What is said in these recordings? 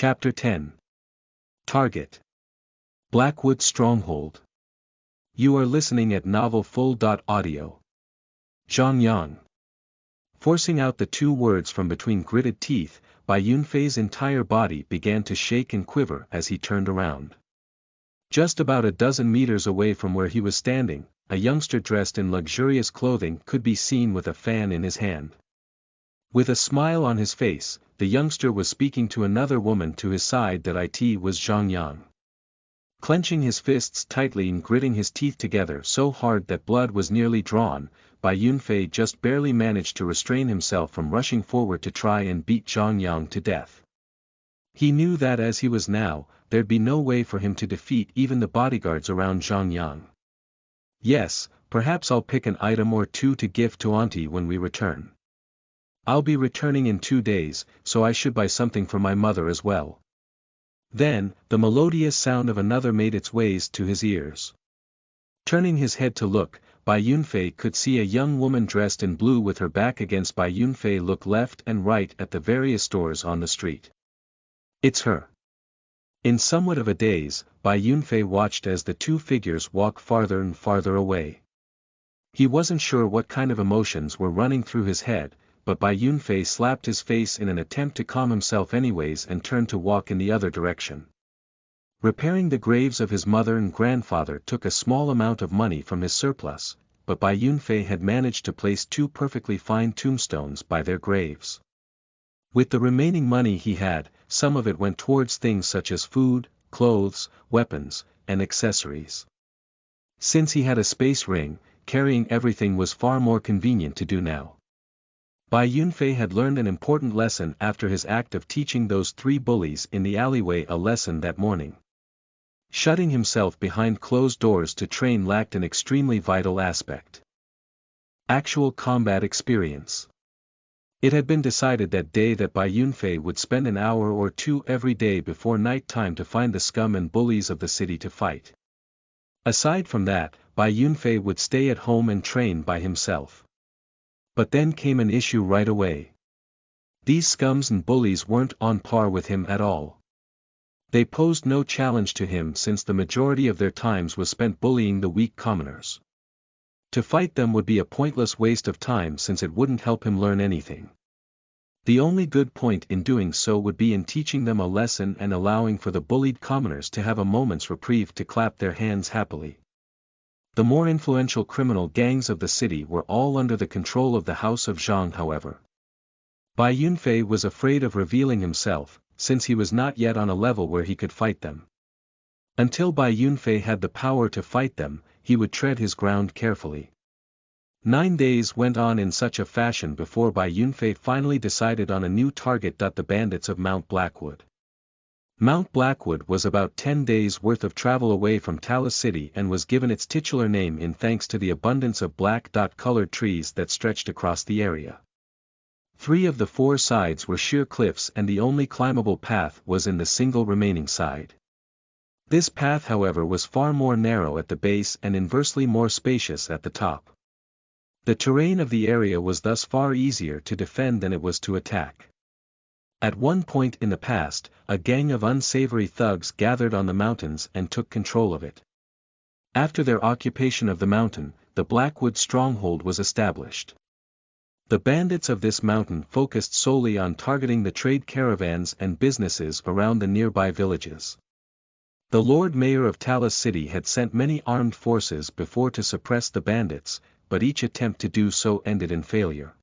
Chapter 10. Target. Blackwood Stronghold. You are listening at novelfull.audio. Xuanhuan. Forcing out the two words from between gritted teeth, Bai Yunfei's entire body began to shake and quiver as he turned around. Just about a dozen meters away from where he was standing, a youngster dressed in luxurious clothing could be seen with a fan in his hand. With a smile on his face, the youngster was speaking to another woman to his side that it was Xuanhuan. Clenching his fists tightly and gritting his teeth together so hard that blood was nearly drawn, Bai Yunfei just barely managed to restrain himself from rushing forward to try and beat Xuanhuan to death. He knew that as he was now, there'd be no way for him to defeat even the bodyguards around Xuanhuan. Yes, perhaps I'll pick an item or two to gift to Auntie when we return. I'll be returning in 2 days, so I should buy something for my mother as well. Then, the melodious sound of another made its ways to his ears. Turning his head to look, Bai Yunfei could see a young woman dressed in blue with her back against Bai Yunfei look left and right at the various stores on the street. It's her. In somewhat of a daze, Bai Yunfei watched as the two figures walked farther and farther away. He wasn't sure what kind of emotions were running through his head, but Bai Yunfei slapped his face in an attempt to calm himself anyways and turned to walk in the other direction. Repairing the graves of his mother and grandfather took a small amount of money from his surplus, but Bai Yunfei had managed to place 2 perfectly fine tombstones by their graves. With the remaining money he had, some of it went towards things such as food, clothes, weapons, and accessories. Since he had a space ring, carrying everything was far more convenient to do now. Bai Yunfei had learned an important lesson after his act of teaching those 3 bullies in the alleyway a lesson that morning. Shutting himself behind closed doors to train lacked an extremely vital aspect. Actual combat experience. It had been decided that day that Bai Yunfei would spend an hour or 2 every day before night time to find the scum and bullies of the city to fight. Aside from that, Bai Yunfei would stay at home and train by himself. But then came an issue right away. These scums and bullies weren't on par with him at all. They posed no challenge to him since the majority of their times was spent bullying the weak commoners. To fight them would be a pointless waste of time since it wouldn't help him learn anything. The only good point in doing so would be in teaching them a lesson and allowing for the bullied commoners to have a moment's reprieve to clap their hands happily. The more influential criminal gangs of the city were all under the control of the House of Zhang however. Bai Yunfei was afraid of revealing himself, since he was not yet on a level where he could fight them. Until Bai Yunfei had the power to fight them, he would tread his ground carefully. 9 days went on in such a fashion before Bai Yunfei finally decided on a new target. The bandits of Mount Blackwood. Mount Blackwood was about 10 days' worth of travel away from Talis City and was given its titular name in thanks to the abundance of black-colored trees that stretched across the area. 3 of the 4 sides were sheer cliffs and the only climbable path was in the single remaining side. This path however was far more narrow at the base and inversely more spacious at the top. The terrain of the area was thus far easier to defend than it was to attack. At one point in the past, a gang of unsavory thugs gathered on the mountains and took control of it. After their occupation of the mountain, the Blackwood stronghold was established. The bandits of this mountain focused solely on targeting the trade caravans and businesses around the nearby villages. The Lord Mayor of Talis City had sent many armed forces before to suppress the bandits, but each attempt to do so ended in failure.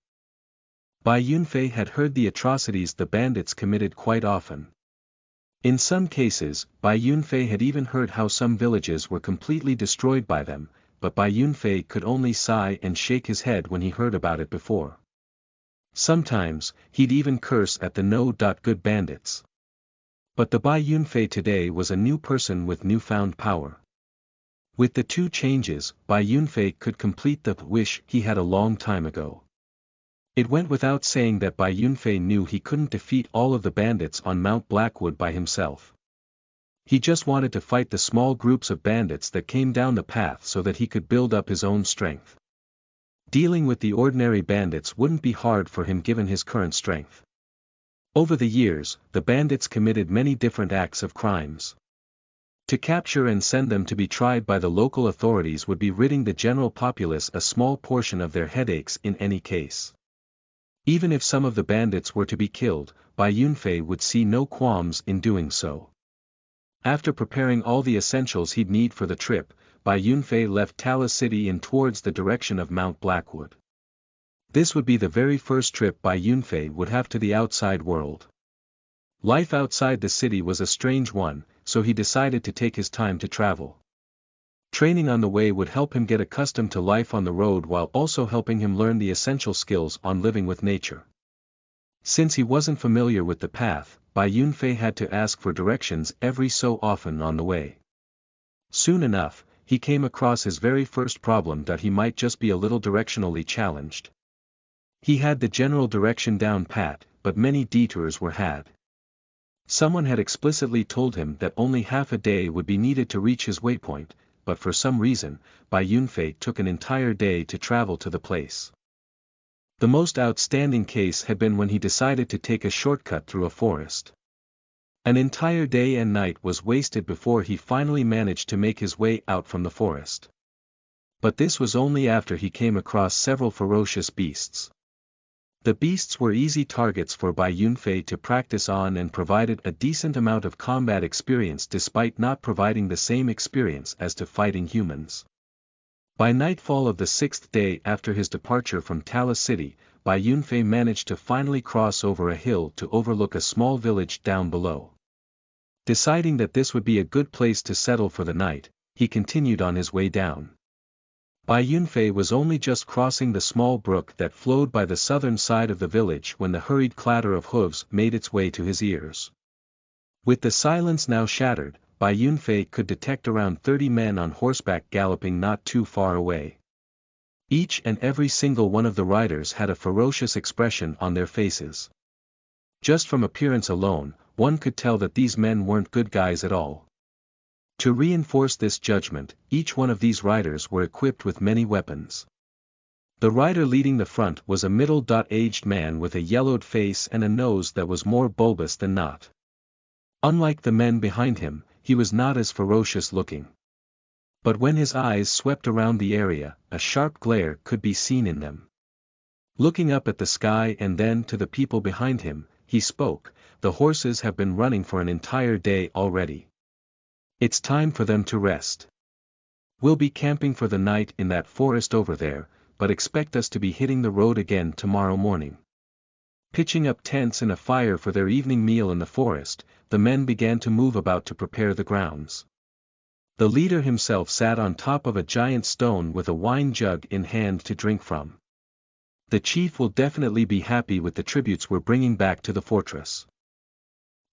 Bai Yunfei had heard the atrocities the bandits committed quite often. In some cases, Bai Yunfei had even heard how some villages were completely destroyed by them, but Bai Yunfei could only sigh and shake his head when he heard about it before. Sometimes, he'd even curse at the no-good bandits. But the Bai Yunfei today was a new person with newfound power. With the 2 changes, Bai Yunfei could complete the wish he had a long time ago. It went without saying that Bai Yunfei knew he couldn't defeat all of the bandits on Mount Blackwood by himself. He just wanted to fight the small groups of bandits that came down the path so that he could build up his own strength. Dealing with the ordinary bandits wouldn't be hard for him given his current strength. Over the years, the bandits committed many different acts of crimes. To capture and send them to be tried by the local authorities would be ridding the general populace a small portion of their headaches in any case. Even if some of the bandits were to be killed, Bai Yunfei would see no qualms in doing so. After preparing all the essentials he'd need for the trip, Bai Yunfei left Tala City and towards the direction of Mount Blackwood. This would be the very first trip Bai Yunfei would have to the outside world. Life outside the city was a strange one, so he decided to take his time to travel. Training on the way would help him get accustomed to life on the road while also helping him learn the essential skills on living with nature. Since he wasn't familiar with the path, Bai Yunfei had to ask for directions every so often on the way. Soon enough, he came across his very first problem that he might just be a little directionally challenged. He had the general direction down pat, but many detours were had. Someone had explicitly told him that only half a day would be needed to reach his waypoint, but for some reason, Bai Yunfei took an entire day to travel to the place. The most outstanding case had been when he decided to take a shortcut through a forest. An entire day and night was wasted before he finally managed to make his way out from the forest. But this was only after he came across several ferocious beasts. The beasts were easy targets for Bai Yunfei to practice on and provided a decent amount of combat experience despite not providing the same experience as to fighting humans. By nightfall of the 6th day after his departure from Tala City, Bai Yunfei managed to finally cross over a hill to overlook a small village down below. Deciding that this would be a good place to settle for the night, he continued on his way down. Bai Yunfei was only just crossing the small brook that flowed by the southern side of the village when the hurried clatter of hooves made its way to his ears. With the silence now shattered, Bai Yunfei could detect around 30 men on horseback galloping not too far away. Each and every single one of the riders had a ferocious expression on their faces. Just from appearance alone, one could tell that these men weren't good guys at all. To reinforce this judgment, each one of these riders were equipped with many weapons. The rider leading the front was a middle-aged man with a yellowed face and a nose that was more bulbous than not. Unlike the men behind him, he was not as ferocious looking. But when his eyes swept around the area, a sharp glare could be seen in them. Looking up at the sky and then to the people behind him, he spoke, "The horses have been running for an entire day already. It's time for them to rest. We'll be camping for the night in that forest over there, but expect us to be hitting the road again tomorrow morning." Pitching up tents and a fire for their evening meal in the forest, the men began to move about to prepare the grounds. The leader himself sat on top of a giant stone with a wine jug in hand to drink from. The chief will definitely be happy with the tributes we're bringing back to the fortress.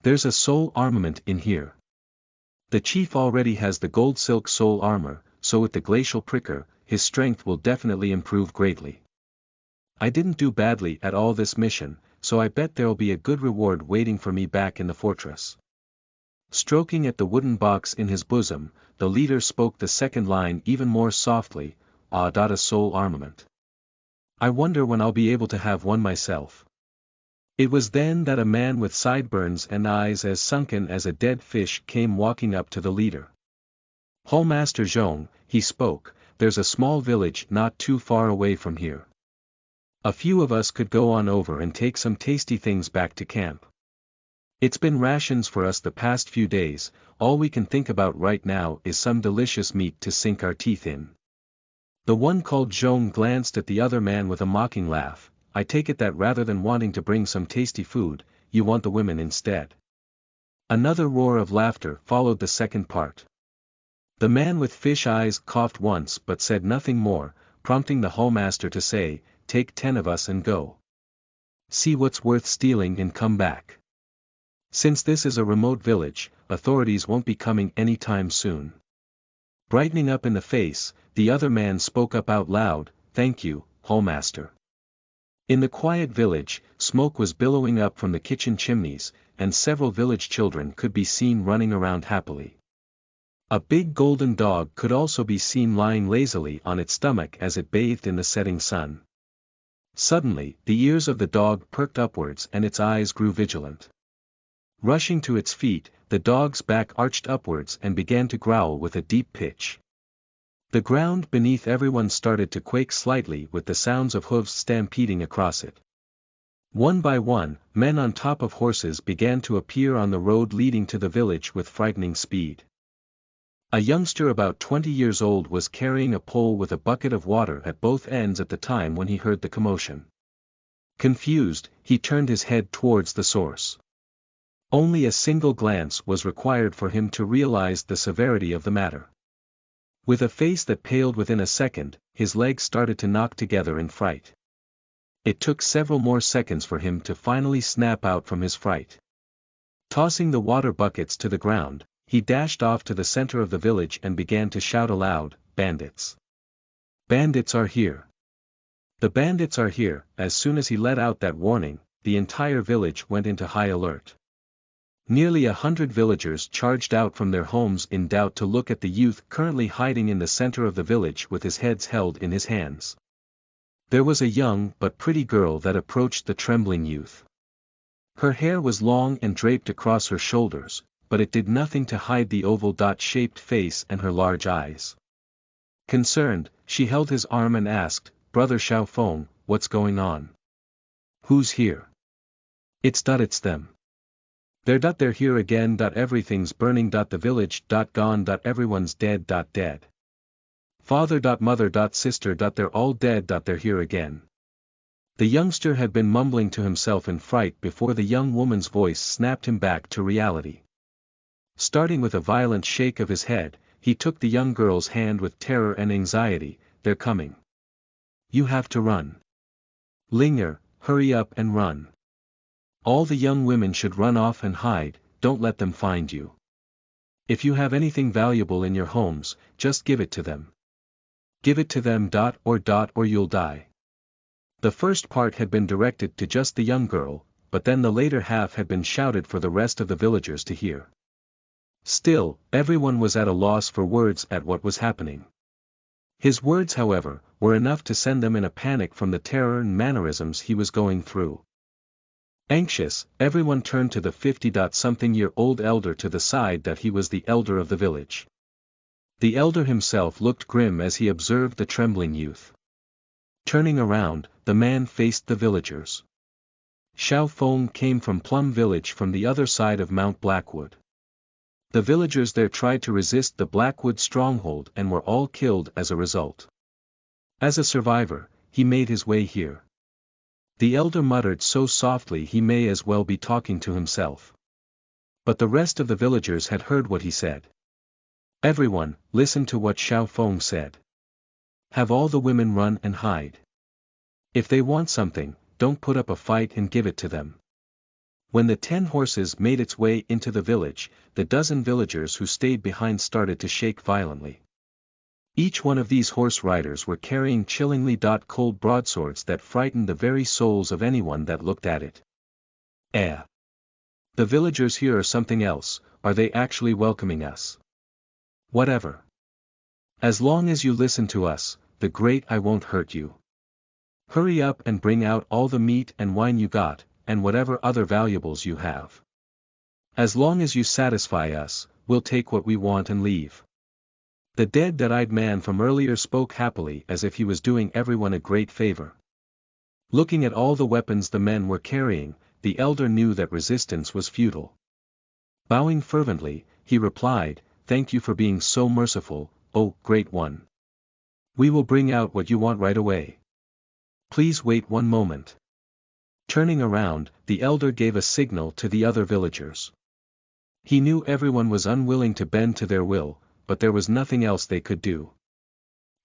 There's a soul armament in here. The chief already has the gold silk soul armor, so with the glacial pricker, his strength will definitely improve greatly. I didn't do badly at all this mission, so I bet there'll be a good reward waiting for me back in the fortress. Stroking at the wooden box in his bosom, the leader spoke the second line even more softly, "A soul armament. I wonder when I'll be able to have one myself." It was then that a man with sideburns and eyes as sunken as a dead fish came walking up to the leader. "Hallmaster Zhong," he spoke, "there's a small village not too far away from here. A few of us could go on over and take some tasty things back to camp. It's been rations for us the past few days, all we can think about right now is some delicious meat to sink our teeth in." The one called Zhong glanced at the other man with a mocking laugh. "I take it that rather than wanting to bring some tasty food, you want the women instead." Another roar of laughter followed the second part. The man with fish eyes coughed once but said nothing more, prompting the hallmaster to say, "Take 10 of us and go. See what's worth stealing and come back. Since this is a remote village, authorities won't be coming any time soon." Brightening up in the face, the other man spoke up out loud, "Thank you, hallmaster." In the quiet village, smoke was billowing up from the kitchen chimneys, and several village children could be seen running around happily. A big golden dog could also be seen lying lazily on its stomach as it bathed in the setting sun. Suddenly, the ears of the dog perked upwards and its eyes grew vigilant. Rushing to its feet, the dog's back arched upwards and began to growl with a deep pitch. The ground beneath everyone started to quake slightly with the sounds of hooves stampeding across it. One by one, men on top of horses began to appear on the road leading to the village with frightening speed. A youngster about 20 years old was carrying a pole with a bucket of water at both ends at the time when he heard the commotion. Confused, he turned his head towards the source. Only a single glance was required for him to realize the severity of the matter. With a face that paled within a second, his legs started to knock together in fright. It took several more seconds for him to finally snap out from his fright. Tossing the water buckets to the ground, he dashed off to the center of the village and began to shout aloud, "Bandits! Bandits are here! The bandits are here!" As soon as he let out that warning, the entire village went into high alert. Nearly 100 villagers charged out from their homes in doubt to look at the youth currently hiding in the center of the village with his head held in his hands. There was a young but pretty girl that approached the trembling youth. Her hair was long and draped across her shoulders, but it did nothing to hide the oval dot-shaped face and her large eyes. Concerned, she held his arm and asked, "Brother Xuanhuan, what's going on? Who's here?" It's them. They're here again. Everything's burning. The village gone. Everyone's dead. Dead. Father. Mother. Sister. They're all dead. They're here again. The youngster had been mumbling to himself in fright before the young woman's voice snapped him back to reality. Starting with a violent shake of his head, he took the young girl's hand with terror and anxiety. "They're coming. You have to run. Linger, hurry up and run. All the young women should run off and hide, don't let them find you. If you have anything valuable in your homes, just give it to them. Give it to them. Or you'll die." The first part had been directed to just the young girl, but then the later half had been shouted for the rest of the villagers to hear. Still, everyone was at a loss for words at what was happening. His words, however, were enough to send them in a panic from the terror and mannerisms he was going through. Anxious, everyone turned to the 50-something-year-old elder to the side. He was the elder of the village. The elder himself looked grim as he observed the trembling youth. Turning around, the man faced the villagers. Xuanhuan came from Plum Village from the other side of Mount Blackwood. The villagers there tried to resist the Blackwood stronghold and were all killed as a result. As a survivor, he made his way here. The elder muttered so softly he may as well be talking to himself. But the rest of the villagers had heard what he said. "Everyone, listen to what Xuanhuan said. Have all the women run and hide. If they want something, don't put up a fight and give it to them." When the 10 horses made its way into the village, the dozen villagers who stayed behind started to shake violently. Each one of these horse riders were carrying chillingly cold broadswords that frightened the very souls of anyone that looked at it. The villagers here are something else. Are they actually welcoming us? Whatever. As long as you listen to us, the great I won't hurt you. Hurry up and bring out all the meat and wine you got, and whatever other valuables you have. As long as you satisfy us, we'll take what we want and leave. The dead-eyed man from earlier spoke happily as if he was doing everyone a great favor. Looking at all the weapons the men were carrying, the elder knew that resistance was futile. Bowing fervently, he replied, "Thank you for being so merciful, O Great One. We will bring out what you want right away. Please wait one moment." Turning around, the elder gave a signal to the other villagers. He knew everyone was unwilling to bend to their will, but there was nothing else they could do.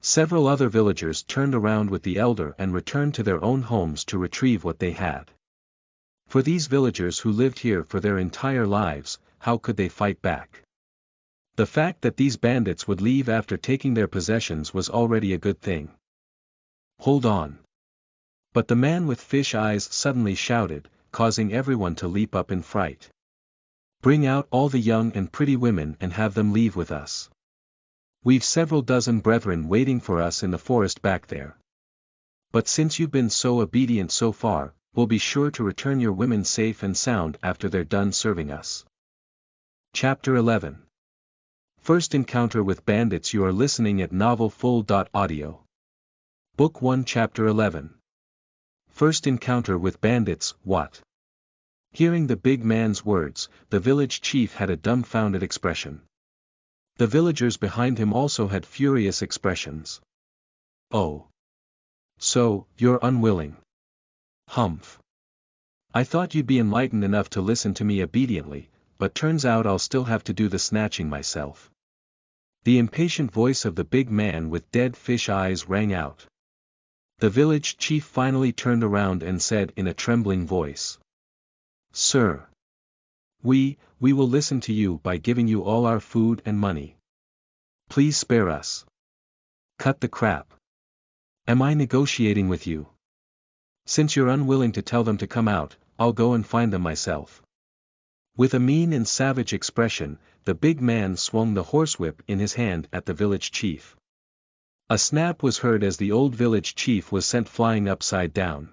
Several other villagers turned around with the elder and returned to their own homes to retrieve what they had. For these villagers who lived here for their entire lives, how could they fight back? The fact that these bandits would leave after taking their possessions was already a good thing. "Hold on." But the man with fish eyes suddenly shouted, causing everyone to leap up in fright. "Bring out all the young and pretty women and have them leave with us. We've several dozen brethren waiting for us in the forest back there." But since you've been so obedient so far, we'll be sure to return your women safe and sound after they're done serving us. Chapter 11. First Encounter with Bandits. You are listening at novelfull.audio. Book 1 Chapter 11. First Encounter with Bandits. What? Hearing the big man's words, the village chief had a dumbfounded expression. The villagers behind him also had furious expressions. Oh. So, you're unwilling. Humph. I thought you'd be enlightened enough to listen to me obediently, but turns out I'll still have to do the snatching myself. The impatient voice of the big man with dead fish eyes rang out. The village chief finally turned around and said in a trembling voice. Sir. We will listen to you by giving you all our food and money. Please spare us. Cut the crap. Am I negotiating with you? Since you're unwilling to tell them to come out, I'll go and find them myself. With a mean and savage expression, the big man swung the horsewhip in his hand at the village chief. A snap was heard as the old village chief was sent flying upside down.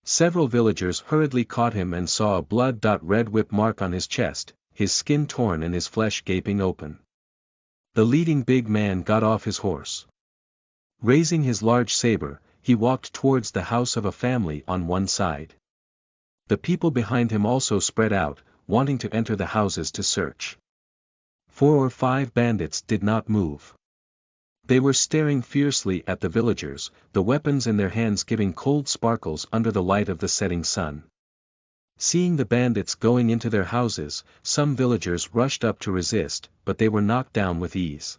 Several villagers hurriedly caught him and saw a blood-red whip mark on his chest, his skin torn and his flesh gaping open. The leading big man got off his horse. Raising his large saber, he walked towards the house of a family on one side. The people behind him also spread out, wanting to enter the houses to search. 4 or 5 bandits did not move. They were staring fiercely at the villagers, the weapons in their hands giving cold sparkles under the light of the setting sun. Seeing the bandits going into their houses, some villagers rushed up to resist, but they were knocked down with ease.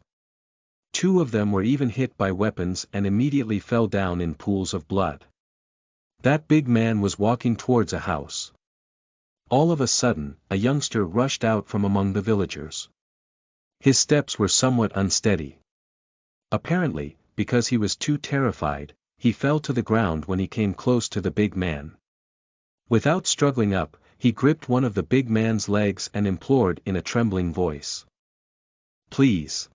2 of them were even hit by weapons and immediately fell down in pools of blood. That big man was walking towards a house. All of a sudden, a youngster rushed out from among the villagers. His steps were somewhat unsteady. Apparently, because he was too terrified, he fell to the ground when he came close to the big man. Without struggling up, he gripped one of the big man's legs and implored in a trembling voice. Please.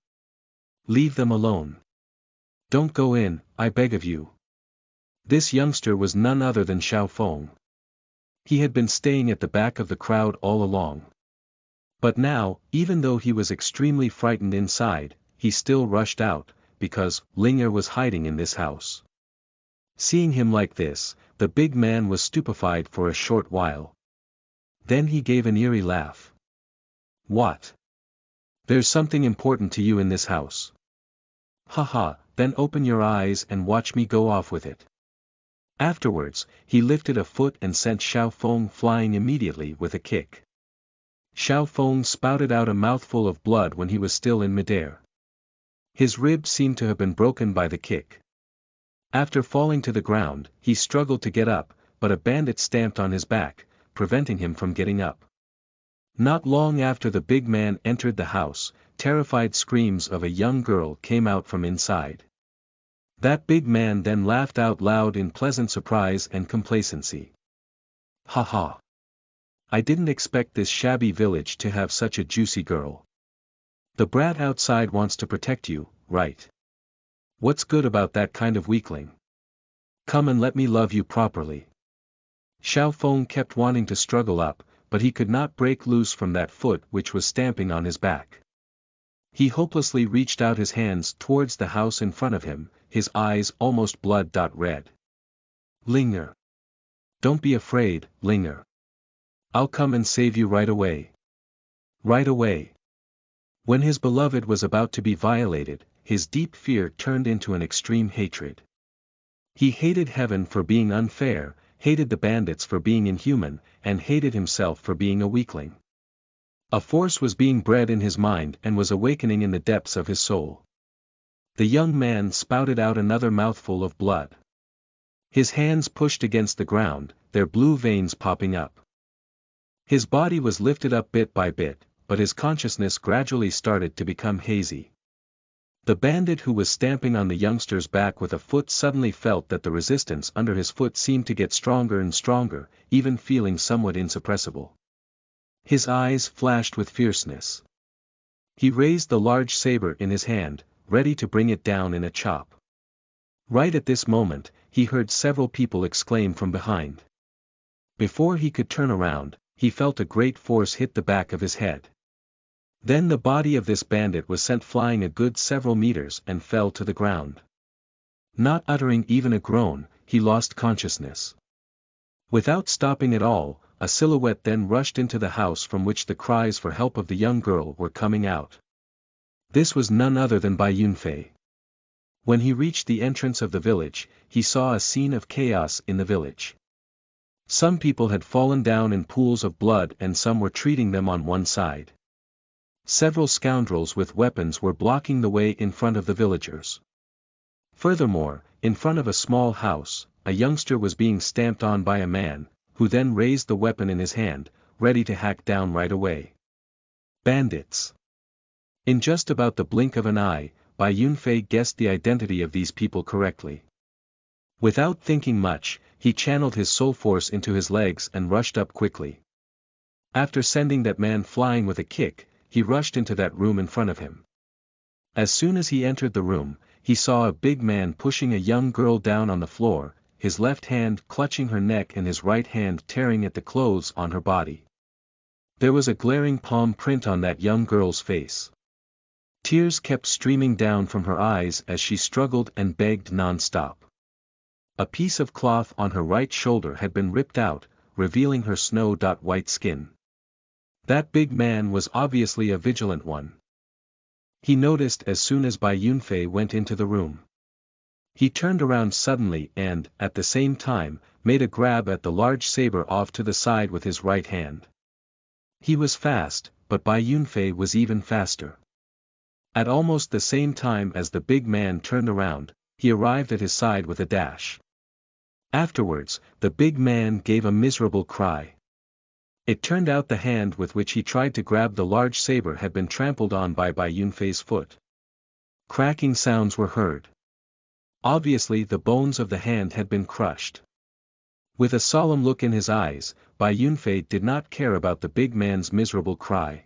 Leave them alone. Don't go in, I beg of you. This youngster was none other than Xuanhuan. He had been staying at the back of the crowd all along. But now, even though he was extremely frightened inside, he still rushed out, because Linger was hiding in this house. Seeing him like this, the big man was stupefied for a short while. Then he gave an eerie laugh. What? There's something important to you in this house. Haha, then open your eyes and watch me go off with it. Afterwards, he lifted a foot and sent Xuanhuan flying immediately with a kick. Xuanhuan spouted out a mouthful of blood when he was still in midair. His ribs seemed to have been broken by the kick. After falling to the ground, he struggled to get up, but a bandit stamped on his back, preventing him from getting up. Not long after the big man entered the house, terrified screams of a young girl came out from inside. That big man then laughed out loud in pleasant surprise and complacency. Ha ha. I didn't expect this shabby village to have such a juicy girl. The brat outside wants to protect you, right? What's good about that kind of weakling? Come and let me love you properly. Xuanhuan kept wanting to struggle up, but he could not break loose from that foot which was stamping on his back. He hopelessly reached out his hands towards the house in front of him, his eyes almost blood-red. Linger. Don't be afraid, Linger. I'll come and save you right away. Right away. When his beloved was about to be violated, his deep fear turned into an extreme hatred. He hated heaven for being unfair, hated the bandits for being inhuman, and hated himself for being a weakling. A force was being bred in his mind and was awakening in the depths of his soul. The young man spouted out another mouthful of blood. His hands pushed against the ground, their blue veins popping up. His body was lifted up bit by bit, but his consciousness gradually started to become hazy. The bandit who was stamping on the youngster's back with a foot suddenly felt that the resistance under his foot seemed to get stronger and stronger, even feeling somewhat insuppressible. His eyes flashed with fierceness. He raised the large saber in his hand, ready to bring it down in a chop. Right at this moment, he heard several people exclaim from behind. Before he could turn around, he felt a great force hit the back of his head. Then the body of this bandit was sent flying a good several meters and fell to the ground. Not uttering even a groan, he lost consciousness. Without stopping at all, a silhouette then rushed into the house from which the cries for help of the young girl were coming out. This was none other than Bai Yunfei. When he reached the entrance of the village, he saw a scene of chaos in the village. Some people had fallen down in pools of blood and some were treating them on one side. Several scoundrels with weapons were blocking the way in front of the villagers. Furthermore, in front of a small house, a youngster was being stamped on by a man, who then raised the weapon in his hand, ready to hack down right away. Bandits. In just about the blink of an eye, Bai Yunfei guessed the identity of these people correctly. Without thinking much, he channeled his soul force into his legs and rushed up quickly. After sending that man flying with a kick, he rushed into that room in front of him. As soon as he entered the room, he saw a big man pushing a young girl down on the floor, his left hand clutching her neck and his right hand tearing at the clothes on her body. There was a glaring palm print on that young girl's face. Tears kept streaming down from her eyes as she struggled and begged non-stop. A piece of cloth on her right shoulder had been ripped out, revealing her snow-white skin. That big man was obviously a vigilant one. He noticed as soon as Bai Yunfei went into the room. He turned around suddenly and, at the same time, made a grab at the large saber off to the side with his right hand. He was fast, but Bai Yunfei was even faster. At almost the same time as the big man turned around, he arrived at his side with a dash. Afterwards, the big man gave a miserable cry. It turned out the hand with which he tried to grab the large saber had been trampled on by Bai Yunfei's foot. Cracking sounds were heard. Obviously the bones of the hand had been crushed. With a solemn look in his eyes, Bai Yunfei did not care about the big man's miserable cry.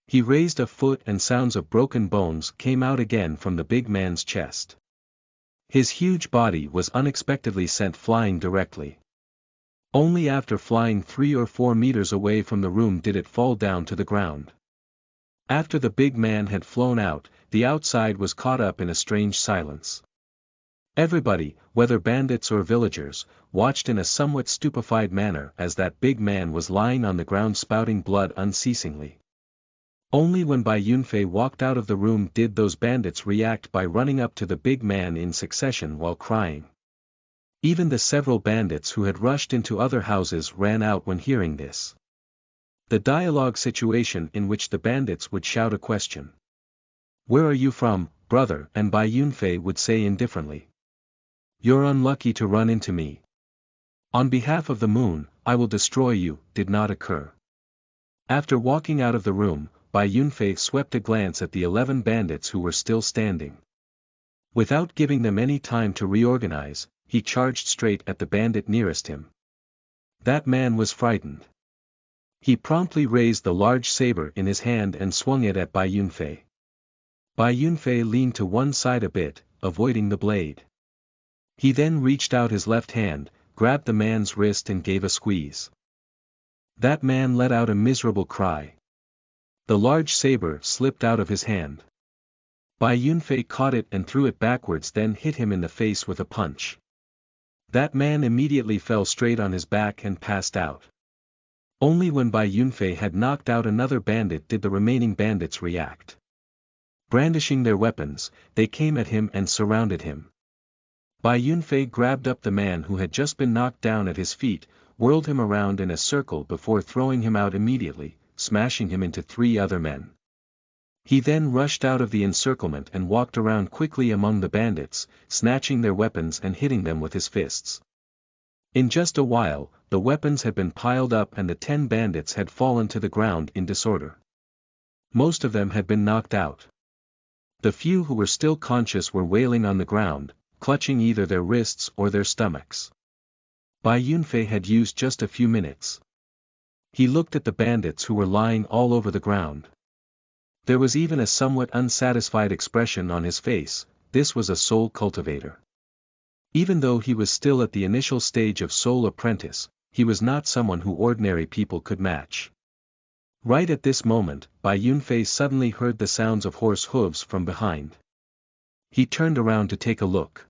He raised a foot and sounds of broken bones came out again from the big man's chest. His huge body was unexpectedly sent flying directly. Only after flying 3 or 4 meters away from the room did it fall down to the ground. After the big man had flown out, the outside was caught up in a strange silence. Everybody, whether bandits or villagers, watched in a somewhat stupefied manner as that big man was lying on the ground spouting blood unceasingly. Only when Bai Yunfei walked out of the room did those bandits react by running up to the big man in succession while crying. Even the several bandits who had rushed into other houses ran out when hearing this. The dialogue situation in which the bandits would shout a question. "Where are you from, brother?" and Bai Yunfei would say indifferently, "You're unlucky to run into me. On behalf of the moon, I will destroy you," did not occur. After walking out of the room, Bai Yunfei swept a glance at the 11 bandits who were still standing. Without giving them any time to reorganize, he charged straight at the bandit nearest him. That man was frightened. He promptly raised the large saber in his hand and swung it at Bai Yunfei. Bai Yunfei leaned to one side a bit, avoiding the blade. He then reached out his left hand, grabbed the man's wrist and gave a squeeze. That man let out a miserable cry. The large saber slipped out of his hand. Bai Yunfei caught it and threw it backwards, then hit him in the face with a punch. That man immediately fell straight on his back and passed out. Only when Bai Yunfei had knocked out another bandit did the remaining bandits react. Brandishing their weapons, they came at him and surrounded him. Bai Yunfei grabbed up the man who had just been knocked down at his feet, whirled him around in a circle before throwing him out immediately, smashing him into 3 other men. He then rushed out of the encirclement and walked around quickly among the bandits, snatching their weapons and hitting them with his fists. In just a while, the weapons had been piled up and the 10 bandits had fallen to the ground in disorder. Most of them had been knocked out. The few who were still conscious were wailing on the ground, clutching either their wrists or their stomachs. Bai Yunfei had used just a few minutes. He looked at the bandits who were lying all over the ground. There was even a somewhat unsatisfied expression on his face. This was a soul cultivator. Even though he was still at the initial stage of soul apprentice, he was not someone who ordinary people could match. Right at this moment, Bai Yunfei suddenly heard the sounds of horse hooves from behind. He turned around to take a look.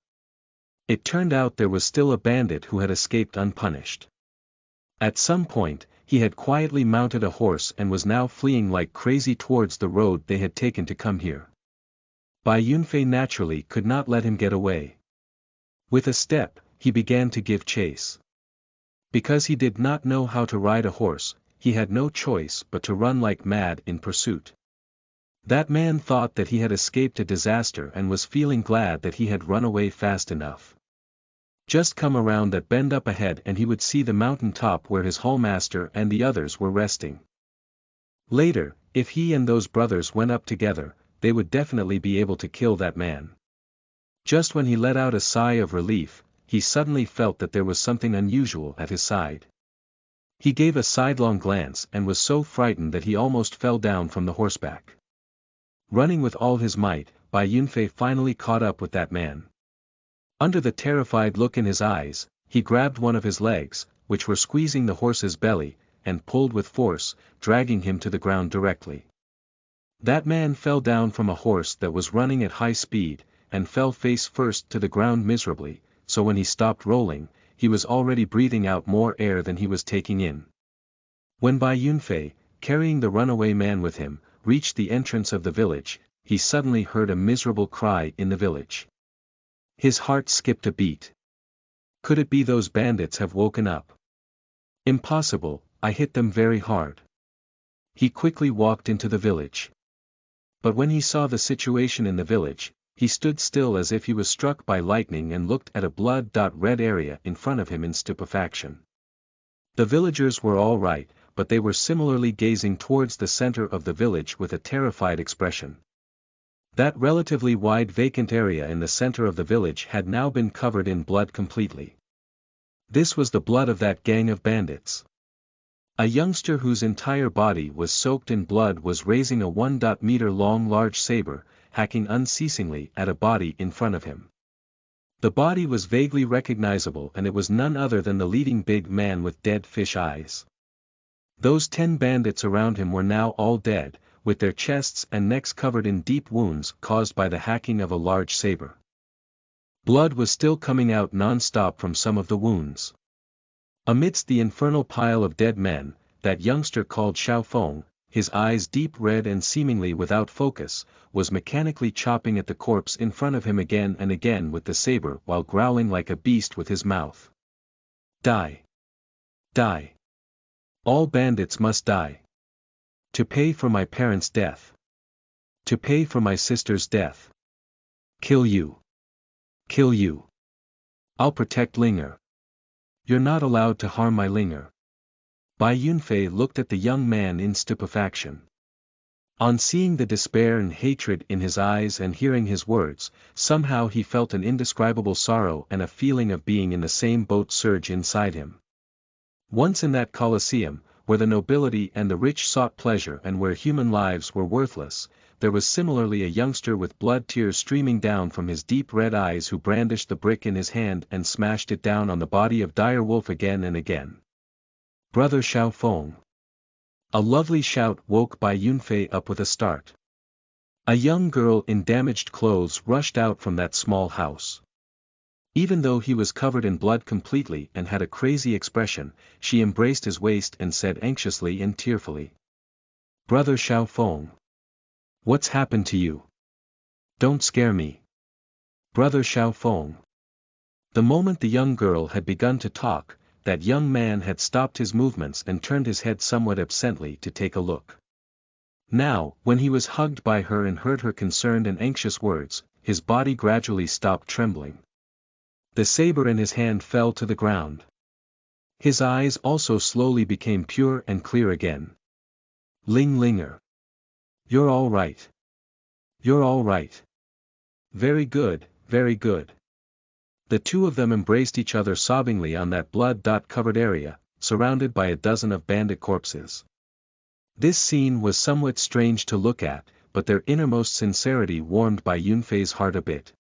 It turned out there was still a bandit who had escaped unpunished. At some point, he had quietly mounted a horse and was now fleeing like crazy towards the road they had taken to come here. Bai Yunfei naturally could not let him get away. With a step, he began to give chase. Because he did not know how to ride a horse, he had no choice but to run like mad in pursuit. That man thought that he had escaped a disaster and was feeling glad that he had run away fast enough. Just come around that bend up ahead and he would see the mountain top where his hallmaster and the others were resting. Later, if he and those brothers went up together, they would definitely be able to kill that man. Just when he let out a sigh of relief, he suddenly felt that there was something unusual at his side. He gave a sidelong glance and was so frightened that he almost fell down from the horseback. Running with all his might, Bai Yunfei finally caught up with that man. Under the terrified look in his eyes, he grabbed one of his legs, which were squeezing the horse's belly, and pulled with force, dragging him to the ground directly. That man fell down from a horse that was running at high speed, and fell face first to the ground miserably, so when he stopped rolling, he was already breathing out more air than he was taking in. When Bai Yunfei, carrying the runaway man with him, reached the entrance of the village, he suddenly heard a miserable cry in the village. His heart skipped a beat. Could it be those bandits have woken up? Impossible, I hit them very hard. He quickly walked into the village. But when he saw the situation in the village, he stood still as if he was struck by lightning and looked at a blood-red area in front of him in stupefaction. The villagers were all right, but they were similarly gazing towards the center of the village with a terrified expression. That relatively wide vacant area in the center of the village had now been covered in blood completely. This was the blood of that gang of bandits. A youngster whose entire body was soaked in blood was raising a 1-meter-long large saber, hacking unceasingly at a body in front of him. The body was vaguely recognizable and it was none other than the leading big man with dead fish eyes. Those 10 bandits around him were now all dead, with their chests and necks covered in deep wounds caused by the hacking of a large saber. Blood was still coming out non-stop from some of the wounds. Amidst the infernal pile of dead men, that youngster called Xuanhuan, his eyes deep red and seemingly without focus, was mechanically chopping at the corpse in front of him again and again with the saber while growling like a beast with his mouth. Die! Die! All bandits must die. To pay for my parents' death. To pay for my sister's death. Kill you. Kill you. I'll protect Linger. You're not allowed to harm my Linger. Bai Yunfei looked at the young man in stupefaction. On seeing the despair and hatred in his eyes and hearing his words, somehow he felt an indescribable sorrow and a feeling of being in the same boat surge inside him. Once in that Colosseum, where the nobility and the rich sought pleasure and where human lives were worthless, there was similarly a youngster with blood tears streaming down from his deep red eyes who brandished the brick in his hand and smashed it down on the body of Dire Wolf again and again. Brother Xuanhuan. A lovely shout woke Bai Yunfei up with a start. A young girl in damaged clothes rushed out from that small house. Even though he was covered in blood completely and had a crazy expression, she embraced his waist and said anxiously and tearfully. Brother Xuanhuan. What's happened to you? Don't scare me. Brother Xuanhuan. The moment the young girl had begun to talk, that young man had stopped his movements and turned his head somewhat absently to take a look. Now, when he was hugged by her and heard her concerned and anxious words, his body gradually stopped trembling. The saber in his hand fell to the ground. His eyes also slowly became pure and clear again. Linger. You're all right. You're all right. Very good, very good. The two of them embraced each other sobbingly on that blood-covered area, surrounded by a dozen of bandit corpses. This scene was somewhat strange to look at, but their innermost sincerity warmed Bai Yunfei's heart a bit.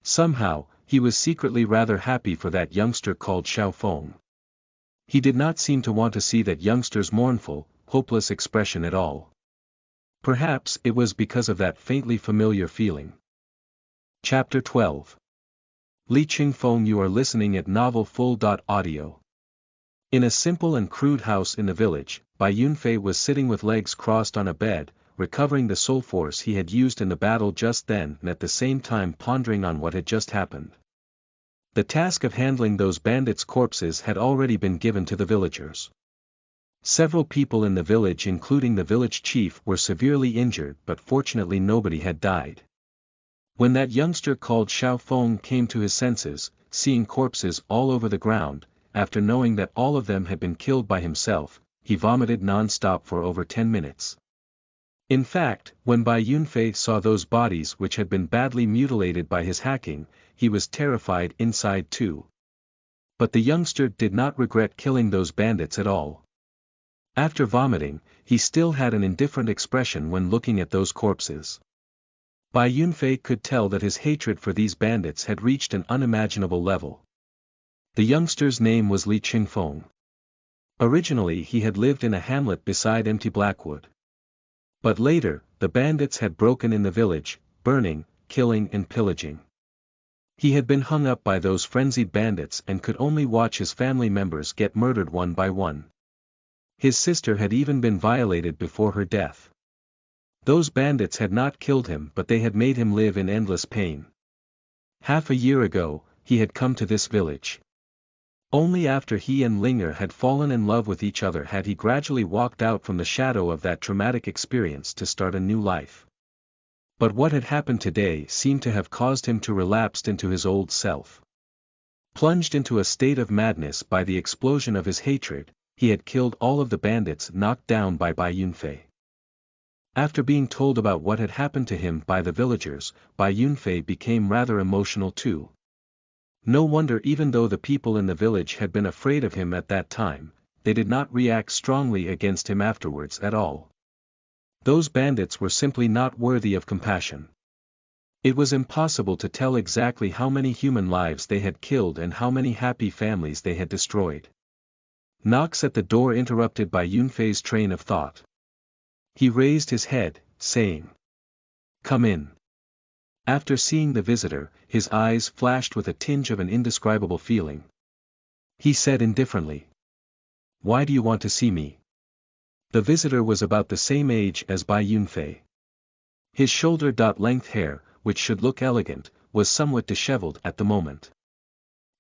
Somehow, he was secretly rather happy for that youngster called Xuanhuan. He did not seem to want to see that youngster's mournful, hopeless expression at all. Perhaps it was because of that faintly familiar feeling. Chapter 12. Li Qingfeng. You are listening at novelfull.audio. In a simple and crude house in the village, Bai Yunfei was sitting with legs crossed on a bed, recovering the soul force he had used in the battle just then and at the same time pondering on what had just happened. The task of handling those bandits' corpses had already been given to the villagers. Several people in the village including the village chief were severely injured but fortunately nobody had died. When that youngster called Xuanhuan came to his senses, seeing corpses all over the ground, after knowing that all of them had been killed by himself, he vomited non-stop for over 10 minutes. In fact, when Bai Yunfei saw those bodies which had been badly mutilated by his hacking, he was terrified inside too. But the youngster did not regret killing those bandits at all. After vomiting, he still had an indifferent expression when looking at those corpses. Bai Yunfei could tell that his hatred for these bandits had reached an unimaginable level. The youngster's name was Li Qingfeng. Originally he had lived in a hamlet beside empty Blackwood. But later, the bandits had broken in the village, burning, killing and pillaging. He had been hung up by those frenzied bandits and could only watch his family members get murdered one by one. His sister had even been violated before her death. Those bandits had not killed him but they had made him live in endless pain. Half a year ago, he had come to this village. Only after he and Linger had fallen in love with each other had he gradually walked out from the shadow of that traumatic experience to start a new life. But what had happened today seemed to have caused him to relapse into his old self. Plunged into a state of madness by the explosion of his hatred, he had killed all of the bandits knocked down by Bai Yunfei. After being told about what had happened to him by the villagers, Bai Yunfei became rather emotional too. No wonder even though the people in the village had been afraid of him at that time, they did not react strongly against him afterwards at all. Those bandits were simply not worthy of compassion. It was impossible to tell exactly how many human lives they had killed and how many happy families they had destroyed. Knocks at the door interrupted Bai Yunfei's train of thought. He raised his head, saying, "Come in." After seeing the visitor, his eyes flashed with a tinge of an indescribable feeling. He said indifferently, "Why do you want to see me?" The visitor was about the same age as Bai Yunfei. His shoulder-length hair, which should look elegant, was somewhat disheveled at the moment.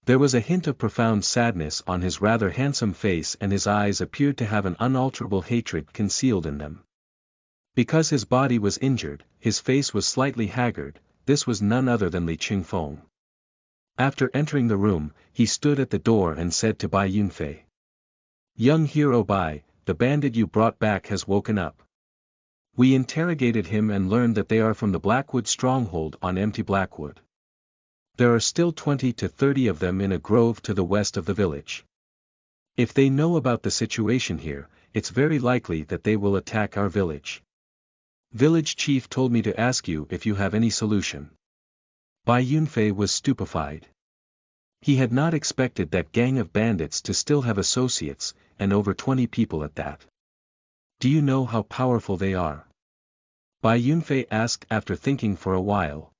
There was a hint of profound sadness on his rather handsome face and his eyes appeared to have an unalterable hatred concealed in them. Because his body was injured, his face was slightly haggard. This was none other than Li Qingfeng. After entering the room, he stood at the door and said to Bai Yunfei, "Young hero Bai, the bandit you brought back has woken up. We interrogated him and learned that they are from the Blackwood stronghold on empty Blackwood. There are still 20 to 30 of them in a grove to the west of the village. If they know about the situation here, it's very likely that they will attack our village. Village chief told me to ask you if you have any solution." Bai Yunfei was stupefied. He had not expected that gang of bandits to still have associates, and over 20 people at that. "Do you know how powerful they are?" Bai Yunfei asked after thinking for a while.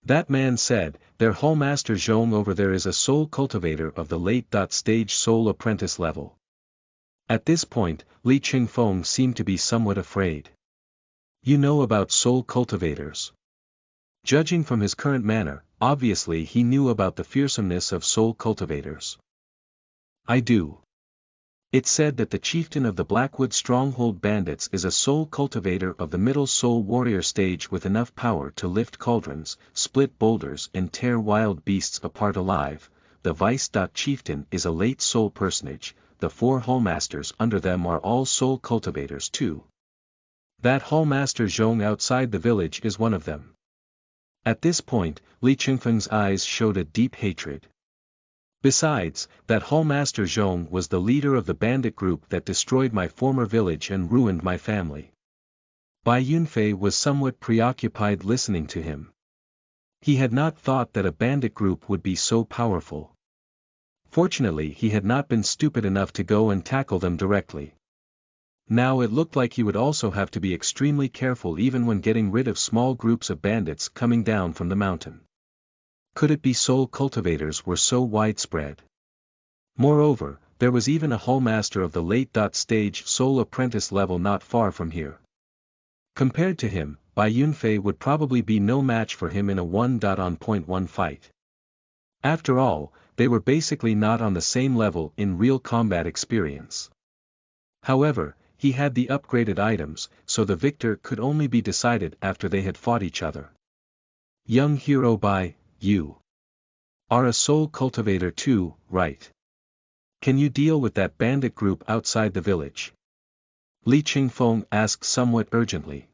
That man said, "Their hallmaster Zhong over there is a soul cultivator of the late-stage soul apprentice level." At this point, Li Qingfeng seemed to be somewhat afraid. "You know about soul cultivators?" Judging from his current manner, obviously he knew about the fearsomeness of soul cultivators. "I do. It's said that the chieftain of the Blackwood stronghold bandits is a soul cultivator of the middle soul warrior stage with enough power to lift cauldrons, split boulders and tear wild beasts apart alive. The vice-chieftain is a late soul personage, the 4 hallmasters under them are all soul cultivators too. That hallmaster Zhong outside the village is one of them." At this point, Li Qingfeng's eyes showed a deep hatred. Besides, that hallmaster Zhong was the leader of the bandit group that destroyed my former village and ruined my family. Bai Yunfei was somewhat preoccupied listening to him. He had not thought that a bandit group would be so powerful. Fortunately, he had not been stupid enough to go and tackle them directly. Now it looked like he would also have to be extremely careful even when getting rid of small groups of bandits coming down from the mountain. Could it be soul cultivators were so widespread? Moreover, there was even a hallmaster of the late-stage soul apprentice level not far from here. Compared to him, Bai Yunfei would probably be no match for him in a 1-on-1 fight. After all, they were basically not on the same level in real combat experience. However, he had the upgraded items, so the victor could only be decided after they had fought each other. Young hero Bai, you are a soul cultivator too, right? Can you deal with that bandit group outside the village? Li Qingfeng asked somewhat urgently.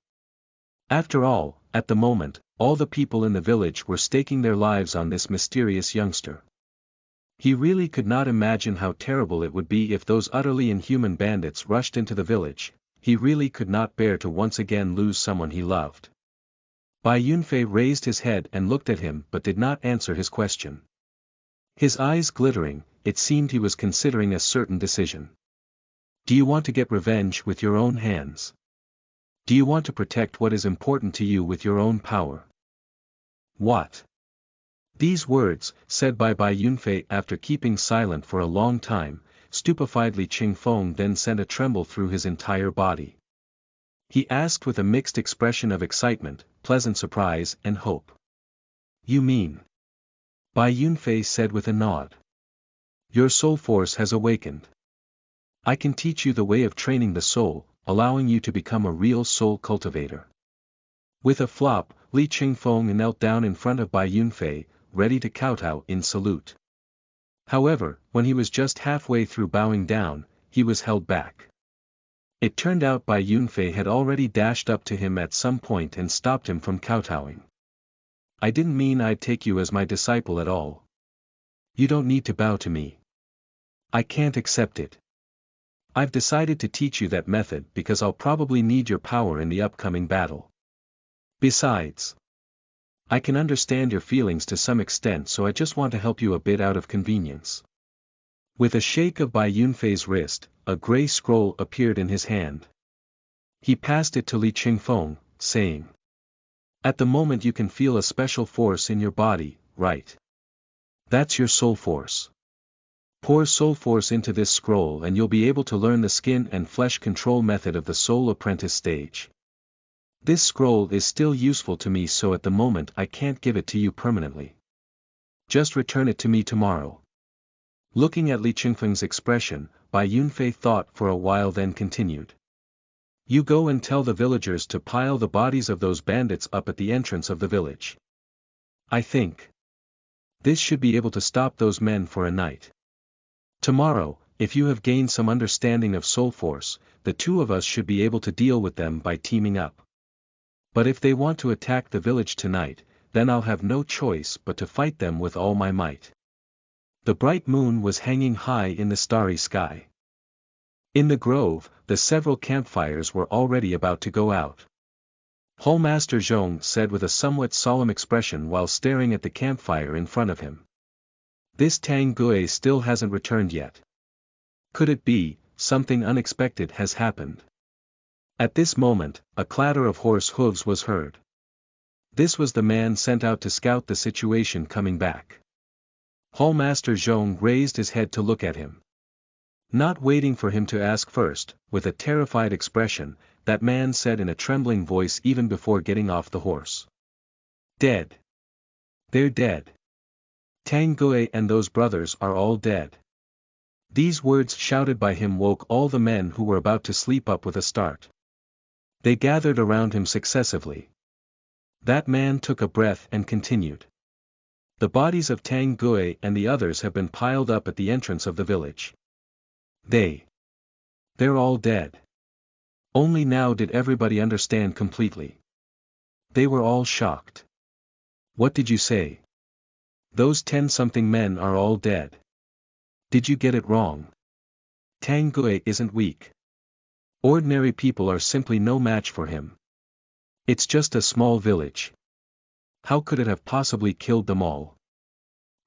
After all, at the moment, all the people in the village were staking their lives on this mysterious youngster. He really could not imagine how terrible it would be if those utterly inhuman bandits rushed into the village. He really could not bear to once again lose someone he loved. Bai Yunfei raised his head and looked at him but did not answer his question. His eyes glittering, it seemed he was considering a certain decision. Do you want to get revenge with your own hands? Do you want to protect what is important to you with your own power? What? These words, said by Bai Yunfei after keeping silent for a long time, stupefied Li Qingfeng then sent a tremble through his entire body. He asked with a mixed expression of excitement, pleasant surprise and hope. You mean? Bai Yunfei said with a nod. Your soul force has awakened. I can teach you the way of training the soul, allowing you to become a real soul cultivator. With a flop, Li Qingfeng knelt down in front of Bai Yunfei, ready to kowtow in salute. However, when he was just halfway through bowing down, he was held back. It turned out Bai Yunfei had already dashed up to him at some point and stopped him from kowtowing. I didn't mean I'd take you as my disciple at all. You don't need to bow to me. I can't accept it. I've decided to teach you that method because I'll probably need your power in the upcoming battle. Besides, I can understand your feelings to some extent, so I just want to help you a bit out of convenience. With a shake of Bai Yunfei's wrist, a grey scroll appeared in his hand. He passed it to Li Qingfeng, saying, at the moment you can feel a special force in your body, right? That's your soul force. Pour soul force into this scroll and you'll be able to learn the skin and flesh control method of the soul apprentice stage. This scroll is still useful to me, so at the moment I can't give it to you permanently. Just return it to me tomorrow. Looking at Li Qingfeng's expression, Bai Yunfei thought for a while then continued. You go and tell the villagers to pile the bodies of those bandits up at the entrance of the village. I think this should be able to stop those men for a night. Tomorrow, if you have gained some understanding of soul force, the two of us should be able to deal with them by teaming up. But if they want to attack the village tonight, then I'll have no choice but to fight them with all my might. The bright moon was hanging high in the starry sky. In the grove, the several campfires were already about to go out. Hallmaster Zhong said with a somewhat solemn expression while staring at the campfire in front of him. This Tang Gui still hasn't returned yet. Could it be, something unexpected has happened? At this moment, a clatter of horse hooves was heard. This was the man sent out to scout the situation coming back. Hallmaster Zhong raised his head to look at him. Not waiting for him to ask first, with a terrified expression, that man said in a trembling voice even before getting off the horse. Dead. They're dead. Tang Gui and those brothers are all dead. These words shouted by him woke all the men who were about to sleep up with a start. They gathered around him successively. That man took a breath and continued. The bodies of Tang Gui and the others have been piled up at the entrance of the village. They're all dead. Only now did everybody understand completely. They were all shocked. What did you say? Those 10-something men are all dead. Did you get it wrong? Tang Gui isn't weak. Ordinary people are simply no match for him. It's just a small village. How could it have possibly killed them all?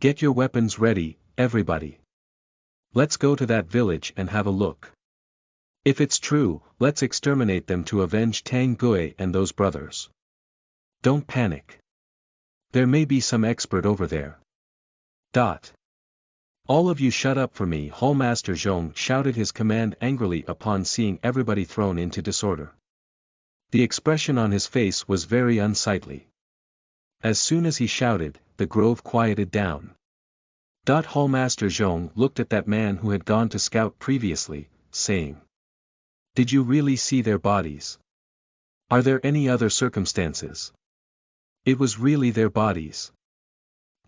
Get your weapons ready, everybody. Let's go to that village and have a look. If it's true, let's exterminate them to avenge Tang Gui and those brothers. Don't panic. There may be some expert over there. All of you shut up for me. Hallmaster Zhong shouted his command angrily upon seeing everybody thrown into disorder. The expression on his face was very unsightly. As soon as he shouted, the grove quieted down. Hallmaster Zhong looked at that man who had gone to scout previously, saying, "Did you really see their bodies? Are there any other circumstances?" It was really their bodies.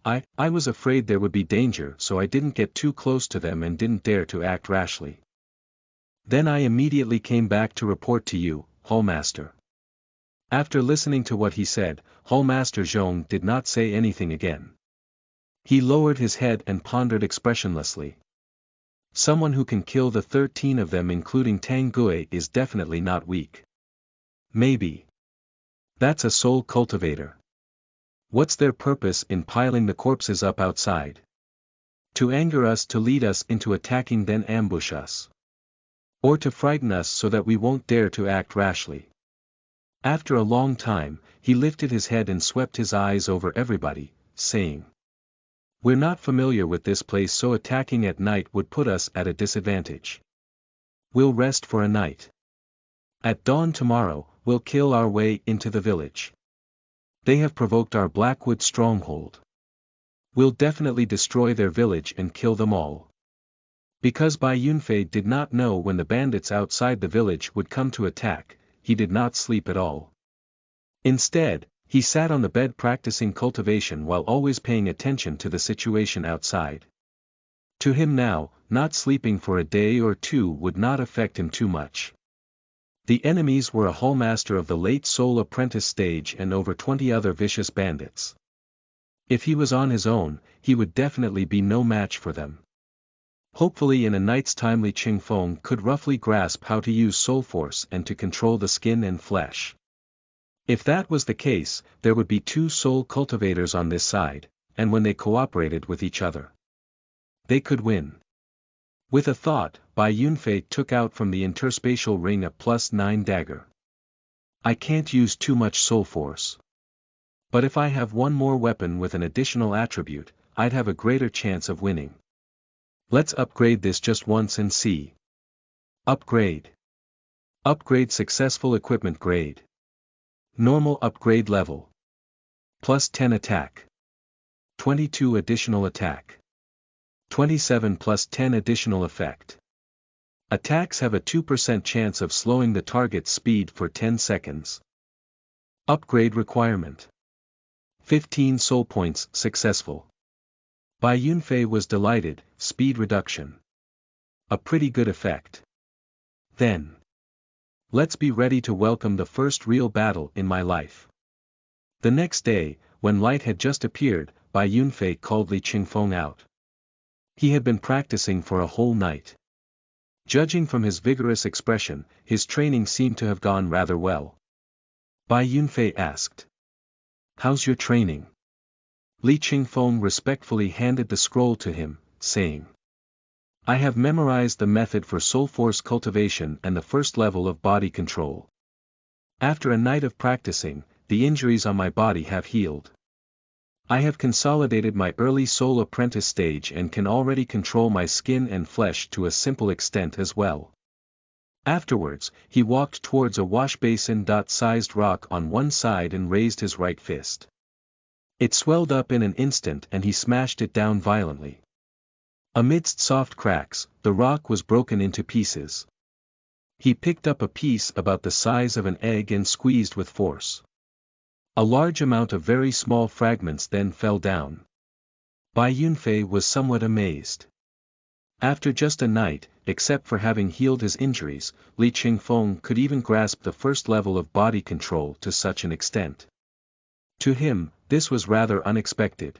I was afraid there would be danger, so I didn't get too close to them and didn't dare to act rashly. Then I immediately came back to report to you, Hallmaster. After listening to what he said, Hallmaster Zhong did not say anything again. He lowered his head and pondered expressionlessly. Someone who can kill the 13 of them including Tang Gui is definitely not weak. Maybe. That's a soul cultivator. What's their purpose in piling the corpses up outside? To anger us, to lead us into attacking, then ambush us. Or to frighten us so that we won't dare to act rashly. After a long time, he lifted his head and swept his eyes over everybody, saying, "We're not familiar with this place, so attacking at night would put us at a disadvantage. We'll rest for a night. At dawn tomorrow, we'll kill our way into the village. They have provoked our Blackwood stronghold. We'll definitely destroy their village and kill them all." Because Bai Yunfei did not know when the bandits outside the village would come to attack, he did not sleep at all. Instead, he sat on the bed practicing cultivation while always paying attention to the situation outside. To him now, not sleeping for a day or two would not affect him too much. The enemies were a hallmaster of the late soul apprentice stage and over 20 other vicious bandits. If he was on his own, he would definitely be no match for them. Hopefully in a night's time Li Qingfeng could roughly grasp how to use soul force and to control the skin and flesh. If that was the case, there would be 2 soul cultivators on this side, and when they cooperated with each other, they could win. With a thought, Bai Yunfei took out from the interspatial ring a +9 dagger. I can't use too much soul force. But if I have one more weapon with an additional attribute, I'd have a greater chance of winning. Let's upgrade this just once and see. Upgrade. Upgrade successful. Equipment grade. Normal upgrade level. +10 attack. 22 additional attack. 27 +10 additional effect. Attacks have a 2% chance of slowing the target's speed for 10 seconds. Upgrade requirement. 15 soul points. Successful. Bai Yunfei was delighted. Speed reduction. A pretty good effect. Then. Let's be ready to welcome the first real battle in my life. The next day, when light had just appeared, Bai Yunfei called Li Qingfeng out. He had been practicing for a whole night. Judging from his vigorous expression, his training seemed to have gone rather well. Bai Yunfei asked, "How's your training?" Li Qingfeng respectfully handed the scroll to him, saying, "I have memorized the method for soul force cultivation and the first level of body control. After a night of practicing, the injuries on my body have healed. I have consolidated my early soul apprentice stage and can already control my skin and flesh to a simple extent as well." Afterwards, he walked towards a wash basin-sized rock on one side and raised his right fist. It swelled up in an instant and he smashed it down violently. Amidst soft cracks, the rock was broken into pieces. He picked up a piece about the size of an egg and squeezed with force. A large amount of very small fragments then fell down. Bai Yunfei was somewhat amazed. After just a night, except for having healed his injuries, Li Qingfeng could even grasp the first level of body control to such an extent. To him, this was rather unexpected.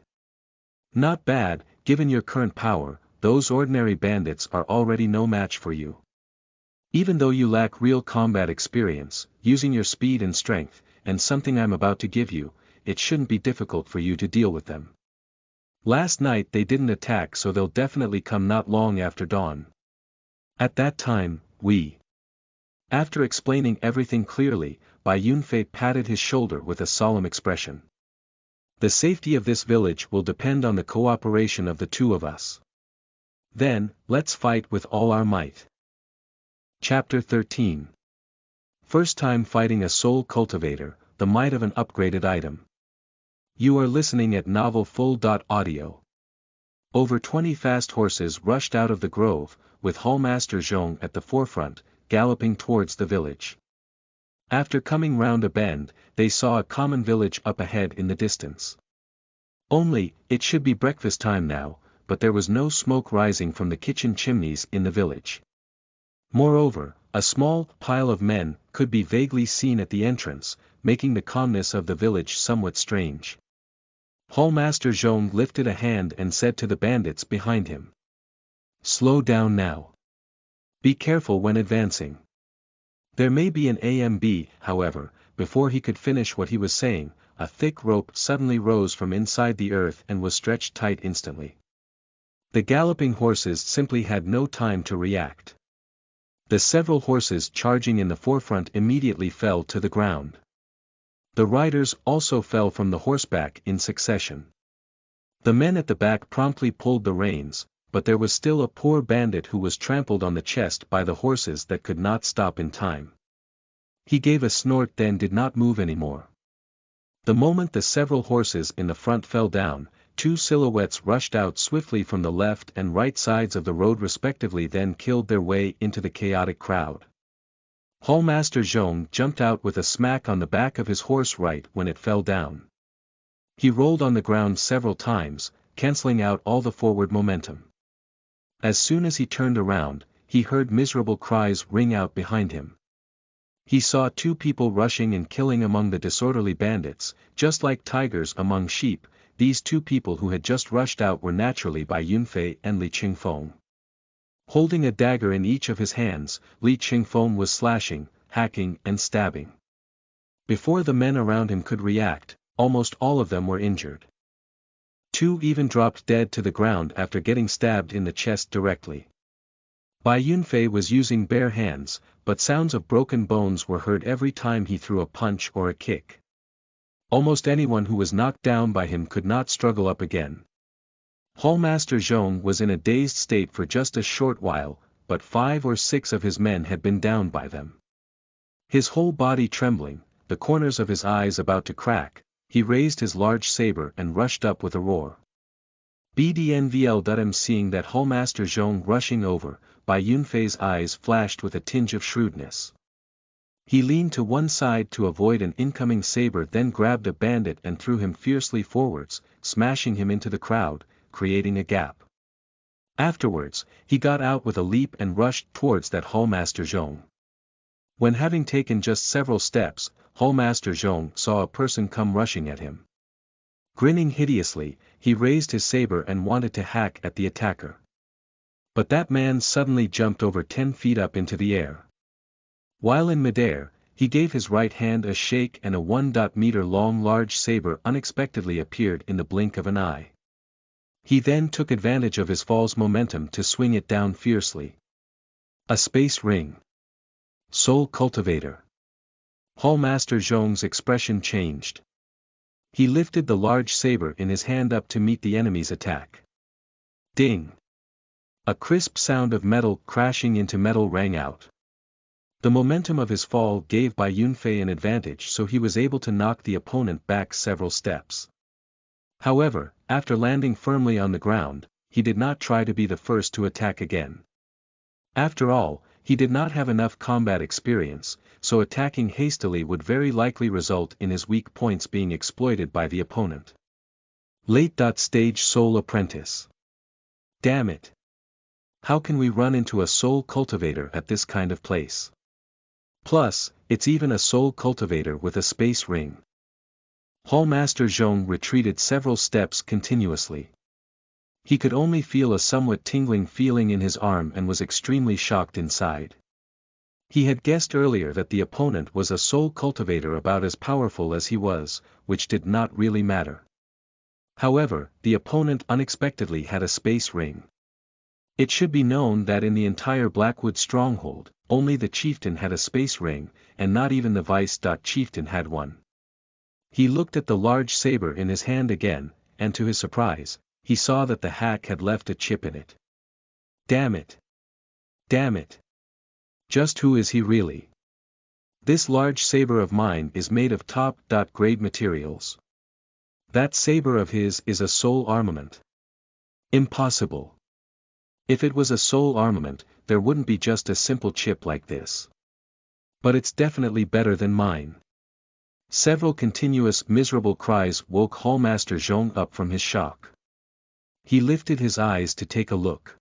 Not bad, given your current power, those ordinary bandits are already no match for you. Even though you lack real combat experience, using your speed and strength, and something I'm about to give you, it shouldn't be difficult for you to deal with them. Last night they didn't attack, so they'll definitely come not long after dawn. At that time, we. After explaining everything clearly, Bai Yunfei patted his shoulder with a solemn expression. The safety of this village will depend on the cooperation of the two of us. Then, let's fight with all our might. Chapter 13. First time fighting a soul cultivator, the might of an upgraded item. You are listening at novelfull.audio. Over 20 fast horses rushed out of the grove, with Hallmaster Zhong at the forefront, galloping towards the village. After coming round a bend, they saw a common village up ahead in the distance. Only, it should be breakfast time now, but there was no smoke rising from the kitchen chimneys in the village. Moreover, a small pile of men could be vaguely seen at the entrance, making the calmness of the village somewhat strange. Hallmaster Zhong lifted a hand and said to the bandits behind him. Slow down now. Be careful when advancing. There may be an AMB, however. Before he could finish what he was saying, a thick rope suddenly rose from inside the earth and was stretched tight instantly. The galloping horses simply had no time to react. The several horses charging in the forefront immediately fell to the ground. The riders also fell from the horseback in succession. The men at the back promptly pulled the reins, but there was still a poor bandit who was trampled on the chest by the horses that could not stop in time. He gave a snort, then did not move anymore. The moment the several horses in the front fell down, two silhouettes rushed out swiftly from the left and right sides of the road respectively, then killed their way into the chaotic crowd. Hallmaster Zhong jumped out with a smack on the back of his horse right when it fell down. He rolled on the ground several times, cancelling out all the forward momentum. As soon as he turned around, he heard miserable cries ring out behind him. He saw two people rushing and killing among the disorderly bandits, just like tigers among sheep. These two people who had just rushed out were naturally Bai Yunfei and Li Qingfeng. Holding a dagger in each of his hands, Li Qingfeng was slashing, hacking and stabbing. Before the men around him could react, almost all of them were injured. Two even dropped dead to the ground after getting stabbed in the chest directly. Bai Yunfei was using bare hands, but sounds of broken bones were heard every time he threw a punch or a kick. Almost anyone who was knocked down by him could not struggle up again. Hallmaster Zhong was in a dazed state for just a short while, but 5 or 6 of his men had been downed by them. His whole body trembling, the corners of his eyes about to crack, he raised his large saber and rushed up with a roar. BDNVLM. Seeing that Hallmaster Zhong rushing over, Bai Yunfei's eyes flashed with a tinge of shrewdness. He leaned to one side to avoid an incoming saber, then grabbed a bandit and threw him fiercely forwards, smashing him into the crowd, creating a gap. Afterwards, he got out with a leap and rushed towards that Hallmaster Zhong. When having taken just several steps, Hallmaster Zhong saw a person come rushing at him. Grinning hideously, he raised his saber and wanted to hack at the attacker. But that man suddenly jumped over 10 feet up into the air. While in midair, he gave his right hand a shake and a 1-meter long large saber unexpectedly appeared in the blink of an eye. He then took advantage of his fall's momentum to swing it down fiercely. A space ring. Soul cultivator. Hallmaster Zhong's expression changed. He lifted the large saber in his hand up to meet the enemy's attack. Ding! A crisp sound of metal crashing into metal rang out. The momentum of his fall gave Bai Yunfei an advantage, so he was able to knock the opponent back several steps. However, after landing firmly on the ground, he did not try to be the first to attack again. After all, he did not have enough combat experience, so attacking hastily would very likely result in his weak points being exploited by the opponent. Late-stage soul apprentice. Damn it! How can we run into a soul cultivator at this kind of place? Plus, it's even a soul cultivator with a space ring. Hallmaster Zhong retreated several steps continuously. He could only feel a somewhat tingling feeling in his arm and was extremely shocked inside. He had guessed earlier that the opponent was a soul cultivator about as powerful as he was, which did not really matter. However, the opponent unexpectedly had a space ring. It should be known that in the entire Blackwood stronghold, only the chieftain had a space ring, and not even the vice-chieftain had one. He looked at the large saber in his hand again, and to his surprise, he saw that the hack had left a chip in it. Damn it! Damn it! Just who is he really? This large saber of mine is made of top-grade materials. That saber of his is a soul armament. Impossible. If it was a soul armament, there wouldn't be just a simple chip like this. But it's definitely better than mine. Several continuous miserable cries woke Hallmaster Zhong up from his shock. He lifted his eyes to take a look.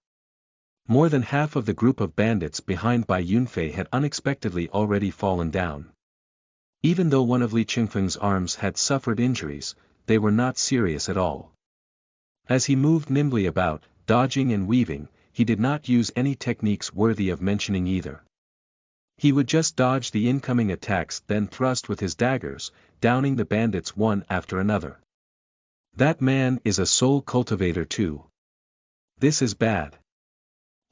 More than half of the group of bandits behind Bai Yunfei had unexpectedly already fallen down. Even though one of Li Qingfeng's arms had suffered injuries, they were not serious at all. As he moved nimbly about, dodging and weaving, he did not use any techniques worthy of mentioning either. He would just dodge the incoming attacks, then thrust with his daggers, downing the bandits one after another. That man is a soul cultivator too. This is bad.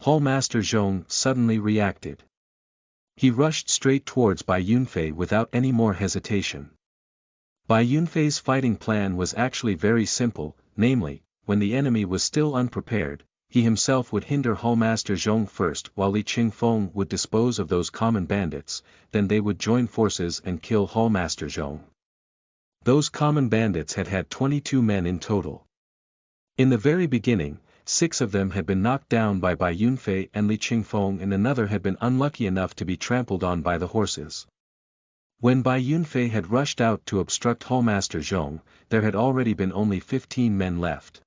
Hallmaster Zhong suddenly reacted. He rushed straight towards Bai Yunfei without any more hesitation. Bai Yunfei's fighting plan was actually very simple, namely, when the enemy was still unprepared, he himself would hinder Hallmaster Zhong first while Li Qingfeng would dispose of those common bandits, then they would join forces and kill Hallmaster Zhong. Those common bandits had 22 men in total. In the very beginning, 6 of them had been knocked down by Bai Yunfei and Li Qingfeng, and another had been unlucky enough to be trampled on by the horses. When Bai Yunfei had rushed out to obstruct Hallmaster Zhong, there had already been only 15 men left.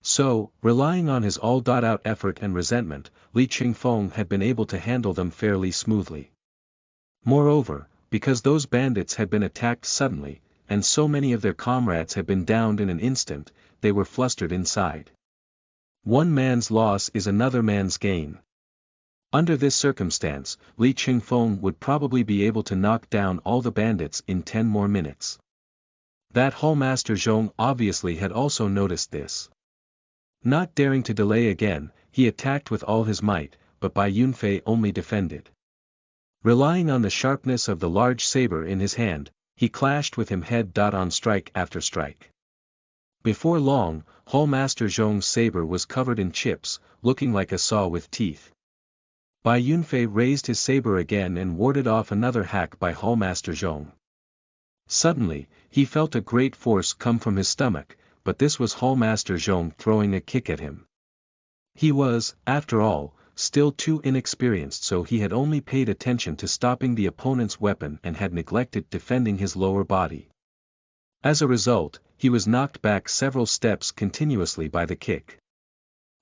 So, relying on his all-out effort and resentment, Li Qingfeng had been able to handle them fairly smoothly. Moreover, because those bandits had been attacked suddenly, and so many of their comrades had been downed in an instant, they were flustered inside. One man's loss is another man's gain. Under this circumstance, Li Qingfeng would probably be able to knock down all the bandits in 10 more minutes. That Hallmaster Zhong obviously had also noticed this. Not daring to delay again, he attacked with all his might, but Bai Yunfei only defended. Relying on the sharpness of the large saber in his hand, he clashed with him head-on strike after strike. Before long, Hallmaster Zhong's saber was covered in chips, looking like a saw with teeth. Bai Yunfei raised his saber again and warded off another hack by Hallmaster Zhong. Suddenly, he felt a great force come from his stomach, but this was Hallmaster Zhong throwing a kick at him. He was, after all, still too inexperienced, so he had only paid attention to stopping the opponent's weapon and had neglected defending his lower body. As a result, he was knocked back several steps continuously by the kick.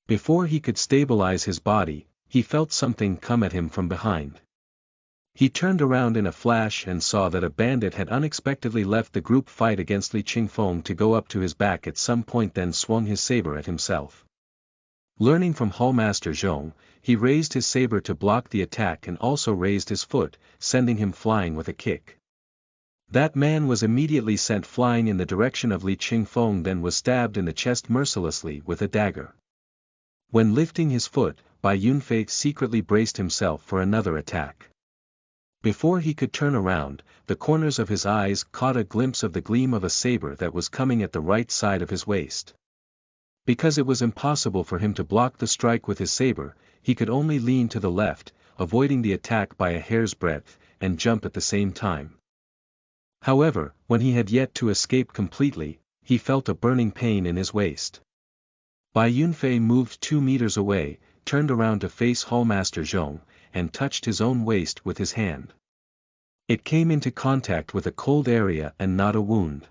Before he could stabilize his body, he felt something come at him from behind. He turned around in a flash and saw that a bandit had unexpectedly left the group fight against Li Qingfeng to go up to his back at some point, then swung his saber at himself. Learning from Hallmaster Zhong, he raised his saber to block the attack and also raised his foot, sending him flying with a kick. That man was immediately sent flying in the direction of Li Qingfeng, then was stabbed in the chest mercilessly with a dagger. When lifting his foot, Bai Yunfei secretly braced himself for another attack. Before he could turn around, the corners of his eyes caught a glimpse of the gleam of a saber that was coming at the right side of his waist. Because it was impossible for him to block the strike with his saber, he could only lean to the left, avoiding the attack by a hair's breadth, and jump at the same time. However, when he had yet to escape completely, he felt a burning pain in his waist. Bai Yunfei moved 2 meters away, turned around to face Hallmaster Zhong, and touched his own waist with his hand. It came into contact with a cold area and not a wound.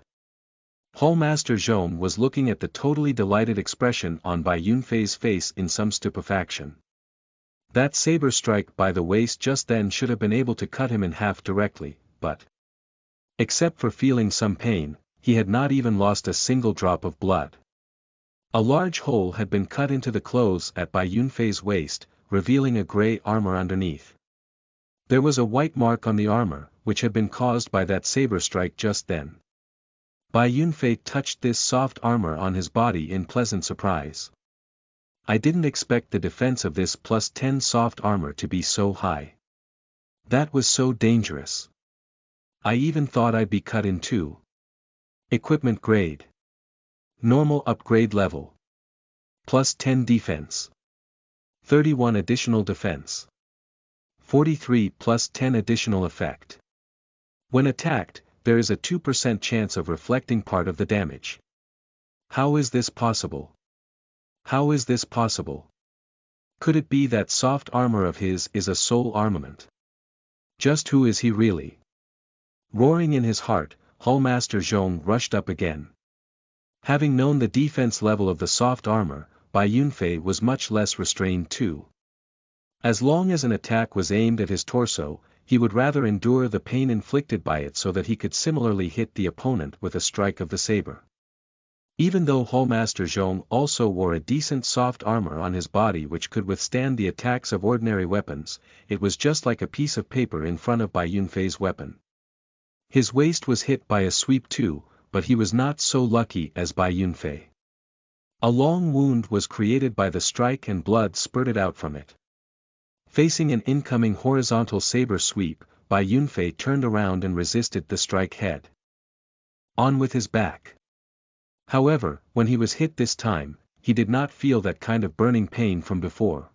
Hallmaster Zhong was looking at the totally delighted expression on Bai Yunfei's face in some stupefaction. That saber strike by the waist just then should have been able to cut him in half directly, but except for feeling some pain, he had not even lost a single drop of blood. A large hole had been cut into the clothes at Bai Yunfei's waist, revealing a gray armor underneath. There was a white mark on the armor, which had been caused by that saber strike just then. Bai Yunfei touched this soft armor on his body in pleasant surprise. I didn't expect the defense of this +10 soft armor to be so high. That was so dangerous. I even thought I'd be cut in two. Equipment grade. Normal upgrade level. +10 defense. 31 additional defense. 43 +10 additional effect. When attacked, there is a 2% chance of reflecting part of the damage. How is this possible? How is this possible? Could it be that soft armor of his is a soul armament? Just who is he really? Roaring in his heart, Hallmaster Zhong rushed up again. Having known the defense level of the soft armor, Bai Yunfei was much less restrained too. As long as an attack was aimed at his torso, he would rather endure the pain inflicted by it so that he could similarly hit the opponent with a strike of the saber. Even though Hallmaster Zhong also wore a decent soft armor on his body which could withstand the attacks of ordinary weapons, it was just like a piece of paper in front of Bai Yunfei's weapon. His waist was hit by a sweep too, but he was not so lucky as Bai Yunfei. A long wound was created by the strike and blood spurted out from it. Facing an incoming horizontal saber sweep, Bai Yunfei turned around and resisted the strike head on with his back. However, when he was hit this time, he did not feel that kind of burning pain from before.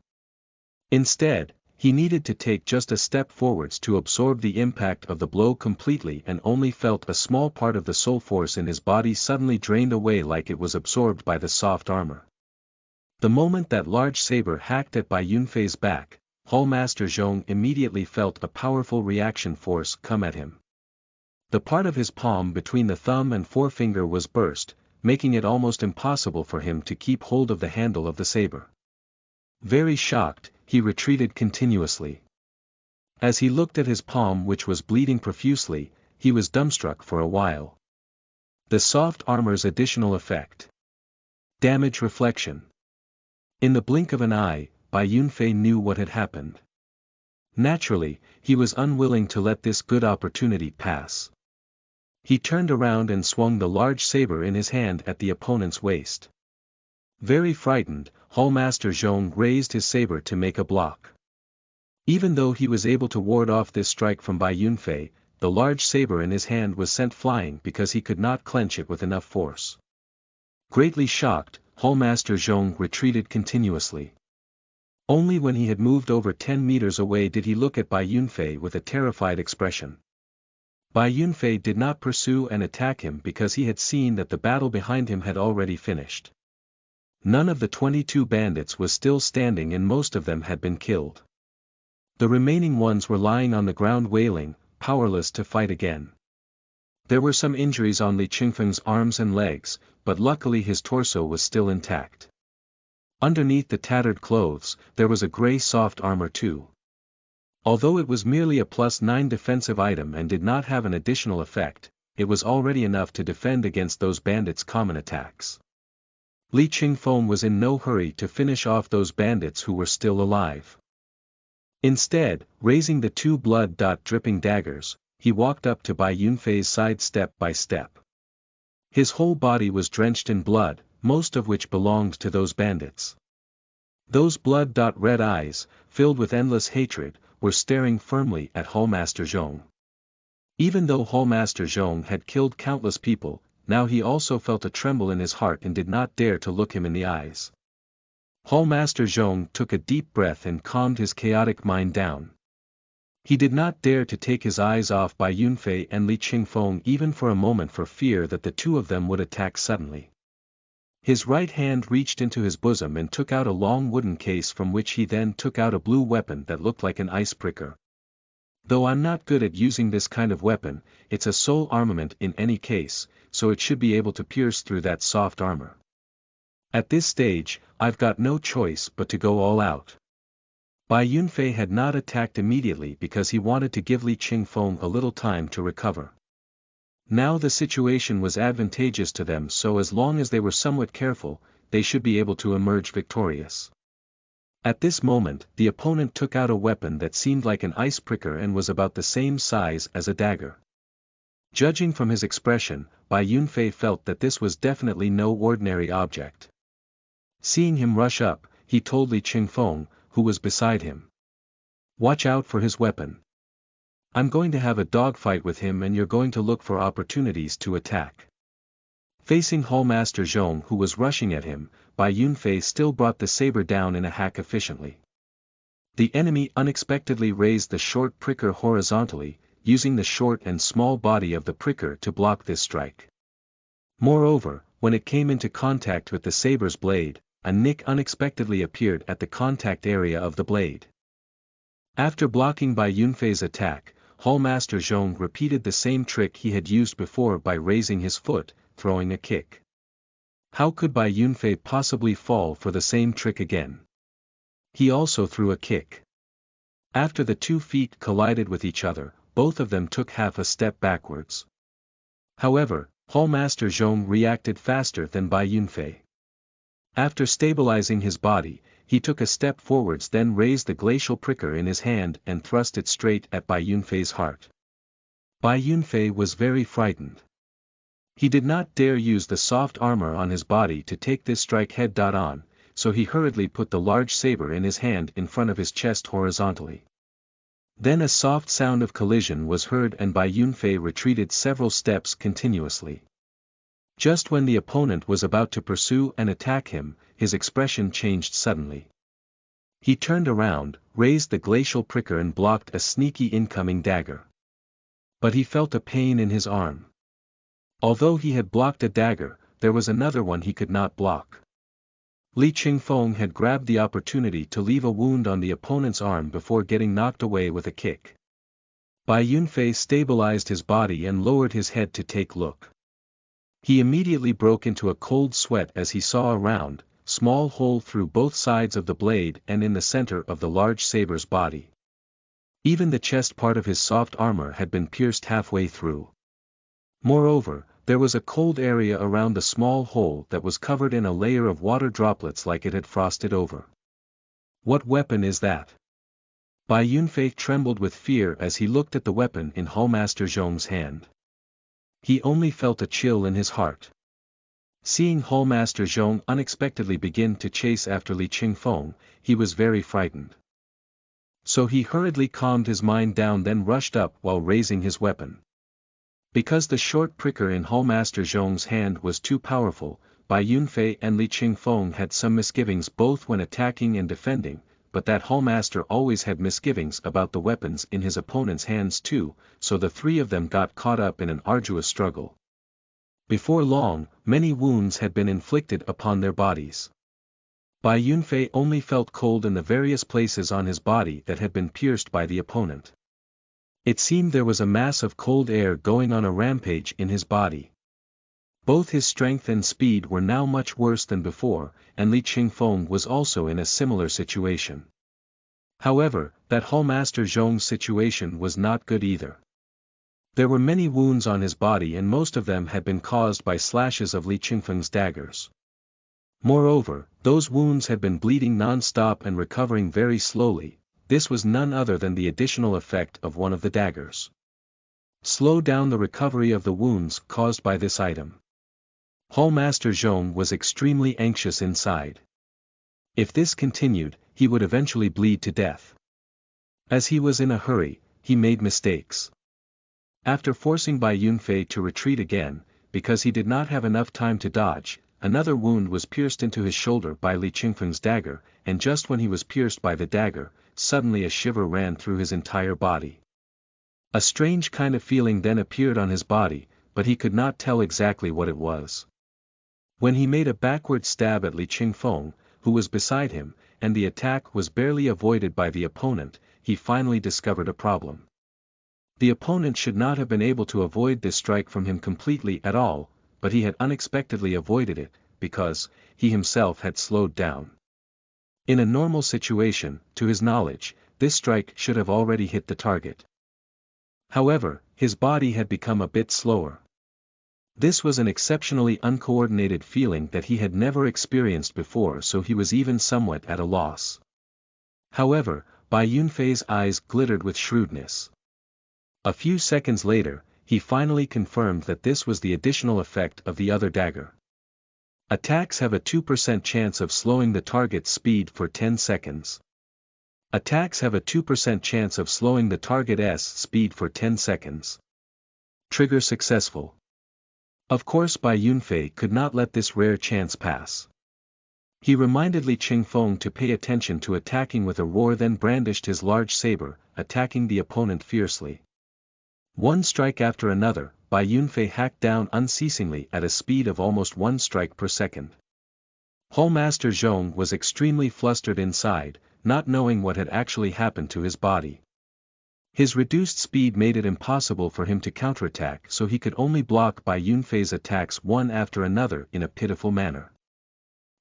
Instead, he needed to take just a step forwards to absorb the impact of the blow completely and only felt a small part of the soul force in his body suddenly drained away like it was absorbed by the soft armor. The moment that large saber hacked at Bai Yunfei's back, Hallmaster Zhong immediately felt a powerful reaction force come at him. The part of his palm between the thumb and forefinger was burst, making it almost impossible for him to keep hold of the handle of the saber. Very shocked, he retreated continuously. As he looked at his palm which was bleeding profusely, he was dumbstruck for a while. The soft armor's additional effect. Damage reflection. In the blink of an eye, Bai Yunfei knew what had happened. Naturally, he was unwilling to let this good opportunity pass. He turned around and swung the large saber in his hand at the opponent's waist. Very frightened, Hallmaster Zhong raised his saber to make a block. Even though he was able to ward off this strike from Bai Yunfei, the large saber in his hand was sent flying because he could not clench it with enough force. Greatly shocked, Hallmaster Zhong retreated continuously. Only when he had moved over 10 meters away did he look at Bai Yunfei with a terrified expression. Bai Yunfei did not pursue and attack him because he had seen that the battle behind him had already finished. None of the 22 bandits was still standing and most of them had been killed. The remaining ones were lying on the ground wailing, powerless to fight again. There were some injuries on Li Qingfeng's arms and legs, but luckily his torso was still intact. Underneath the tattered clothes, there was a grey soft armor too. Although it was merely a +9 defensive item and did not have an additional effect, it was already enough to defend against those bandits' common attacks. Li Qingfeng was in no hurry to finish off those bandits who were still alive. Instead, raising the 2 blood-dripping daggers, he walked up to Bai Yunfei's side step by step. His whole body was drenched in blood, most of which belonged to those bandits. Those blood-red eyes, filled with endless hatred, were staring firmly at Hallmaster Zhong. Even though Hallmaster Zhong had killed countless people, now he also felt a tremble in his heart and did not dare to look him in the eyes. Hallmaster Zhong took a deep breath and calmed his chaotic mind down. He did not dare to take his eyes off Bai Yunfei and Li Qingfeng even for a moment for fear that the two of them would attack suddenly. His right hand reached into his bosom and took out a long wooden case from which he then took out a blue weapon that looked like an ice pricker. Though I'm not good at using this kind of weapon, it's a soul armament in any case, so it should be able to pierce through that soft armor. At this stage, I've got no choice but to go all out. Bai Yunfei had not attacked immediately because he wanted to give Li Qingfeng a little time to recover. Now the situation was advantageous to them, so as long as they were somewhat careful, they should be able to emerge victorious. At this moment, the opponent took out a weapon that seemed like an ice pricker and was about the same size as a dagger. Judging from his expression, Bai Yunfei felt that this was definitely no ordinary object. Seeing him rush up, he told Li Qingfeng, who was beside him. "Watch out for his weapon. I'm going to have a dogfight with him and you're going to look for opportunities to attack." Facing Hallmaster Zhong who was rushing at him, Bai Yunfei still brought the saber down in a hack efficiently. The enemy unexpectedly raised the short pricker horizontally, using the short and small body of the pricker to block this strike. Moreover, when it came into contact with the saber's blade, a nick unexpectedly appeared at the contact area of the blade. After blocking Bai Yunfei's attack, Hallmaster Zhong repeated the same trick he had used before by raising his foot, throwing a kick. How could Bai Yunfei possibly fall for the same trick again? He also threw a kick. After the 2 feet collided with each other, both of them took half a step backwards. However, Hallmaster Zhong reacted faster than Bai Yunfei. After stabilizing his body, he took a step forwards, then raised the glacial pricker in his hand and thrust it straight at Bai Yunfei's heart. Bai Yunfei was very frightened. He did not dare use the soft armor on his body to take this strike head-on, so he hurriedly put the large saber in his hand in front of his chest horizontally. Then a soft sound of collision was heard and Bai Yunfei retreated several steps continuously. Just when the opponent was about to pursue and attack him, his expression changed suddenly. He turned around, raised the glacial pricker and blocked a sneaky incoming dagger. But he felt a pain in his arm. Although he had blocked a dagger, there was another one he could not block. Li Qingfeng had grabbed the opportunity to leave a wound on the opponent's arm before getting knocked away with a kick. Bai Yunfei stabilized his body and lowered his head to take a look. He immediately broke into a cold sweat as he saw a round, small hole through both sides of the blade and in the center of the large saber's body. Even the chest part of his soft armor had been pierced halfway through. Moreover, there was a cold area around the small hole that was covered in a layer of water droplets like it had frosted over. What weapon is that? Bai Yunfei trembled with fear as he looked at the weapon in Hallmaster Zhong's hand. He only felt a chill in his heart. Seeing Hallmaster Zhong unexpectedly begin to chase after Li Qingfeng, he was very frightened. So he hurriedly calmed his mind down, then rushed up while raising his weapon. Because the short pricker in Hallmaster Zhong's hand was too powerful, Bai Yunfei and Li Qingfeng had some misgivings both when attacking and defending, but that Hallmaster always had misgivings about the weapons in his opponent's hands too, so the 3 of them got caught up in an arduous struggle. Before long, many wounds had been inflicted upon their bodies. Bai Yunfei only felt cold in the various places on his body that had been pierced by the opponent. It seemed there was a mass of cold air going on a rampage in his body. Both his strength and speed were now much worse than before, and Li Qingfeng was also in a similar situation. However, that Hallmaster Zhong's situation was not good either. There were many wounds on his body and most of them had been caused by slashes of Li Qingfeng's daggers. Moreover, those wounds had been bleeding non-stop and recovering very slowly. This was none other than the additional effect of one of the daggers. Slow down the recovery of the wounds caused by this item. Hallmaster Zhong was extremely anxious inside. If this continued, he would eventually bleed to death. As he was in a hurry, he made mistakes. After forcing Bai Yunfei to retreat again, because he did not have enough time to dodge, another wound was pierced into his shoulder by Li Qingfeng's dagger, and just when he was pierced by the dagger, suddenly a shiver ran through his entire body. A strange kind of feeling then appeared on his body, but he could not tell exactly what it was. When he made a backward stab at Li Qingfeng, who was beside him, and the attack was barely avoided by the opponent, he finally discovered a problem. The opponent should not have been able to avoid this strike from him completely at all, but he had unexpectedly avoided it, because he himself had slowed down. In a normal situation, to his knowledge, this strike should have already hit the target. However, his body had become a bit slower. This was an exceptionally uncoordinated feeling that he had never experienced before, so he was even somewhat at a loss. However, Bai Yunfei's eyes glittered with shrewdness. A few seconds later, he finally confirmed that this was the additional effect of the other dagger. Attacks have a 2% chance of slowing the target's speed for 10 seconds. Attacks have a 2% chance of slowing the target's speed for 10 seconds. Trigger successful. Of course Bai Yunfei could not let this rare chance pass. He reminded Li Qingfeng to pay attention to attacking with a roar, then brandished his large saber, attacking the opponent fiercely. One strike after another, Bai Yunfei hacked down unceasingly at a speed of almost 1 strike per second. Hallmaster Zhong was extremely flustered inside, not knowing what had actually happened to his body. His reduced speed made it impossible for him to counterattack, so he could only block Bai Yunfei's attacks one after another in a pitiful manner.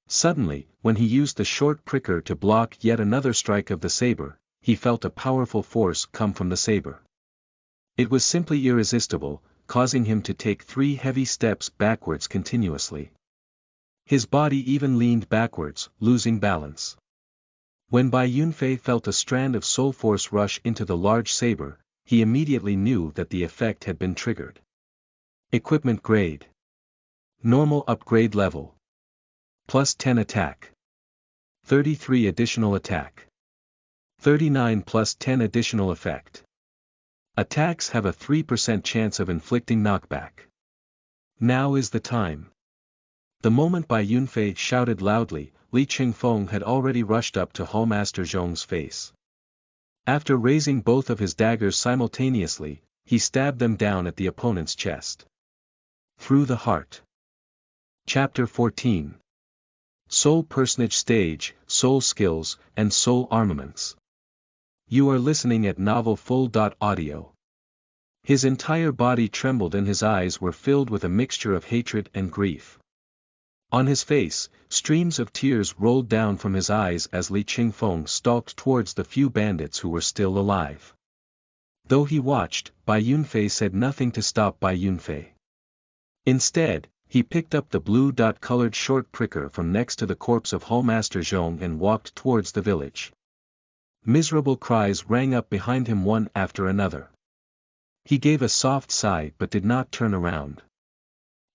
Suddenly, when he used the short pricker to block yet another strike of the saber, he felt a powerful force come from the saber. It was simply irresistible, causing him to take 3 heavy steps backwards continuously. His body even leaned backwards, losing balance. When Bai Yunfei felt a strand of soul force rush into the large saber, he immediately knew that the effect had been triggered. Equipment grade. Normal upgrade level. Plus 10 attack. 33 additional attack. 39 plus 10 additional effect. Attacks have a 3% chance of inflicting knockback. Now is the time. The moment Bai Yunfei shouted loudly, Li Qingfeng had already rushed up to Hallmaster Zhong's face. After raising both of his daggers simultaneously, he stabbed them down at the opponent's chest. Through the heart. Chapter 14. Soul Personage Stage, Soul Skills, and Soul Armaments. You are listening at novelfull.audio. His entire body trembled and his eyes were filled with a mixture of hatred and grief. On his face, streams of tears rolled down from his eyes as Li Qingfeng stalked towards the few bandits who were still alive. Though he watched, Bai Yunfei said nothing to stop Bai Yunfei. Instead, he picked up the blue dot-colored short pricker from next to the corpse of Hallmaster Zhong and walked towards the village. Miserable cries rang up behind him one after another. He gave a soft sigh but did not turn around.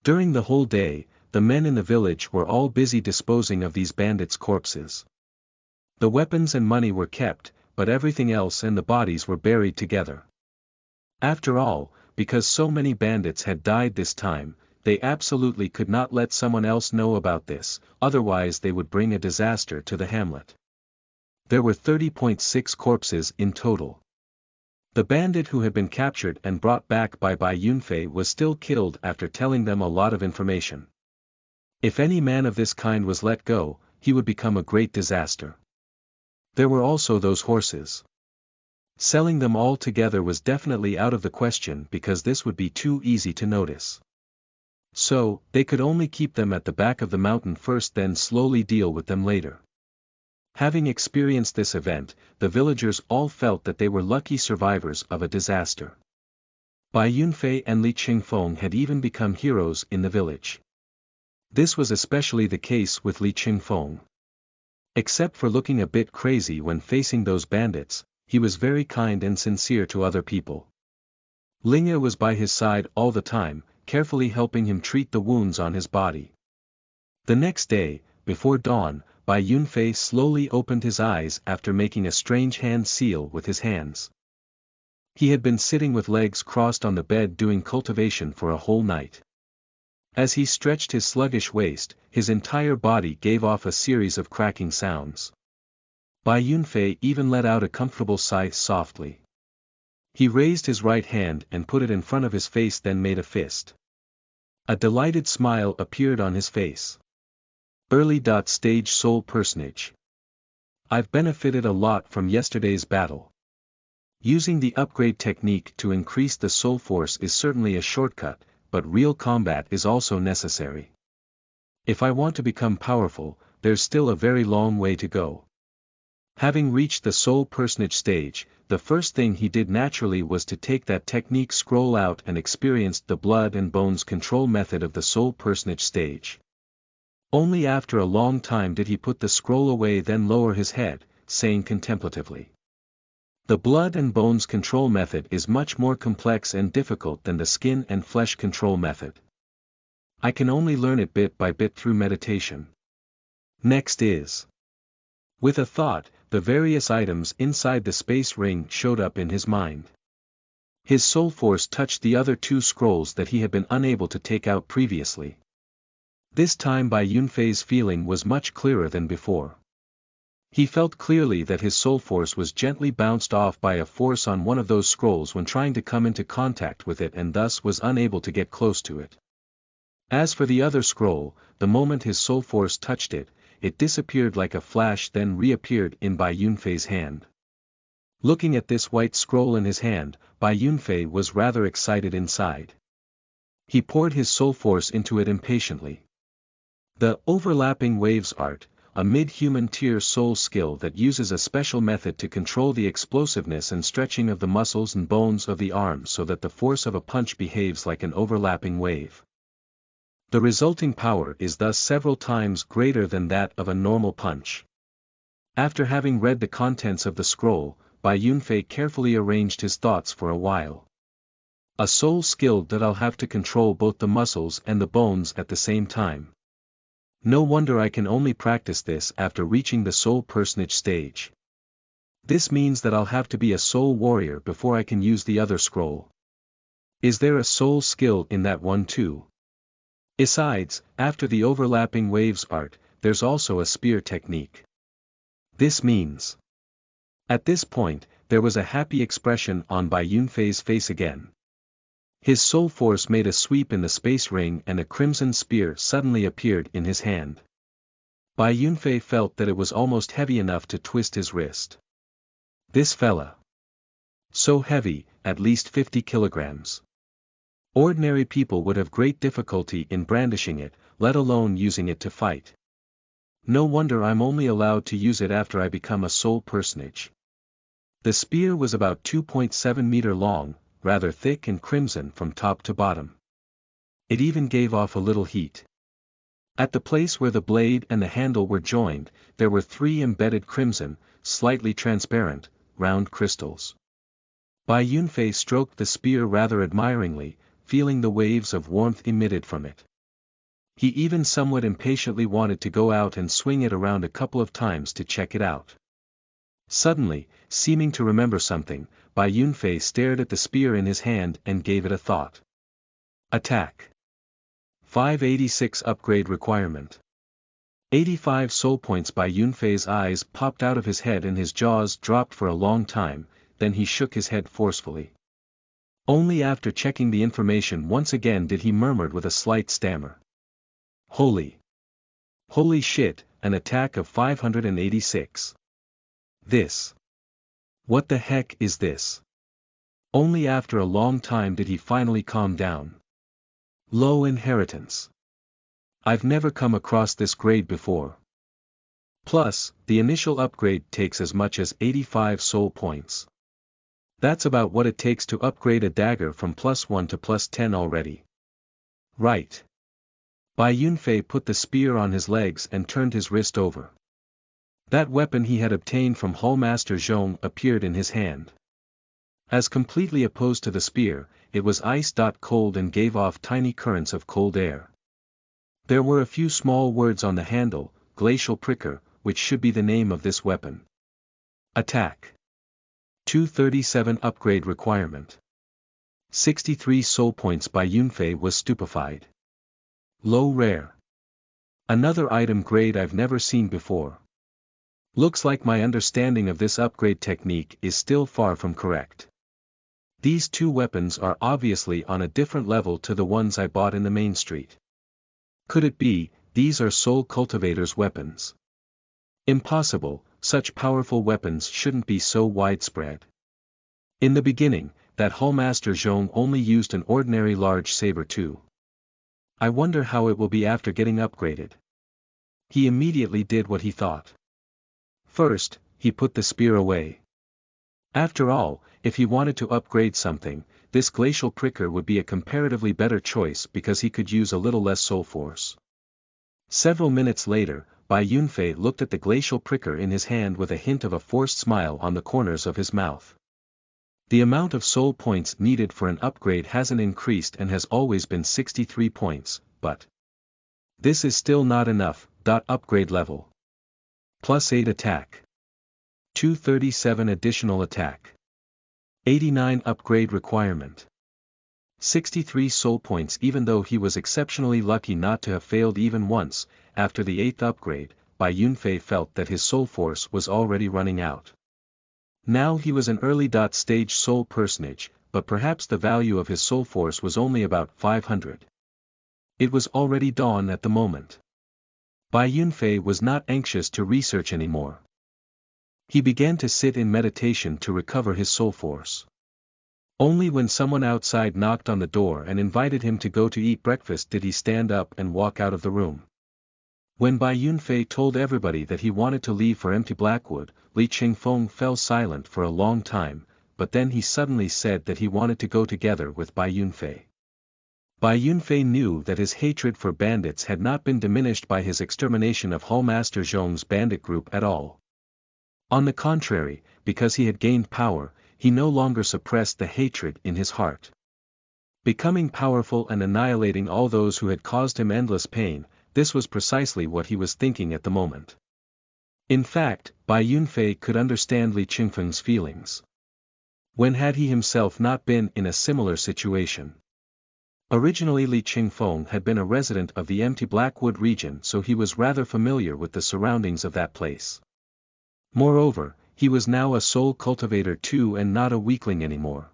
During the whole day, the men in the village were all busy disposing of these bandits' corpses. The weapons and money were kept, but everything else and the bodies were buried together. After all, because so many bandits had died this time, they absolutely could not let someone else know about this, otherwise they would bring a disaster to the hamlet. There were 30.6 corpses in total. The bandit who had been captured and brought back by Bai Yunfei was still killed after telling them a lot of information. If any man of this kind was let go, he would become a great disaster. There were also those horses. Selling them all together was definitely out of the question because this would be too easy to notice. So, they could only keep them at the back of the mountain first, then slowly deal with them later. Having experienced this event, the villagers all felt that they were lucky survivors of a disaster. Bai Yunfei and Li Qingfeng had even become heroes in the village. This was especially the case with Li Qingfeng. Except for looking a bit crazy when facing those bandits, he was very kind and sincere to other people. Lingya was by his side all the time, carefully helping him treat the wounds on his body. The next day, before dawn, Bai Yunfei slowly opened his eyes after making a strange hand seal with his hands. He had been sitting with legs crossed on the bed doing cultivation for a whole night. As he stretched his sluggish waist, his entire body gave off a series of cracking sounds. Bai Yunfei even let out a comfortable sigh softly. He raised his right hand and put it in front of his face, then made a fist. A delighted smile appeared on his face. Early stage soul personage. I've benefited a lot from yesterday's battle. Using the upgrade technique to increase the soul force is certainly a shortcut, but real combat is also necessary. If I want to become powerful, there's still a very long way to go. Having reached the soul personage stage, the first thing he did naturally was to take that technique scroll out and experienced the blood and bones control method of the soul personage stage. Only after a long time did he put the scroll away, then lower his head, saying contemplatively. The blood and bones control method is much more complex and difficult than the skin and flesh control method. I can only learn it bit by bit through meditation. Next is. With a thought, the various items inside the space ring showed up in his mind. His soul force touched the other two scrolls that he had been unable to take out previously. This time Bai Yunfei's feeling was much clearer than before. He felt clearly that his soul force was gently bounced off by a force on one of those scrolls when trying to come into contact with it and thus was unable to get close to it. As for the other scroll, the moment his soul force touched it, it disappeared like a flash then reappeared in Bai Yunfei's hand. Looking at this white scroll in his hand, Bai Yunfei was rather excited inside. He poured his soul force into it impatiently. The overlapping waves art, a mid-human tier soul skill that uses a special method to control the explosiveness and stretching of the muscles and bones of the arm so that the force of a punch behaves like an overlapping wave. The resulting power is thus several times greater than that of a normal punch. After having read the contents of the scroll, Bai Yunfei carefully arranged his thoughts for a while. A soul skill that I'll have to control both the muscles and the bones at the same time. No wonder I can only practice this after reaching the soul personage stage. This means that I'll have to be a soul warrior before I can use the other scroll. Is there a soul skill in that one too? Besides, after the overlapping waves art, there's also a spear technique. This means. At this point, there was a happy expression on Bai Yunfei's face again. His soul force made a sweep in the space ring and a crimson spear suddenly appeared in his hand. Bai Yunfei felt that it was almost heavy enough to twist his wrist. This fella. So heavy, at least 50 kilograms. Ordinary people would have great difficulty in brandishing it, let alone using it to fight. No wonder I'm only allowed to use it after I become a soul personage. The spear was about 2.7 meters long, rather thick and crimson from top to bottom. It even gave off a little heat. At the place where the blade and the handle were joined, there were 3 embedded crimson, slightly transparent, round crystals. Bai Yunfei stroked the spear rather admiringly, feeling the waves of warmth emitted from it. He even somewhat impatiently wanted to go out and swing it around a couple of times to check it out. Suddenly, seeming to remember something, Bai Yunfei stared at the spear in his hand and gave it a thought. Attack. 586 upgrade requirement. 85 soul points. Bai Yunfei's eyes popped out of his head and his jaws dropped for a long time, then he shook his head forcefully. Only after checking the information once again did he murmur with a slight stammer. Holy shit, an attack of 586. This. What the heck is this? Only after a long time did he finally calm down. Low inheritance. I've never come across this grade before. Plus, the initial upgrade takes as much as 85 soul points. That's about what it takes to upgrade a dagger from +1 to +10 already. Right. Bai Yunfei put the spear on his legs and turned his wrist over. That weapon he had obtained from Hallmaster Zhong appeared in his hand. As completely opposed to the spear, it was ice-cold and gave off tiny currents of cold air. There were a few small words on the handle, glacial pricker, which should be the name of this weapon. Attack. 237 upgrade requirement. 63 soul points. Bai Yunfei was stupefied. Low rare. Another item grade I've never seen before. Looks like my understanding of this upgrade technique is still far from correct. These two weapons are obviously on a different level to the ones I bought in the main street. Could it be, these are soul cultivators' weapons? Impossible, such powerful weapons shouldn't be so widespread. In the beginning, that Hallmaster Zhong only used an ordinary large saber too. I wonder how it will be after getting upgraded. He immediately did what he thought. First, he put the spear away. After all, if he wanted to upgrade something, this glacial pricker would be a comparatively better choice because he could use a little less soul force. Several minutes later, Bai Yunfei looked at the glacial pricker in his hand with a hint of a forced smile on the corners of his mouth. The amount of soul points needed for an upgrade hasn't increased and has always been 63 points, but this is still not enough. Upgrade level. +8 attack. 237 additional attack. 89 upgrade requirement. 63 soul points. Even though he was exceptionally lucky not to have failed even once, after the 8th upgrade, Bai Yunfei felt that his soul force was already running out. Now he was an early stage soul personage, but perhaps the value of his soul force was only about 500. It was already dawn at the moment. Bai Yunfei was not anxious to research anymore. He began to sit in meditation to recover his soul force. Only when someone outside knocked on the door and invited him to go to eat breakfast did he stand up and walk out of the room. When Bai Yunfei told everybody that he wanted to leave for empty Blackwood, Li Qingfeng fell silent for a long time, but then he suddenly said that he wanted to go together with Bai Yunfei. Bai Yunfei knew that his hatred for bandits had not been diminished by his extermination of Hallmaster Zhong's bandit group at all. On the contrary, because he had gained power, he no longer suppressed the hatred in his heart. Becoming powerful and annihilating all those who had caused him endless pain, this was precisely what he was thinking at the moment. In fact, Bai Yunfei could understand Li Qingfeng's feelings. When had he himself not been in a similar situation? Originally Li Qingfeng had been a resident of the empty Blackwood region, so he was rather familiar with the surroundings of that place. Moreover, he was now a soul cultivator too and not a weakling anymore.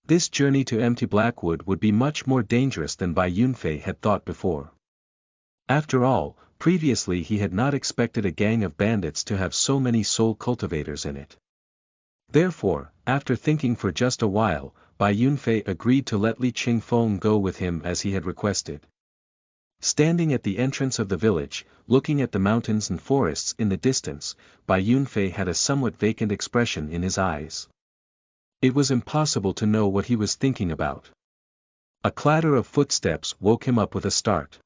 This journey to empty Blackwood would be much more dangerous than Bai Yunfei had thought before. After all, previously he had not expected a gang of bandits to have so many soul cultivators in it. Therefore, after thinking for just a while, Bai Yunfei agreed to let Li Qingfeng go with him as he had requested. Standing at the entrance of the village, looking at the mountains and forests in the distance, Bai Yunfei had a somewhat vacant expression in his eyes. It was impossible to know what he was thinking about. A clatter of footsteps woke him up with a start.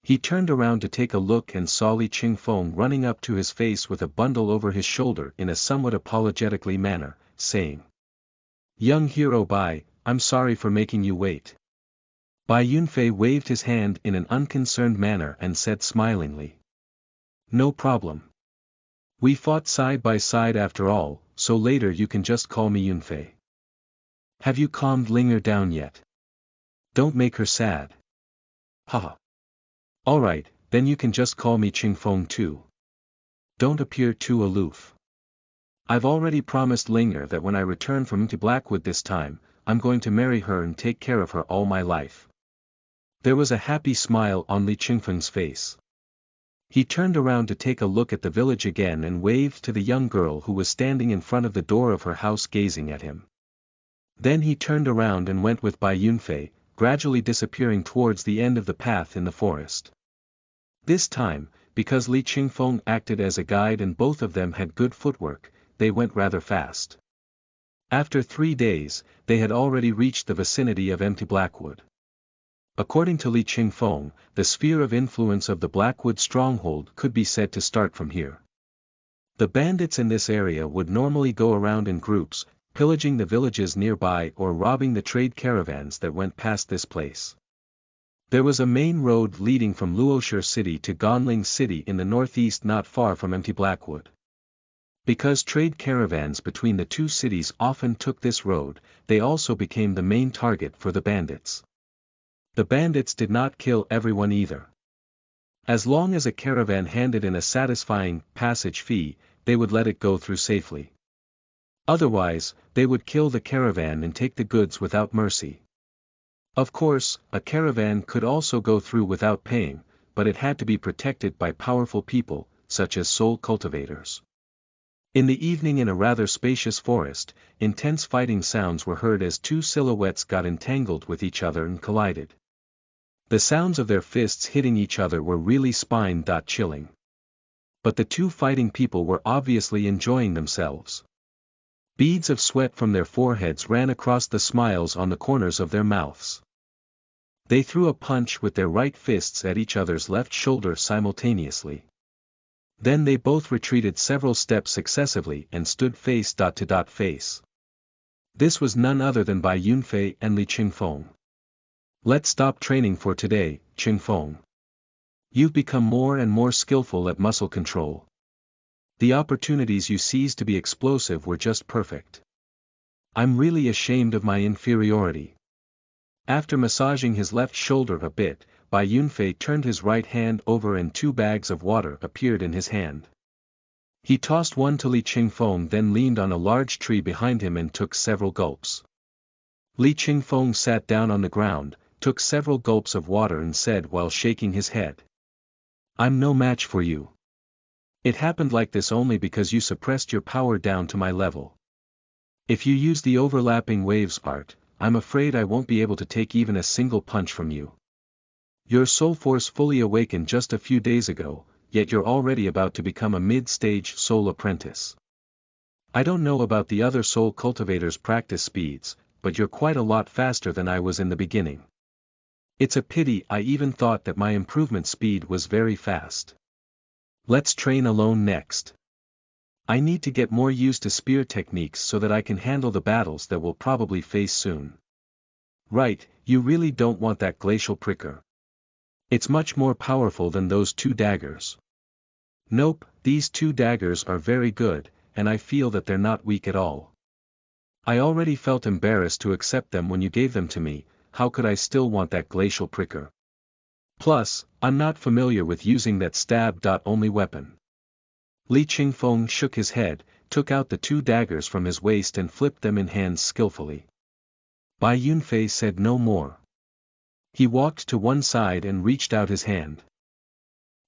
He turned around to take a look and saw Li Qingfeng running up to his face with a bundle over his shoulder in a somewhat apologetically manner, saying, "Young hero Bai, I'm sorry for making you wait." Bai Yunfei waved his hand in an unconcerned manner and said smilingly, "No problem. We fought side by side after all, so later you can just call me Yunfei. Have you calmed Linger down yet? Don't make her sad." "Haha. Alright, then you can just call me Qingfeng too. Don't appear too aloof. I've already promised Linger that when I return from empty Blackwood this time, I'm going to marry her and take care of her all my life." There was a happy smile on Li Qingfeng's face. He turned around to take a look at the village again and waved to the young girl who was standing in front of the door of her house gazing at him. Then he turned around and went with Bai Yunfei, gradually disappearing towards the end of the path in the forest. This time, because Li Qingfeng acted as a guide and both of them had good footwork, they went rather fast. After 3 days, they had already reached the vicinity of empty Blackwood. According to Li Qingfeng, the sphere of influence of the Blackwood stronghold could be said to start from here. The bandits in this area would normally go around in groups, pillaging the villages nearby or robbing the trade caravans that went past this place. There was a main road leading from Luoshi City to Ganling City in the northeast not far from empty Blackwood. Because trade caravans between the two cities often took this road, they also became the main target for the bandits. The bandits did not kill everyone either. As long as a caravan handed in a satisfying passage fee, they would let it go through safely. Otherwise, they would kill the caravan and take the goods without mercy. Of course, a caravan could also go through without paying, but it had to be protected by powerful people, such as soul cultivators. In the evening in a rather spacious forest, intense fighting sounds were heard as two silhouettes got entangled with each other and collided. The sounds of their fists hitting each other were really spine-chilling. But the two fighting people were obviously enjoying themselves. Beads of sweat from their foreheads ran across the smiles on the corners of their mouths. They threw a punch with their right fists at each other's left shoulder simultaneously. Then they both retreated several steps successively and stood face-to-face. This was none other than Bai Yunfei and Li Qingfeng. Let's stop training for today, Qingfeng. You've become more and more skillful at muscle control. The opportunities you seized to be explosive were just perfect. I'm really ashamed of my inferiority. After massaging his left shoulder a bit, Bai Yunfei turned his right hand over and 2 bags of water appeared in his hand. He tossed one to Li Qingfeng, then leaned on a large tree behind him and took several gulps. Li Qingfeng sat down on the ground, took several gulps of water and said while shaking his head, "I'm no match for you. It happened like this only because you suppressed your power down to my level. If you use the overlapping waves art, I'm afraid I won't be able to take even a single punch from you. Your soul force fully awakened just a few days ago, yet you're already about to become a mid-stage soul apprentice. I don't know about the other soul cultivators' practice speeds, but you're quite a lot faster than I was in the beginning. It's a pity I even thought that my improvement speed was very fast. Let's train alone next. I need to get more used to spear techniques so that I can handle the battles that we'll probably face soon." "Right, you really don't want that glacial pricker. It's much more powerful than those 2 daggers." "Nope, these 2 daggers are very good, and I feel that they're not weak at all. I already felt embarrassed to accept them when you gave them to me, how could I still want that glacial pricker? Plus, I'm not familiar with using that stab-only weapon." Li Qingfeng shook his head, took out the 2 daggers from his waist and flipped them in hands skillfully. Bai Yunfei said no more. He walked to one side and reached out his hand.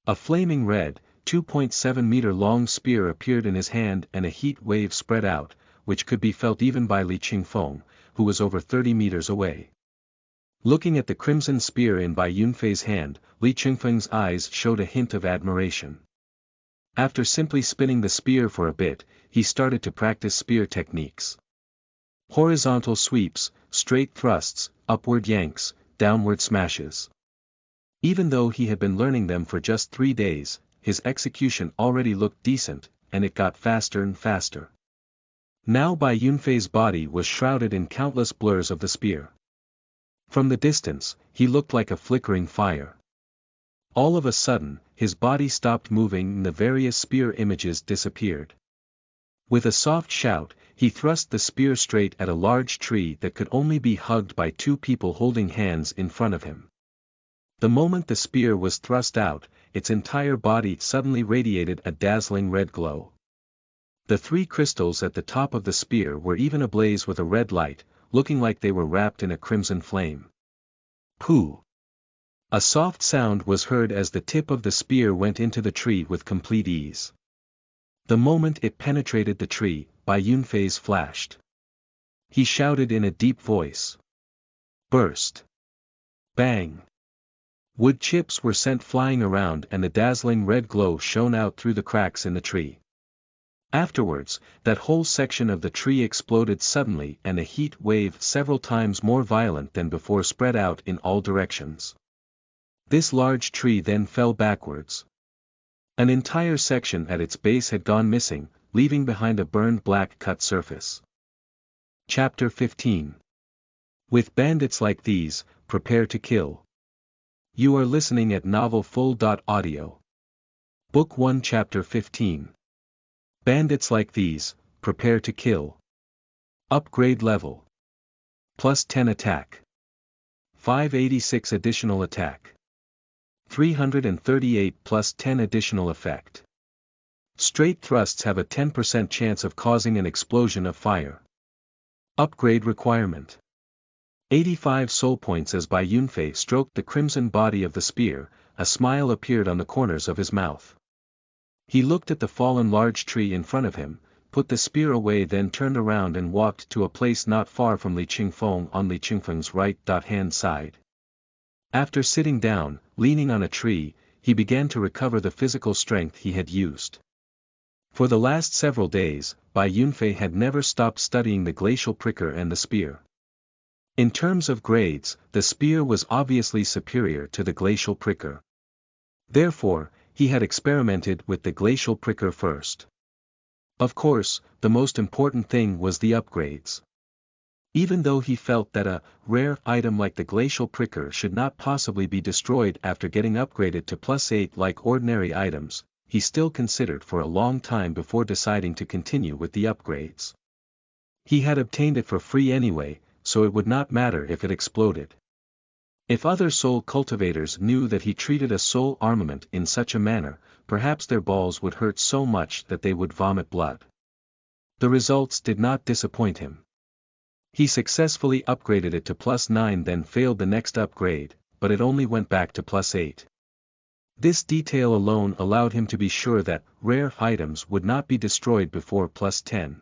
A flaming red, 2.7-meter long spear appeared in his hand and a heat wave spread out, which could be felt even by Li Qingfeng, who was over 30 meters away. Looking at the crimson spear in Bai Yunfei's hand, Li Qingfeng's eyes showed a hint of admiration. After simply spinning the spear for a bit, he started to practice spear techniques. Horizontal sweeps, straight thrusts, upward yanks, downward smashes. Even though he had been learning them for just 3 days, his execution already looked decent, and it got faster and faster. Now Bai Yunfei's body was shrouded in countless blurs of the spear. From the distance, he looked like a flickering fire. All of a sudden, his body stopped moving and the various spear images disappeared. With a soft shout, he thrust the spear straight at a large tree that could only be hugged by 2 people holding hands in front of him. The moment the spear was thrust out, its entire body suddenly radiated a dazzling red glow. The 3 crystals at the top of the spear were even ablaze with a red light, looking like they were wrapped in a crimson flame. Pooh! A soft sound was heard as the tip of the spear went into the tree with complete ease. The moment it penetrated the tree, Bai Yunfei's flashed. He shouted in a deep voice. Burst! Bang! Wood chips were sent flying around and the dazzling red glow shone out through the cracks in the tree. Afterwards, that whole section of the tree exploded suddenly and a heat wave several times more violent than before spread out in all directions. This large tree then fell backwards. An entire section at its base had gone missing, leaving behind a burned black cut surface. Chapter 15. With bandits like these, prepare to kill. You are listening at novelfull.audio. Book 1 Chapter 15. Bandits like these, prepare to kill. Upgrade level. Plus 10 attack. 586 additional attack. 338 plus 10 additional effect. Straight thrusts have a 10% chance of causing an explosion of fire. Upgrade requirement. 85 soul points. As Bai Yunfei stroked the crimson body of the spear, a smile appeared on the corners of his mouth. He looked at the fallen large tree in front of him, put the spear away, then turned around and walked to a place not far from Li Qingfeng on Li Qingfeng's right-hand side. After sitting down, leaning on a tree, he began to recover the physical strength he had used. For the last several days, Bai Yunfei had never stopped studying the glacial pricker and the spear. In terms of grades, the spear was obviously superior to the glacial pricker. Therefore, he had experimented with the glacial pricker first. Of course, the most important thing was the upgrades. Even though he felt that a rare item like the glacial pricker should not possibly be destroyed after getting upgraded to +8 like ordinary items, he still considered for a long time before deciding to continue with the upgrades. He had obtained it for free anyway, so it would not matter if it exploded. If other soul cultivators knew that he treated a soul armament in such a manner, perhaps their balls would hurt so much that they would vomit blood. The results did not disappoint him. He successfully upgraded it to +9, then failed the next upgrade, but it only went back to +8. This detail alone allowed him to be sure that rare items would not be destroyed before +10.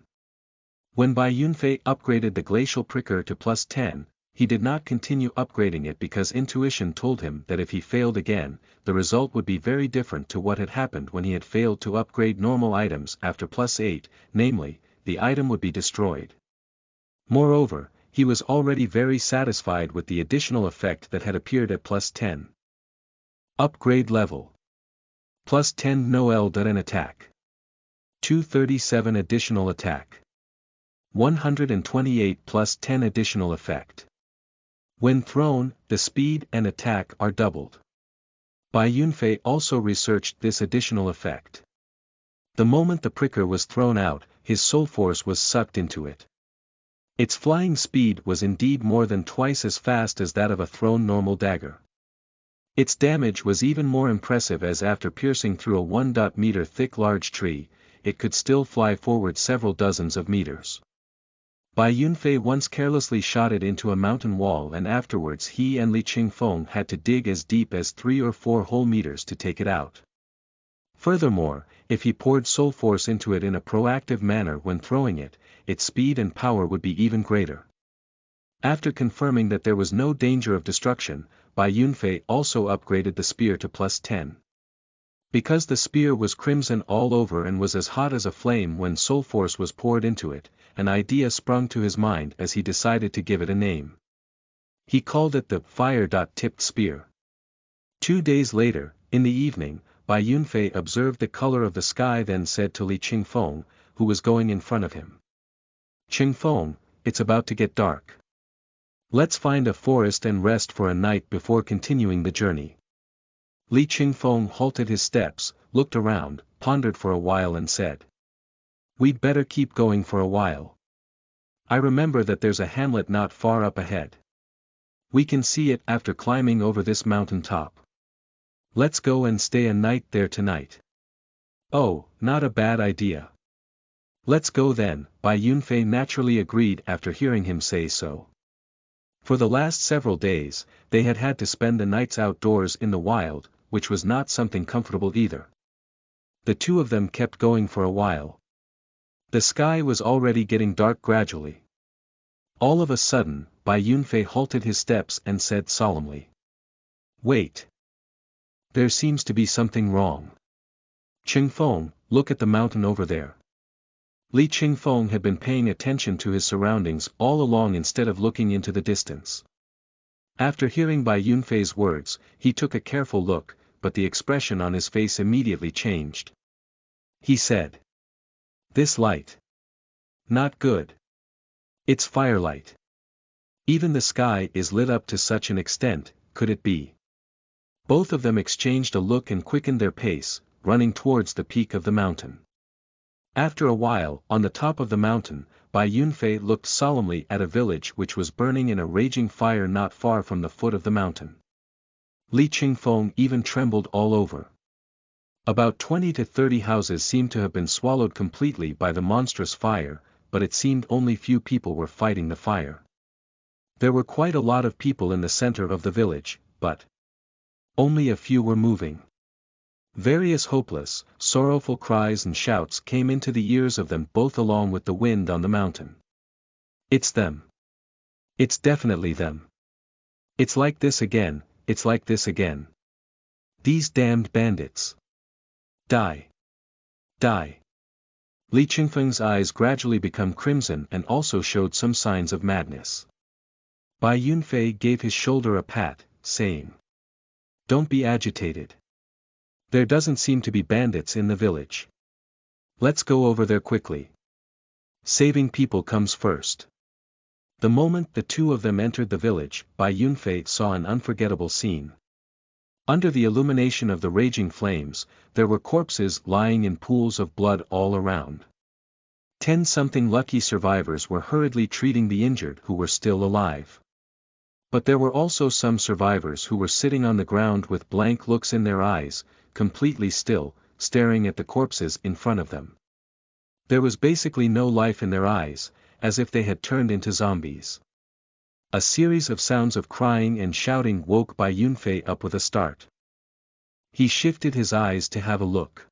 When Bai Yunfei upgraded the glacial pricker to +10, he did not continue upgrading it because intuition told him that if he failed again, the result would be very different to what had happened when he had failed to upgrade normal items after +8, namely, the item would be destroyed. Moreover, he was already very satisfied with the additional effect that had appeared at +10. Upgrade level. +10 Noel Duran attack. 237 additional attack. 128 +10 additional effect. When thrown, the speed and attack are doubled. Bai Yunfei also researched this additional effect. The moment the pricker was thrown out, his soul force was sucked into it. Its flying speed was indeed more than twice as fast as that of a thrown normal dagger. Its damage was even more impressive as after piercing through a 1-meter thick large tree, it could still fly forward several dozens of meters. Bai Yunfei once carelessly shot it into a mountain wall, and afterwards he and Li Qingfeng had to dig as deep as 3 or 4 whole meters to take it out. Furthermore, if he poured soul force into it in a proactive manner when throwing it, its speed and power would be even greater. After confirming that there was no danger of destruction, Bai Yunfei also upgraded the spear to +10. Because the spear was crimson all over and was as hot as a flame when soul force was poured into it, an idea sprung to his mind as he decided to give it a name. He called it the fire-tipped spear. 2 days later, in the evening, Bai Yunfei observed the color of the sky, then said to Li Qingfeng, who was going in front of him. "Qingfeng, it's about to get dark. Let's find a forest and rest for a night before continuing the journey." Li Qingfeng halted his steps, looked around, pondered for a while and said, "We'd better keep going for a while. I remember that there's a hamlet not far up ahead. We can see it after climbing over this mountain top. Let's go and stay a night there tonight." "Oh, not a bad idea. Let's go then," Bai Yunfei naturally agreed after hearing him say so. For the last several days, they had had to spend the nights outdoors in the wild, which was not something comfortable either. The two of them kept going for a while. The sky was already getting dark gradually. All of a sudden, Bai Yunfei halted his steps and said solemnly, "Wait. There seems to be something wrong. Qingfeng, look at the mountain over there." Li Qingfeng had been paying attention to his surroundings all along instead of looking into the distance. After hearing Bai Yunfei's words, he took a careful look, but the expression on his face immediately changed. He said, "This light. Not good. It's firelight. Even the sky is lit up to such an extent, could it be?" Both of them exchanged a look and quickened their pace, running towards the peak of the mountain. After a while, on the top of the mountain, Bai Yunfei looked solemnly at a village which was burning in a raging fire not far from the foot of the mountain. Li Qingfeng even trembled all over. About 20 to 30 houses seemed to have been swallowed completely by the monstrous fire, but it seemed only few people were fighting the fire. There were quite a lot of people in the center of the village, but only a few were moving. Various hopeless, sorrowful cries and shouts came into the ears of them both along with the wind on the mountain. "It's them. It's definitely them. It's like this again, it's like this again. These damned bandits. Die. Die." Li Qingfeng's eyes gradually became crimson and also showed some signs of madness. Bai Yunfei gave his shoulder a pat, saying, "Don't be agitated. There doesn't seem to be bandits in the village. Let's go over there quickly. Saving people comes first." The moment the two of them entered the village, Bai Yunfei saw an unforgettable scene. Under the illumination of the raging flames, there were corpses lying in pools of blood all around. 10-something lucky survivors were hurriedly treating the injured who were still alive. But there were also some survivors who were sitting on the ground with blank looks in their eyes, completely still, staring at the corpses in front of them. There was basically no life in their eyes, as if they had turned into zombies. A series of sounds of crying and shouting woke Bai Yunfei up with a start. He shifted his eyes to have a look.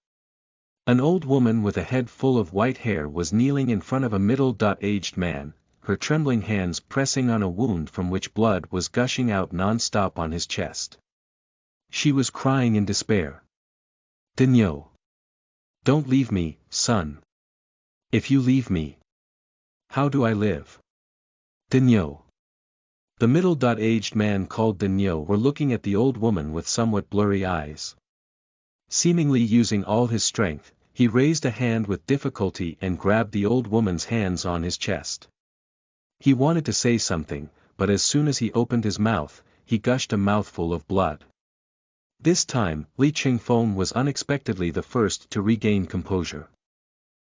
An old woman with a head full of white hair was kneeling in front of a middle-aged man, her trembling hands pressing on a wound from which blood was gushing out non-stop on his chest. She was crying in despair. "Dinyo! Don't leave me, son. If you leave me, how do I live? Dinyo!" The middle-aged man called Dinyo were looking at the old woman with somewhat blurry eyes. Seemingly using all his strength, he raised a hand with difficulty and grabbed the old woman's hands on his chest. He wanted to say something, but as soon as he opened his mouth, he gushed a mouthful of blood. This time, Li Qingfeng was unexpectedly the first to regain composure.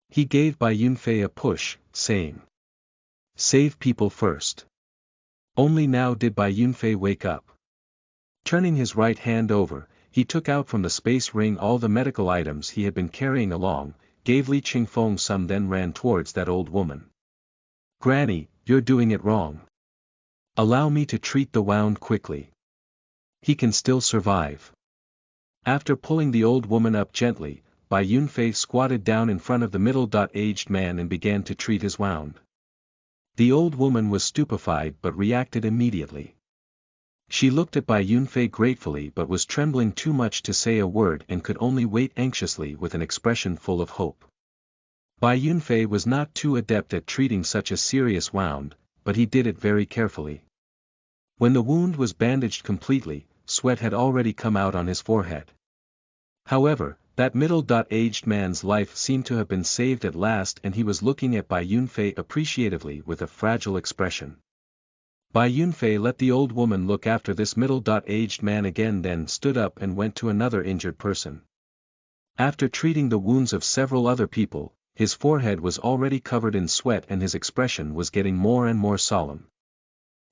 He gave Bai Yunfei a push, saying, "Save people first." Only now did Bai Yunfei wake up. Turning his right hand over, he took out from the space ring all the medical items he had been carrying along, gave Li Qingfeng some, then ran towards that old woman. "Granny, you're doing it wrong. Allow me to treat the wound quickly. He can still survive." After pulling the old woman up gently, Bai Yunfei squatted down in front of the middle-aged man and began to treat his wound. The old woman was stupefied but reacted immediately. She looked at Bai Yunfei gratefully but was trembling too much to say a word and could only wait anxiously with an expression full of hope. Bai Yunfei was not too adept at treating such a serious wound, but he did it very carefully. When the wound was bandaged completely, sweat had already come out on his forehead. However, that middle-aged man's life seemed to have been saved at last, and he was looking at Bai Yunfei appreciatively with a fragile expression. Bai Yunfei let the old woman look after this middle-aged man again, then stood up and went to another injured person. After treating the wounds of several other people, his forehead was already covered in sweat and his expression was getting more and more solemn.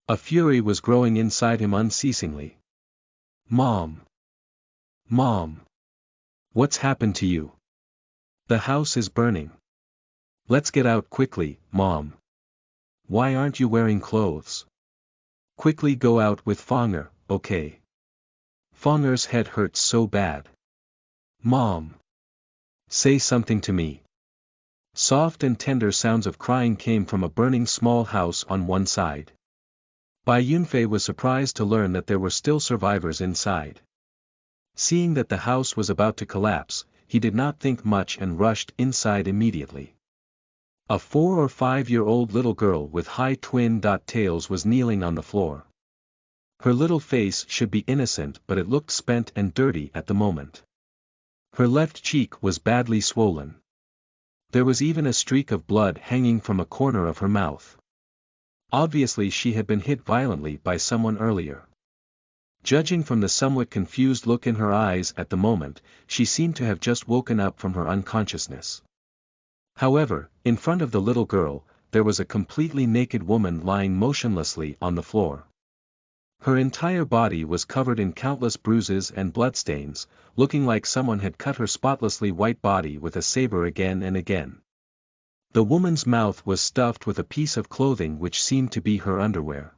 A fury was growing inside him unceasingly. "Mom! Mom! What's happened to you? The house is burning. Let's get out quickly, Mom. Why aren't you wearing clothes? Quickly go out with Fonger, okay? Fonger's head hurts so bad. Mom! Say something to me." Soft and tender sounds of crying came from a burning small house on one side. Bai Yunfei was surprised to learn that there were still survivors inside. Seeing that the house was about to collapse, he did not think much and rushed inside immediately. A 4 or 5-year-old little girl with high twin-tails was kneeling on the floor. Her little face should be innocent, but it looked spent and dirty at the moment. Her left cheek was badly swollen. There was even a streak of blood hanging from a corner of her mouth. Obviously she had been hit violently by someone earlier. Judging from the somewhat confused look in her eyes at the moment, she seemed to have just woken up from her unconsciousness. However, in front of the little girl, there was a completely naked woman lying motionlessly on the floor. Her entire body was covered in countless bruises and bloodstains, looking like someone had cut her spotlessly white body with a saber again and again. The woman's mouth was stuffed with a piece of clothing which seemed to be her underwear.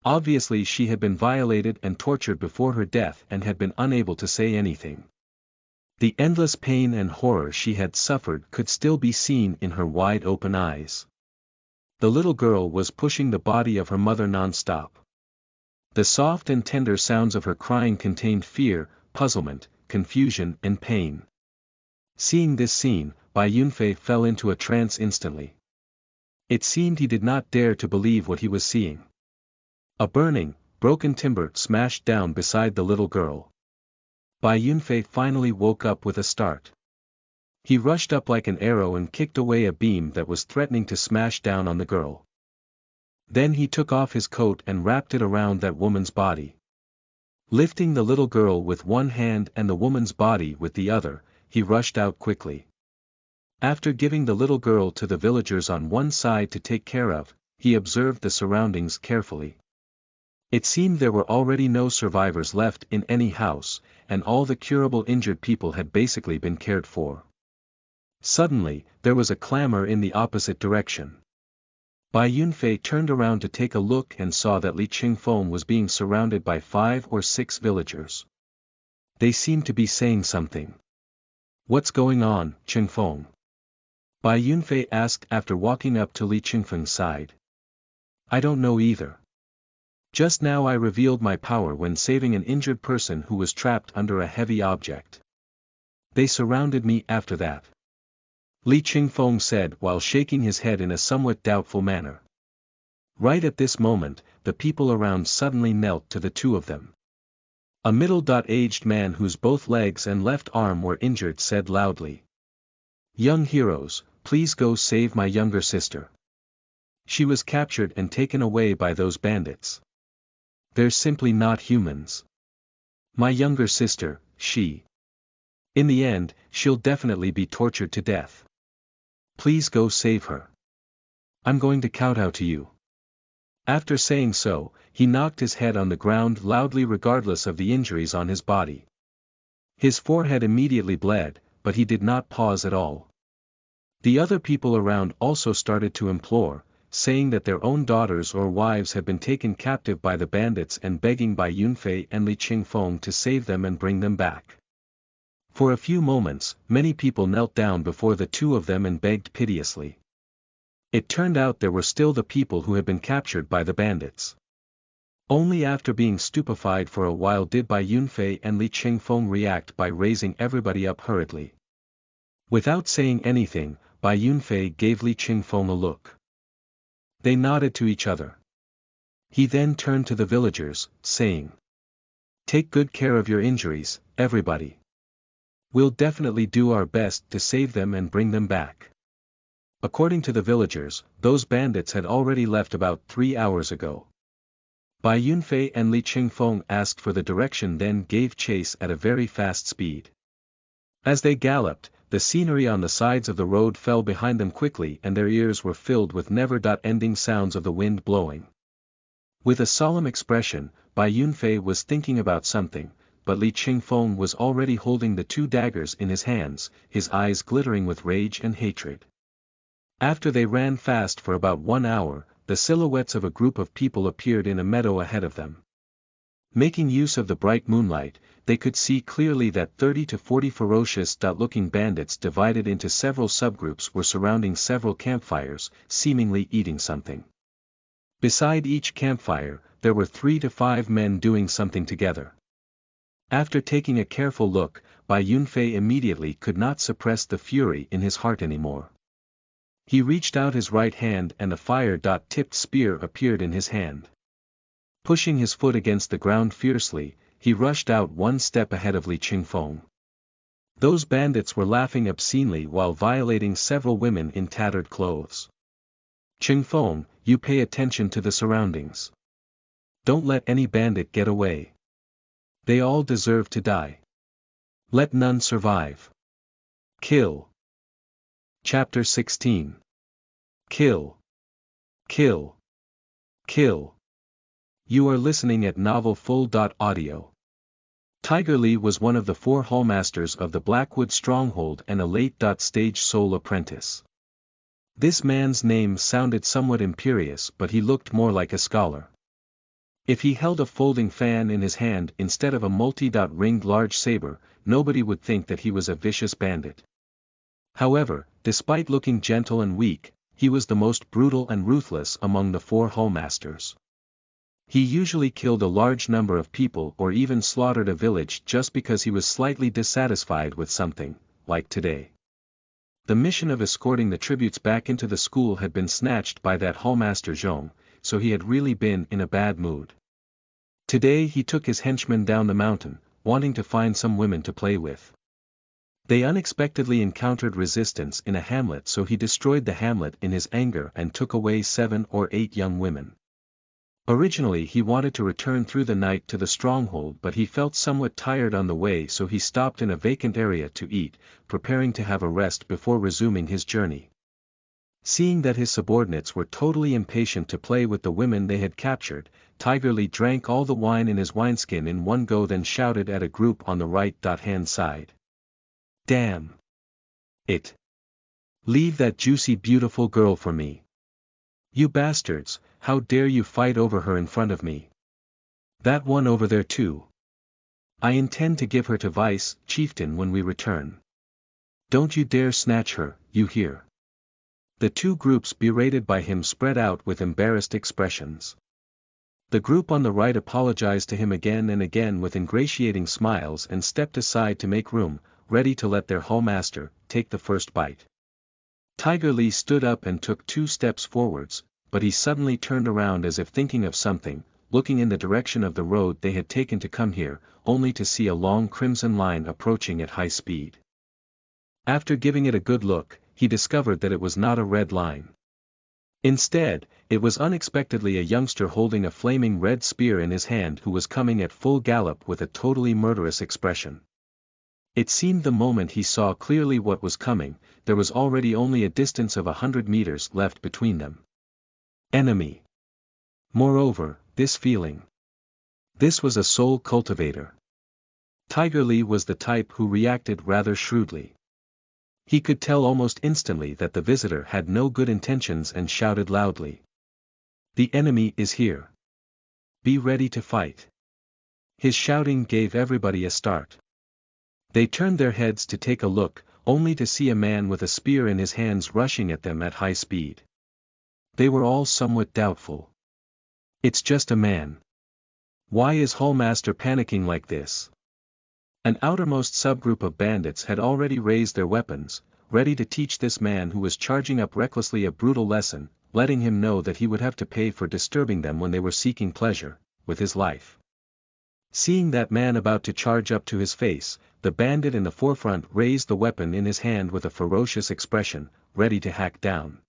Obviously she had been violated and tortured before her death and had been unable to say anything. The endless pain and horror she had suffered could still be seen in her wide-open eyes. The little girl was pushing the body of her mother non-stop. The soft and tender sounds of her crying contained fear, puzzlement, confusion and pain. Seeing this scene, Bai Yunfei fell into a trance instantly. It seemed he did not dare to believe what he was seeing. A burning, broken timber smashed down beside the little girl. Bai Yunfei finally woke up with a start. He rushed up like an arrow and kicked away a beam that was threatening to smash down on the girl. Then he took off his coat and wrapped it around that woman's body. Lifting the little girl with one hand and the woman's body with the other, he rushed out quickly. After giving the little girl to the villagers on one side to take care of, he observed the surroundings carefully. It seemed there were already no survivors left in any house, and all the curable injured people had basically been cared for. Suddenly, there was a clamor in the opposite direction. Bai Yunfei turned around to take a look and saw that Li Qingfeng was being surrounded by 5 or 6 villagers. They seemed to be saying something. "What's going on, Qingfeng?" Bai Yunfei asked after walking up to Li Qingfeng's side. "I don't know either. Just now I revealed my power when saving an injured person who was trapped under a heavy object. They surrounded me after that," Li Qingfeng said while shaking his head in a somewhat doubtful manner. Right at this moment, the people around suddenly knelt to the two of them. A middle-aged man whose both legs and left arm were injured said loudly, "Young heroes, please go save my younger sister. She was captured and taken away by those bandits. They're simply not humans. My younger sister, in the end, she'll definitely be tortured to death. Please go save her. I'm going to kowtow to you." After saying so, he knocked his head on the ground loudly regardless of the injuries on his body. His forehead immediately bled, but he did not pause at all. The other people around also started to implore, saying that their own daughters or wives had been taken captive by the bandits and begging Bai Yunfei and Li Qingfeng to save them and bring them back. For a few moments, many people knelt down before the two of them and begged piteously. It turned out there were still the people who had been captured by the bandits. Only after being stupefied for a while did Bai Yunfei and Li Qingfeng react by raising everybody up hurriedly. Without saying anything, Bai Yunfei gave Li Qingfeng a look. They nodded to each other. He then turned to the villagers, saying, "Take good care of your injuries, everybody. We'll definitely do our best to save them and bring them back." According to the villagers, those bandits had already left about 3 hours ago. Bai Yunfei and Li Qingfeng asked for the direction, then gave chase at a very fast speed. As they galloped, the scenery on the sides of the road fell behind them quickly and their ears were filled with never-ending sounds of the wind blowing. With a solemn expression, Bai Yunfei was thinking about something, but Li Qingfeng was already holding the 2 daggers in his hands, his eyes glittering with rage and hatred. After they ran fast for about 1 hour, the silhouettes of a group of people appeared in a meadow ahead of them. Making use of the bright moonlight, they could see clearly that 30 to 40 ferocious-looking bandits divided into several subgroups were surrounding several campfires, seemingly eating something. Beside each campfire, there were 3 to 5 men doing something together. After taking a careful look, Bai Yunfei immediately could not suppress the fury in his heart anymore. He reached out his right hand and a fire-tipped spear appeared in his hand. Pushing his foot against the ground fiercely, he rushed out 1 step ahead of Li Qingfeng. Those bandits were laughing obscenely while violating several women in tattered clothes. "Qingfeng, you pay attention to the surroundings. Don't let any bandit get away. They all deserve to die. Let none survive. Kill." Chapter 16. Kill. Kill. Kill. You are listening at novelfull.audio. Tiger Li was one of the 4 hallmasters of the Blackwood Stronghold and a late-stage sole apprentice. This man's name sounded somewhat imperious, but he looked more like a scholar. If he held a folding fan in his hand instead of a multi-ringed large saber, nobody would think that he was a vicious bandit. However, despite looking gentle and weak, he was the most brutal and ruthless among the 4 hallmasters. He usually killed a large number of people or even slaughtered a village just because he was slightly dissatisfied with something, like today. The mission of escorting the tributes back into the school had been snatched by that hallmaster Zhong, so he had really been in a bad mood. Today he took his henchmen down the mountain, wanting to find some women to play with. They unexpectedly encountered resistance in a hamlet, so he destroyed the hamlet in his anger and took away 7 or 8 young women. Originally he wanted to return through the night to the stronghold, but he felt somewhat tired on the way, so he stopped in a vacant area to eat, preparing to have a rest before resuming his journey. Seeing that his subordinates were totally impatient to play with the women they had captured, Tiger Li drank all the wine in his wineskin in one go, then shouted at a group on the right-hand side. "Damn it! Leave that juicy beautiful girl for me. You bastards, how dare you fight over her in front of me? That one over there too. I intend to give her to Vice Chieftain when we return. Don't you dare snatch her, you hear?" The two groups berated by him spread out with embarrassed expressions. The group on the right apologized to him again and again with ingratiating smiles and stepped aside to make room, ready to let their hallmaster take the first bite. Tiger Li stood up and took 2 steps forwards, but he suddenly turned around as if thinking of something, looking in the direction of the road they had taken to come here, only to see a long crimson line approaching at high speed. After giving it a good look, he discovered that it was not a red line. Instead, it was unexpectedly a youngster holding a flaming red spear in his hand who was coming at full gallop with a totally murderous expression. It seemed the moment he saw clearly what was coming, there was already only a distance of 100 meters left between them. Enemy. Moreover, this feeling. This was a soul cultivator. Tiger Li was the type who reacted rather shrewdly. He could tell almost instantly that the visitor had no good intentions and shouted loudly. "The enemy is here. Be ready to fight." His shouting gave everybody a start. They turned their heads to take a look, only to see a man with a spear in his hands rushing at them at high speed. They were all somewhat doubtful. It's just a man. Why is Hallmaster panicking like this? An outermost subgroup of bandits had already raised their weapons, ready to teach this man who was charging up recklessly a brutal lesson, letting him know that he would have to pay for disturbing them when they were seeking pleasure, with his life. Seeing that man about to charge up to his face, the bandit in the forefront raised the weapon in his hand with a ferocious expression, ready to hack down.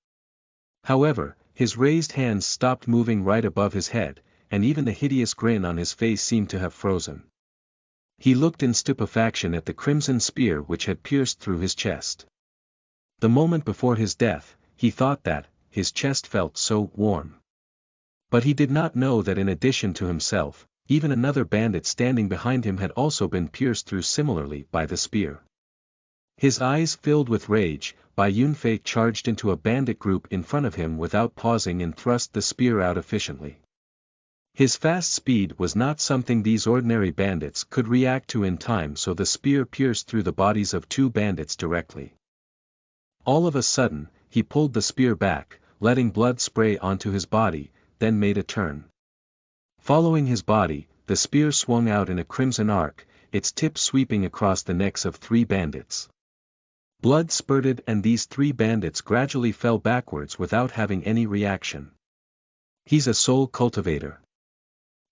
However, his raised hands stopped moving right above his head, and even the hideous grin on his face seemed to have frozen. He looked in stupefaction at the crimson spear which had pierced through his chest. The moment before his death, he thought that his chest felt so warm. But he did not know that in addition to himself, even another bandit standing behind him had also been pierced through similarly by the spear. His eyes filled with rage, Bai Yunfei charged into a bandit group in front of him without pausing and thrust the spear out efficiently. His fast speed was not something these ordinary bandits could react to in time, so the spear pierced through the bodies of 2 bandits directly. All of a sudden, he pulled the spear back, letting blood spray onto his body, then made a turn. Following his body, the spear swung out in a crimson arc, its tip sweeping across the necks of 3 bandits. Blood spurted and these 3 bandits gradually fell backwards without having any reaction. He's a soul cultivator.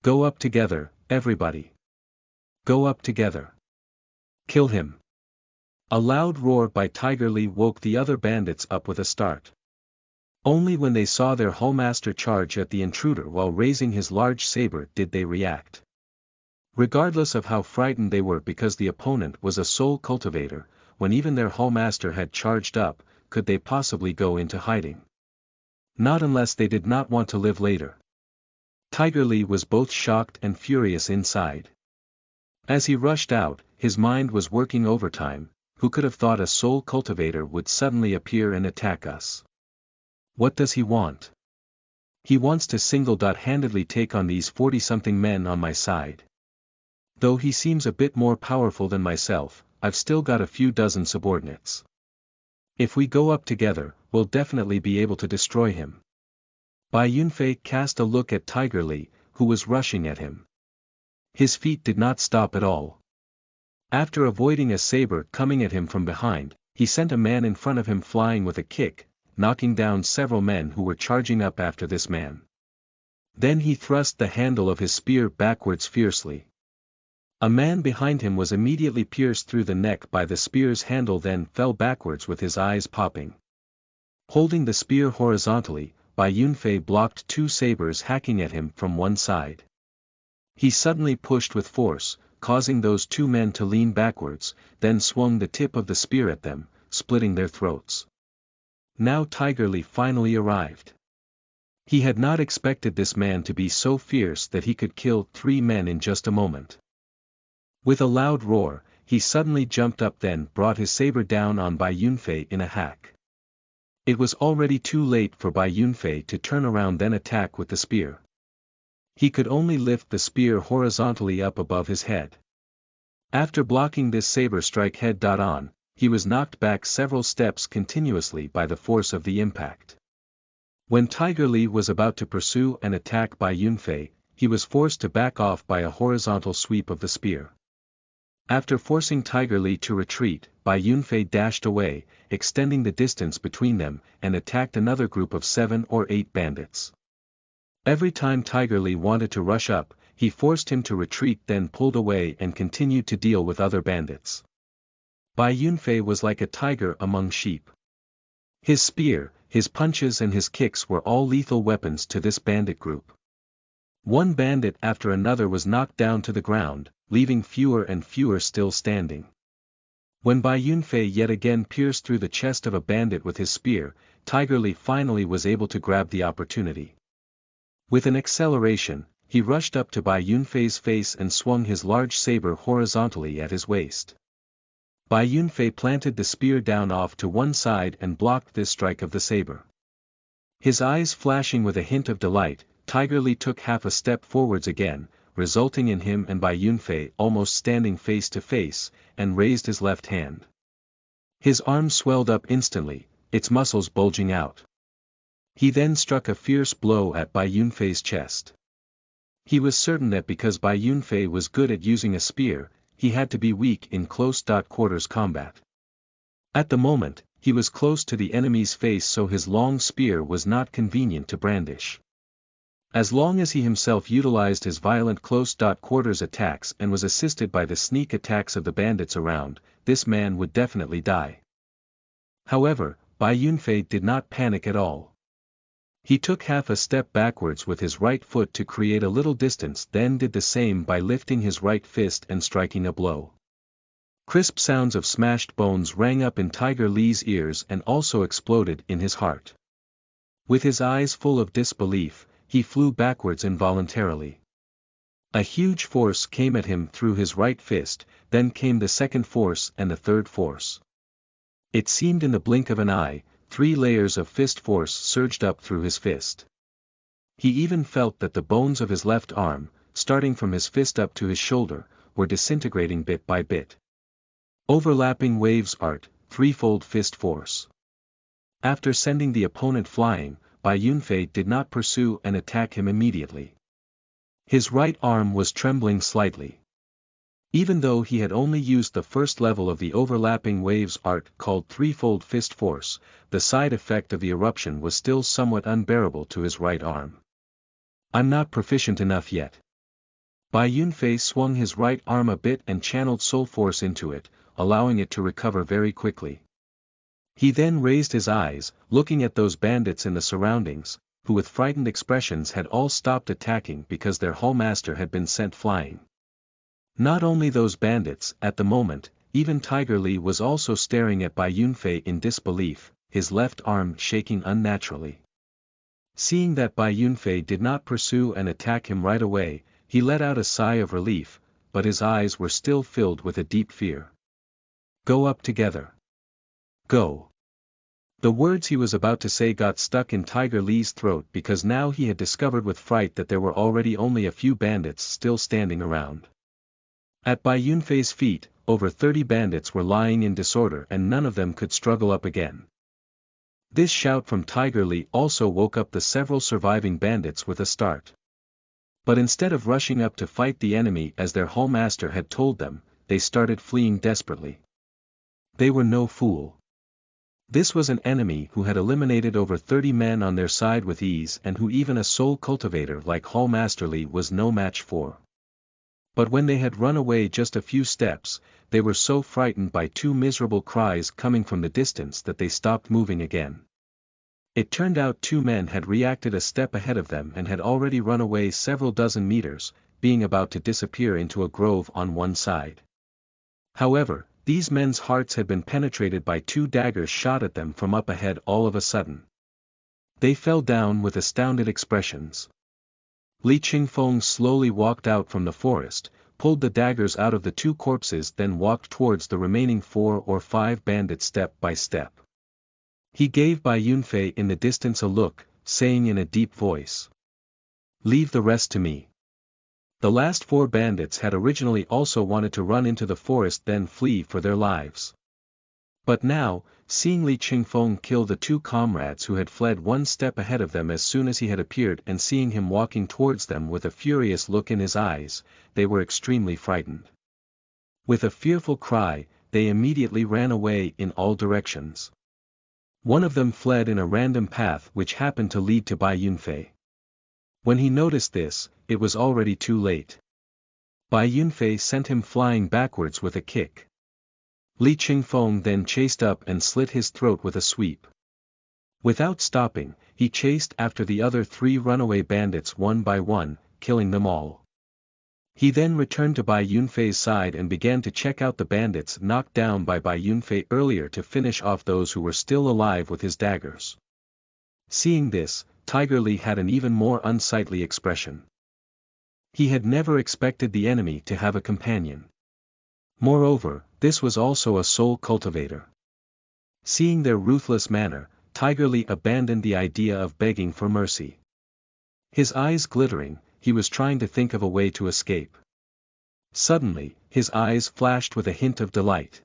Go up together, everybody. Go up together. Kill him. A loud roar by Tiger Li woke the other bandits up with a start. Only when they saw their hallmaster charge at the intruder while raising his large saber did they react. Regardless of how frightened they were because the opponent was a soul cultivator, when even their hallmaster had charged up, could they possibly go into hiding? Not unless they did not want to live later. Tiger Li was both shocked and furious inside. As he rushed out, his mind was working overtime. Who could have thought a soul cultivator would suddenly appear and attack us? What does he want? He wants to single-handedly take on these 40-something men on my side. Though he seems a bit more powerful than myself, I've still got a few dozen subordinates. If we go up together, we'll definitely be able to destroy him. Bai Yunfei cast a look at Tiger Li, who was rushing at him. His feet did not stop at all. After avoiding a saber coming at him from behind, he sent a man in front of him flying with a kick, knocking down several men who were charging up after this man. Then he thrust the handle of his spear backwards fiercely. A man behind him was immediately pierced through the neck by the spear's handle, then fell backwards with his eyes popping. Holding the spear horizontally, Bai Yunfei blocked two sabers hacking at him from one side. He suddenly pushed with force, causing those two men to lean backwards, then swung the tip of the spear at them, splitting their throats. Now Tiger Li finally arrived. He had not expected this man to be so fierce that he could kill 3 men in just a moment. With a loud roar, he suddenly jumped up, then brought his saber down on Bai Yunfei in a hack. It was already too late for Bai Yunfei to turn around then attack with the spear. He could only lift the spear horizontally up above his head. After blocking this saber strike head-on, he was knocked back several steps continuously by the force of the impact. When Tiger Li was about to pursue and attack Bai Yunfei, he was forced to back off by a horizontal sweep of the spear. After forcing Tiger Li to retreat, Bai Yunfei dashed away, extending the distance between them, and attacked another group of 7 or 8 bandits. Every time Tiger Li wanted to rush up, he forced him to retreat, then pulled away and continued to deal with other bandits. Bai Yunfei was like a tiger among sheep. His spear, his punches and his kicks were all lethal weapons to this bandit group. One bandit after another was knocked down to the ground, leaving fewer and fewer still standing. When Bai Yunfei yet again pierced through the chest of a bandit with his spear, Tiger Li finally was able to grab the opportunity. With an acceleration, he rushed up to Bai Yunfei's face and swung his large saber horizontally at his waist. Bai Yunfei planted the spear down off to one side and blocked this strike of the saber. His eyes flashing with a hint of delight, Tiger Li took half a step forwards again, resulting in him and Bai Yunfei almost standing face to face, and raised his left hand. His arm swelled up instantly, its muscles bulging out. He then struck a fierce blow at Bai Yunfei's chest. He was certain that because Bai Yunfei was good at using a spear, he had to be weak in close-quarters combat. At the moment, he was close to the enemy's face, so his long spear was not convenient to brandish. As long as he himself utilized his violent close-quarters attacks and was assisted by the sneak attacks of the bandits around, this man would definitely die. However, Bai Yunfei did not panic at all. He took half a step backwards with his right foot to create a little distance, then did the same by lifting his right fist and striking a blow. Crisp sounds of smashed bones rang up in Tiger Li's ears and also exploded in his heart. With his eyes full of disbelief, he flew backwards involuntarily. A huge force came at him through his right fist, then came the second force and the third force. It seemed in the blink of an eye, 3 layers of fist force surged up through his fist. He even felt that the bones of his left arm, starting from his fist up to his shoulder, were disintegrating bit by bit. Overlapping waves art, threefold fist force. After sending the opponent flying, Bai Yunfei did not pursue and attack him immediately. His right arm was trembling slightly. Even though he had only used the first level of the overlapping waves art called threefold fist force, the side effect of the eruption was still somewhat unbearable to his right arm. "I'm not proficient enough yet." Bai Yunfei swung his right arm a bit and channeled soul force into it, allowing it to recover very quickly. He then raised his eyes, looking at those bandits in the surroundings, who with frightened expressions had all stopped attacking because their hallmaster had been sent flying. Not only those bandits, at the moment, even Tiger Li was also staring at Bai Yunfei in disbelief, his left arm shaking unnaturally. Seeing that Bai Yunfei did not pursue and attack him right away, he let out a sigh of relief, but his eyes were still filled with a deep fear. "Go up together. Go." The words he was about to say got stuck in Tiger Li's throat because now he had discovered with fright that there were already only a few bandits still standing around. At Bai Yunfei's feet, over 30 bandits were lying in disorder and none of them could struggle up again. This shout from Tiger Li also woke up the several surviving bandits with a start. But instead of rushing up to fight the enemy as their hallmaster had told them, they started fleeing desperately. They were no fool. This was an enemy who had eliminated over 30 men on their side with ease and who even a soul cultivator like Hall Masterly was no match for. But when they had run away just a few steps, they were so frightened by two miserable cries coming from the distance that they stopped moving again. It turned out two men had reacted a step ahead of them and had already run away several dozen meters, being about to disappear into a grove on one side. However, these men's hearts had been penetrated by two daggers shot at them from up ahead all of a sudden. They fell down with astounded expressions. Li Qingfeng slowly walked out from the forest, pulled the daggers out of the two corpses, then walked towards the remaining 4 or 5 bandits step by step. He gave Bai Yunfei in the distance a look, saying in a deep voice, "Leave the rest to me." The last 4 bandits had originally also wanted to run into the forest then flee for their lives. But now, seeing Li Qingfeng kill the 2 comrades who had fled one step ahead of them as soon as he had appeared and seeing him walking towards them with a furious look in his eyes, they were extremely frightened. With a fearful cry, they immediately ran away in all directions. One of them fled in a random path which happened to lead to Bai Yunfei. When he noticed this, it was already too late. Bai Yunfei sent him flying backwards with a kick. Li Qingfeng then chased up and slit his throat with a sweep. Without stopping, he chased after the other 3 runaway bandits one by one, killing them all. He then returned to Bai Yunfei's side and began to check out the bandits knocked down by Bai Yunfei earlier to finish off those who were still alive with his daggers. Seeing this, Tiger Li had an even more unsightly expression. He had never expected the enemy to have a companion. Moreover, this was also a soul cultivator. Seeing their ruthless manner, Tiger Li abandoned the idea of begging for mercy. His eyes glittering, he was trying to think of a way to escape. Suddenly, his eyes flashed with a hint of delight.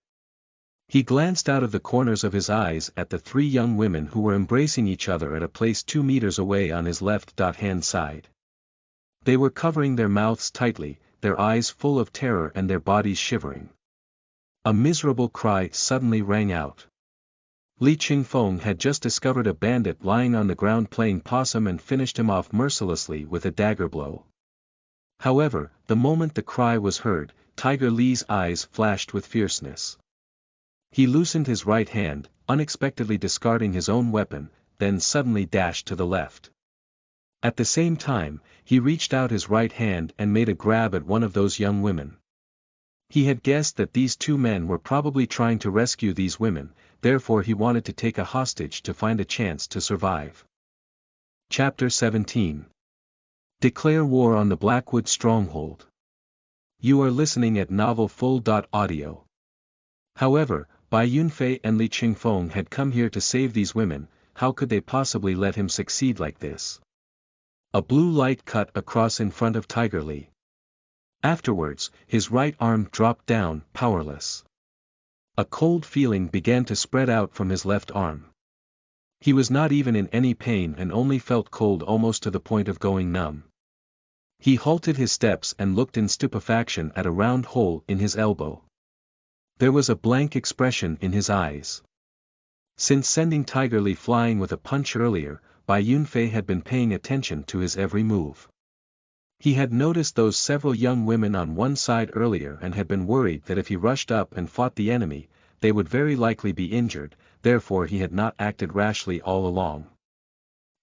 He glanced out of the corners of his eyes at the 3 young women who were embracing each other at a place 2 meters away on his left-hand side. They were covering their mouths tightly, their eyes full of terror and their bodies shivering. A miserable cry suddenly rang out. Li Qingfeng had just discovered a bandit lying on the ground playing possum and finished him off mercilessly with a dagger blow. However, the moment the cry was heard, Tiger Li's eyes flashed with fierceness. He loosened his right hand, unexpectedly discarding his own weapon, then suddenly dashed to the left. At the same time, he reached out his right hand and made a grab at one of those young women. He had guessed that these 2 men were probably trying to rescue these women, therefore he wanted to take a hostage to find a chance to survive. Chapter 17. Declare War on the Blackwood Stronghold. You are listening at novelfull.audio. However, Bai Yunfei and Li Qingfeng had come here to save these women, how could they possibly let him succeed like this? A blue light cut across in front of Tiger Li. Afterwards, his right arm dropped down, powerless. A cold feeling began to spread out from his left arm. He was not even in any pain and only felt cold almost to the point of going numb. He halted his steps and looked in stupefaction at a round hole in his elbow. There was a blank expression in his eyes. Since sending Tiger Li flying with a punch earlier, Bai Yunfei had been paying attention to his every move. He had noticed those several young women on one side earlier and had been worried that if he rushed up and fought the enemy, they would very likely be injured, therefore he had not acted rashly all along.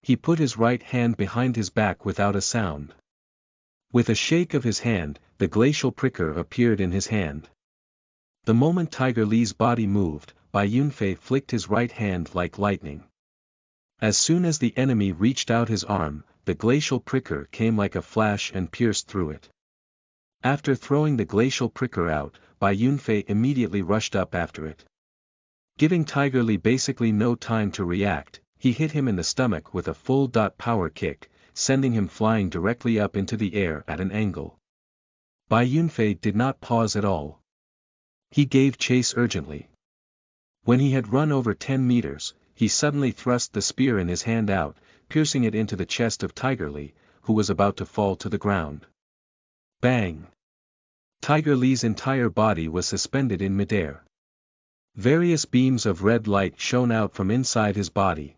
He put his right hand behind his back without a sound. With a shake of his hand, the glacial pricker appeared in his hand. The moment Tiger Li's body moved, Bai Yunfei flicked his right hand like lightning. As soon as the enemy reached out his arm, the glacial pricker came like a flash and pierced through it. After throwing the glacial pricker out, Bai Yunfei immediately rushed up after it. Giving Tiger Li basically no time to react, he hit him in the stomach with a full power kick, sending him flying directly up into the air at an angle. Bai Yunfei did not pause at all. He gave chase urgently. When he had run over 10 meters, he suddenly thrust the spear in his hand out, piercing it into the chest of Tiger Li, who was about to fall to the ground. Bang! Tiger Li's entire body was suspended in midair. Various beams of red light shone out from inside his body.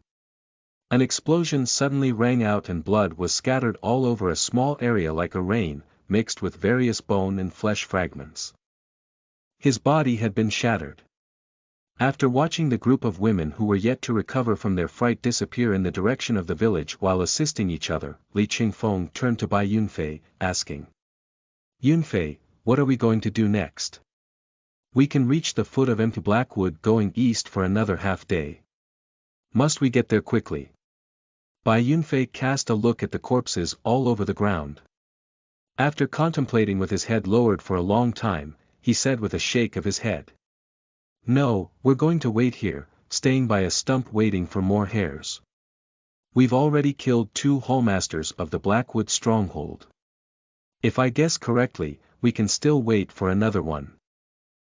An explosion suddenly rang out and blood was scattered all over a small area like a rain, mixed with various bone and flesh fragments. His body had been shattered. After watching the group of women who were yet to recover from their fright disappear in the direction of the village while assisting each other, Li Qingfeng turned to Bai Yunfei, asking. Yunfei, what are we going to do next? We can reach the foot of empty Blackwood going east for another half day. Must we get there quickly? Bai Yunfei cast a look at the corpses all over the ground. After contemplating with his head lowered for a long time, he said with a shake of his head. No, we're going to wait here, staying by a stump waiting for more hares. We've already killed 2 hallmasters of the Blackwood stronghold. If I guess correctly, we can still wait for another one.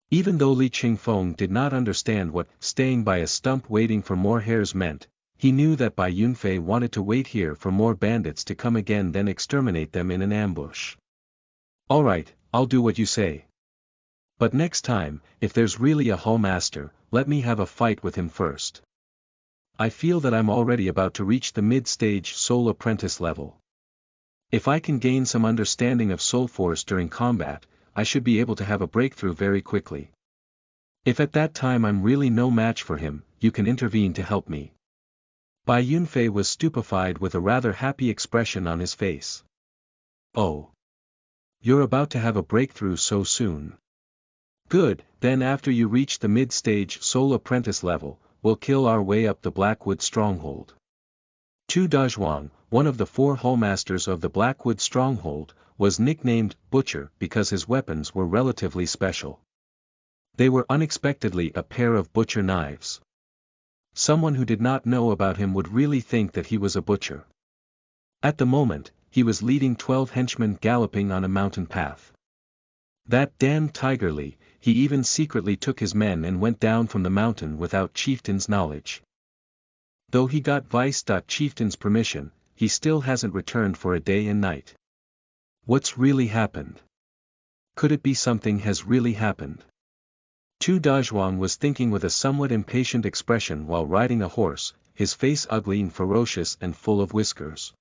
Even though Li Qingfeng did not understand what staying by a stump waiting for more hares meant, he knew that Bai Yunfei wanted to wait here for more bandits to come again then exterminate them in an ambush. Alright, I'll do what you say. But next time, if there's really a hallmaster, let me have a fight with him first. I feel that I'm already about to reach the mid-stage soul apprentice level. If I can gain some understanding of soul force during combat, I should be able to have a breakthrough very quickly. If at that time I'm really no match for him, you can intervene to help me. Bai Yunfei was stupefied with a rather happy expression on his face. Oh. You're about to have a breakthrough so soon. Good, then after you reach the mid-stage soul apprentice level, we'll kill our way up the Blackwood stronghold. Tu Dazhuang, one of the 4 hallmasters of the Blackwood stronghold, was nicknamed Butcher because his weapons were relatively special. They were unexpectedly a pair of butcher knives. Someone who did not know about him would really think that he was a butcher. At the moment, he was leading 12 henchmen galloping on a mountain path. That damned Tiger Li, he even secretly took his men and went down from the mountain without chieftain's knowledge. Though he got Vice.Chieftain's permission, he still hasn't returned for a day and night. What's really happened? Could it be something has really happened? Tu Dazhuang was thinking with a somewhat impatient expression while riding a horse, his face ugly and ferocious and full of whiskers.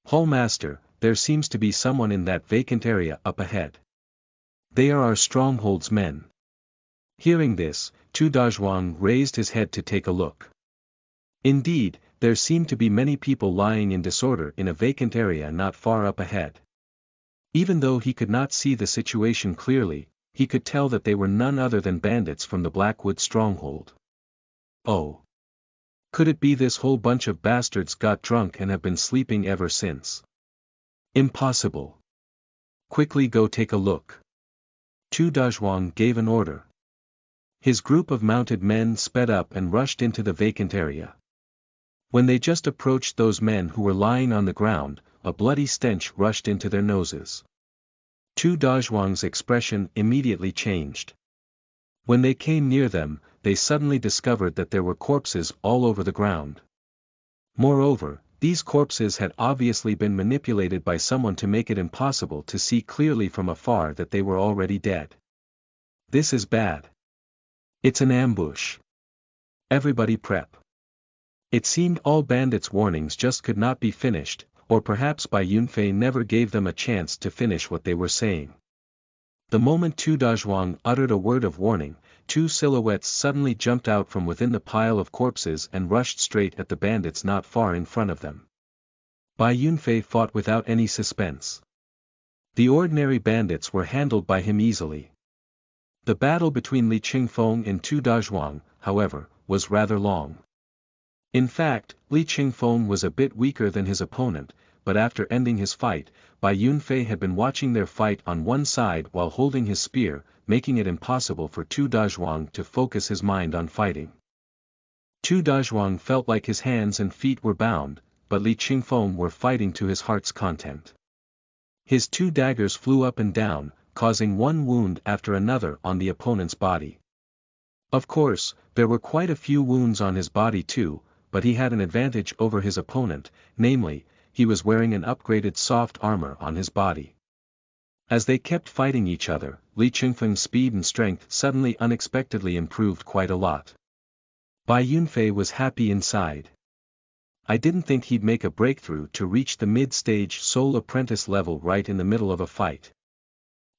Hallmaster, there seems to be someone in that vacant area up ahead. They are our stronghold's men. Hearing this, Tu Dazhuang raised his head to take a look. Indeed, there seemed to be many people lying in disorder in a vacant area not far up ahead. Even though he could not see the situation clearly, he could tell that they were none other than bandits from the Blackwood stronghold. Oh. Could it be this whole bunch of bastards got drunk and have been sleeping ever since? Impossible. Quickly go take a look. Tu Dazhuang gave an order. His group of mounted men sped up and rushed into the vacant area. When they just approached those men who were lying on the ground, a bloody stench rushed into their noses. Tu Dazhuang's expression immediately changed. When they came near them, they suddenly discovered that there were corpses all over the ground. Moreover, these corpses had obviously been manipulated by someone to make it impossible to see clearly from afar that they were already dead. This is bad. It's an ambush. Everybody prep. It seemed all bandits' warnings just could not be finished, or perhaps Bai Yunfei never gave them a chance to finish what they were saying. The moment Tu Dazhuang uttered a word of warning, 2 silhouettes suddenly jumped out from within the pile of corpses and rushed straight at the bandits not far in front of them. Bai Yunfei fought without any suspense. The ordinary bandits were handled by him easily. The battle between Li Qingfeng and Tu Dazhuang, however, was rather long. In fact, Li Qingfeng was a bit weaker than his opponent, but after ending his fight, Bai Yunfei had been watching their fight on one side while holding his spear, making it impossible for Tu Dazhuang to focus his mind on fighting. Tu Dazhuang felt like his hands and feet were bound, but Li Qingfeng were fighting to his heart's content. His 2 daggers flew up and down, causing one wound after another on the opponent's body. Of course, there were quite a few wounds on his body too, but he had an advantage over his opponent, namely, he was wearing an upgraded soft armor on his body. As they kept fighting each other, Li Qingfeng's speed and strength suddenly unexpectedly improved quite a lot. Bai Yunfei was happy inside. I didn't think he'd make a breakthrough to reach the mid-stage soul apprentice level right in the middle of a fight.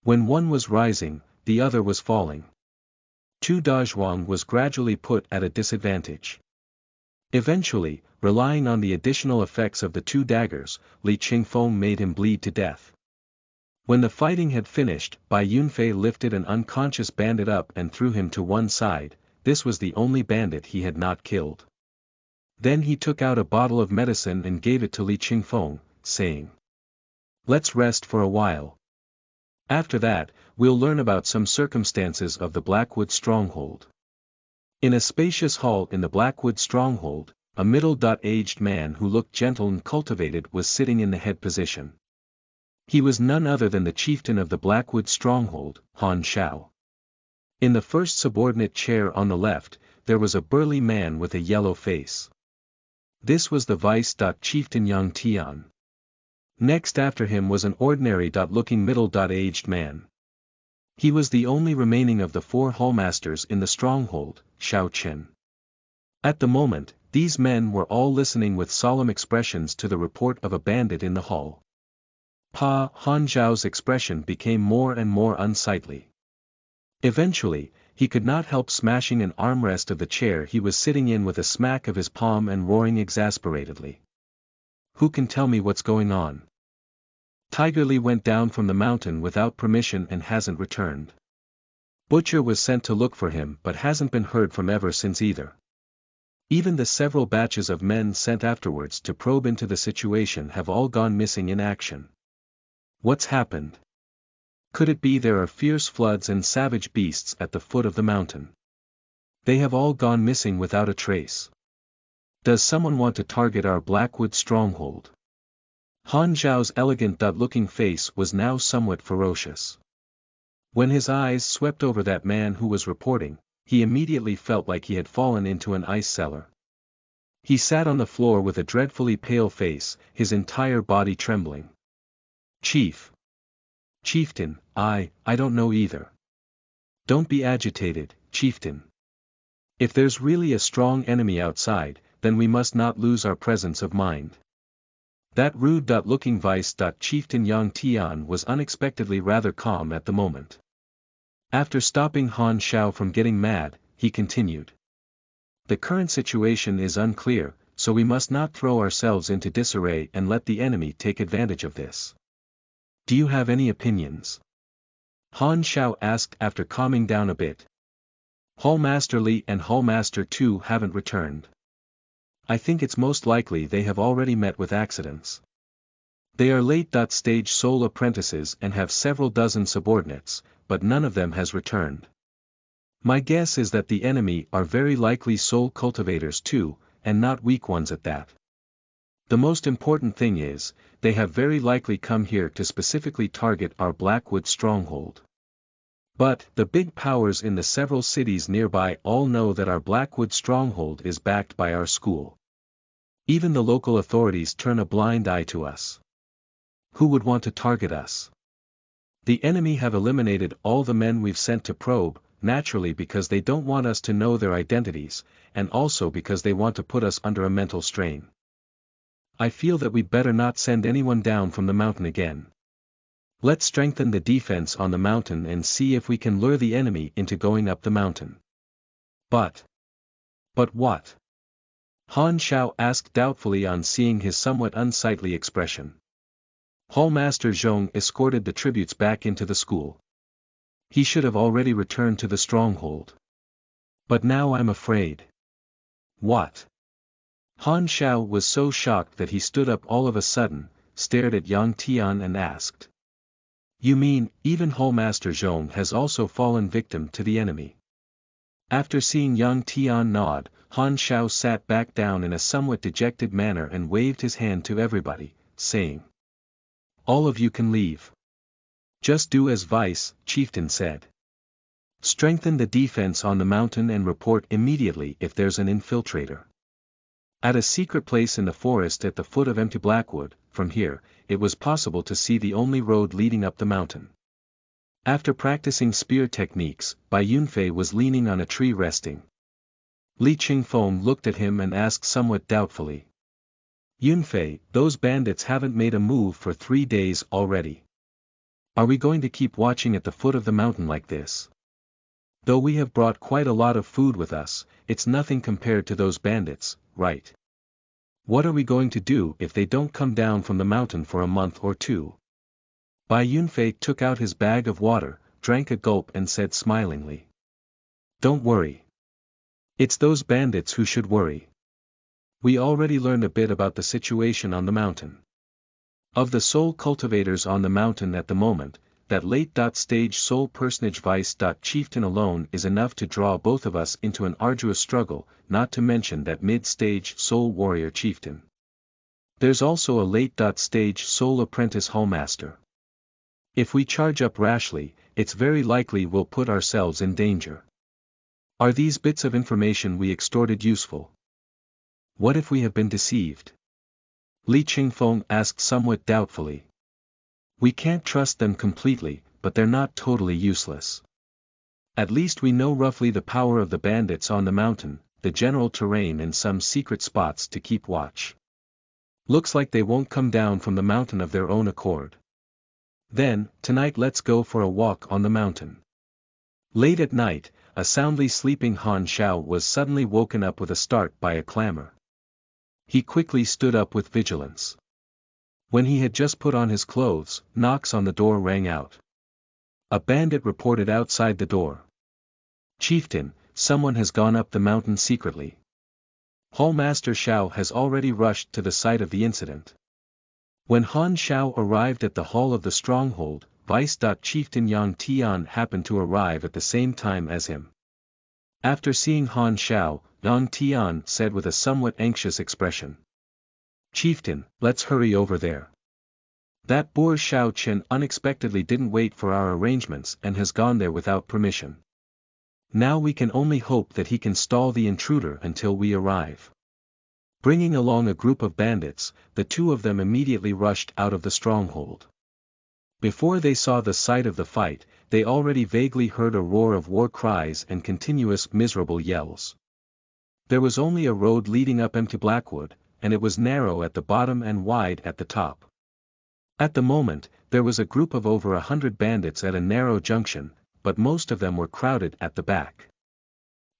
When one was rising, the other was falling. Xuanhuan was gradually put at a disadvantage. Eventually, relying on the additional effects of the two daggers, Li Qingfeng made him bleed to death. When the fighting had finished, Bai Yunfei lifted an unconscious bandit up and threw him to one side. This was the only bandit he had not killed. Then he took out a bottle of medicine and gave it to Li Qingfeng, saying, "Let's rest for a while. After that, we'll learn about some circumstances of the Blackwood stronghold." In a spacious hall in the Blackwood stronghold, a middle-aged man who looked gentle and cultivated was sitting in the head position. He was none other than the chieftain of the Blackwood stronghold, Han Shao. In the first subordinate chair on the left, there was a burly man with a yellow face. This was the vice-chieftain Yang Tian. Next after him was an ordinary-looking middle-aged man. He was the only remaining of the 4 hallmasters in the stronghold, Shao Chen. At the moment, these men were all listening with solemn expressions to the report of a bandit in the hall. Han Zhao's expression became more and more unsightly. Eventually, he could not help smashing an armrest of the chair he was sitting in with a smack of his palm and roaring exasperatedly. "Who can tell me what's going on? Tiger Li went down from the mountain without permission and hasn't returned. Butcher was sent to look for him but hasn't been heard from ever since either. Even the several batches of men sent afterwards to probe into the situation have all gone missing in action. What's happened? Could it be there are fierce floods and savage beasts at the foot of the mountain? They have all gone missing without a trace. Does someone want to target our Blackwood stronghold?" Han Zhao's elegant-looking face was now somewhat ferocious. When his eyes swept over that man who was reporting, he immediately felt like he had fallen into an ice cellar. He sat on the floor with a dreadfully pale face, his entire body trembling. Chieftain, I don't know either. Don't be agitated, Chieftain. If there's really a strong enemy outside, then we must not lose our presence of mind." That rude-looking vice-chieftain Yang Tian was unexpectedly rather calm at the moment. After stopping Han Shao from getting mad, he continued. "The current situation is unclear, so we must not throw ourselves into disarray and let the enemy take advantage of this. Do you have any opinions?" Han Shao asked after calming down a bit. "Hallmaster Li and Hallmaster Tu haven't returned. I think it's most likely they have already met with accidents. They are late-stage soul apprentices and have several dozen subordinates, but none of them has returned. My guess is that the enemy are very likely soul cultivators too, and not weak ones at that. The most important thing is, they have very likely come here to specifically target our Blackwood stronghold. But the big powers in the several cities nearby all know that our Blackwood stronghold is backed by our school. Even the local authorities turn a blind eye to us. Who would want to target us? The enemy have eliminated all the men we've sent to probe, naturally because they don't want us to know their identities, and also because they want to put us under a mental strain. I feel that we'd better not send anyone down from the mountain again. Let's strengthen the defense on the mountain and see if we can lure the enemy into going up the mountain." But what? Han Shao asked doubtfully on seeing his somewhat unsightly expression. Hallmaster Zhong escorted the tributes back into the school. He should have already returned to the stronghold. But now I'm afraid. What? Han Shao was so shocked that he stood up all of a sudden, stared at Yang Tian and asked. "You mean, even Hallmaster Zhong has also fallen victim to the enemy?" After seeing Yang Tian nod, Han Shao sat back down in a somewhat dejected manner and waved his hand to everybody, saying, "All of you can leave. Just do as Vice-Chieftain said. Strengthen the defense on the mountain and report immediately if there's an infiltrator. At a secret place in the forest at the foot of empty Blackwood, from here, it was possible to see the only road leading up the mountain. After practicing spear techniques, Bai Yunfei was leaning on a tree resting. Li Qingfeng looked at him and asked somewhat doubtfully. Yunfei, those bandits haven't made a move for 3 days already. Are we going to keep watching at the foot of the mountain like this? Though we have brought quite a lot of food with us, it's nothing compared to those bandits, right? What are we going to do if they don't come down from the mountain for a month or two? Bai Yunfei took out his bag of water, drank a gulp and said smilingly. Don't worry. It's those bandits who should worry. We already learned a bit about the situation on the mountain. Of the soul cultivators on the mountain at the moment, that late-stage soul personage vice-chieftain alone is enough to draw both of us into an arduous struggle, not to mention that mid-stage soul warrior chieftain. There's also a late-stage soul apprentice hallmaster. If we charge up rashly, it's very likely we'll put ourselves in danger. Are these bits of information we extorted useful? What if we have been deceived? Li Qingfeng asked somewhat doubtfully. We can't trust them completely, but they're not totally useless. At least we know roughly the power of the bandits on the mountain, the general terrain and some secret spots to keep watch. Looks like they won't come down from the mountain of their own accord. Then, tonight let's go for a walk on the mountain. Late at night, a soundly sleeping Han Shao was suddenly woken up with a start by a clamor. He quickly stood up with vigilance. When he had just put on his clothes, knocks on the door rang out. A bandit reported outside the door. Chieftain, someone has gone up the mountain secretly. Hallmaster Shao has already rushed to the site of the incident. When Han Shao arrived at the hall of the stronghold, Vice-Chieftain Yang Tian happened to arrive at the same time as him. After seeing Han Shao, Yang Tian said with a somewhat anxious expression. Chieftain, let's hurry over there. That boor Shao Chen unexpectedly didn't wait for our arrangements and has gone there without permission. Now we can only hope that he can stall the intruder until we arrive. Bringing along a group of bandits, the two of them immediately rushed out of the stronghold. Before they saw the site of the fight, they already vaguely heard a roar of war cries and continuous miserable yells. There was only a road leading up to Blackwood, and it was narrow at the bottom and wide at the top. At the moment, there was a group of over 100 bandits at a narrow junction, but most of them were crowded at the back.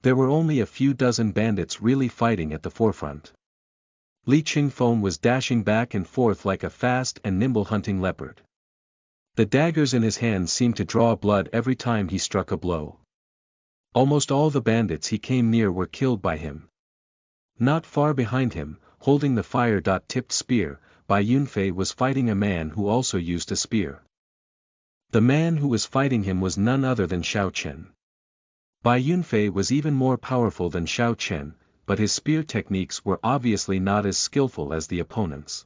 There were only a few dozen bandits really fighting at the forefront. Li Qingfeng was dashing back and forth like a fast and nimble hunting leopard. The daggers in his hands seemed to draw blood every time he struck a blow. Almost all the bandits he came near were killed by him. Not far behind him, holding the fire-tipped spear, Bai Yunfei was fighting a man who also used a spear. The man who was fighting him was none other than Shao Chen. Bai Yunfei was even more powerful than Shao Chen, but his spear techniques were obviously not as skillful as the opponent's.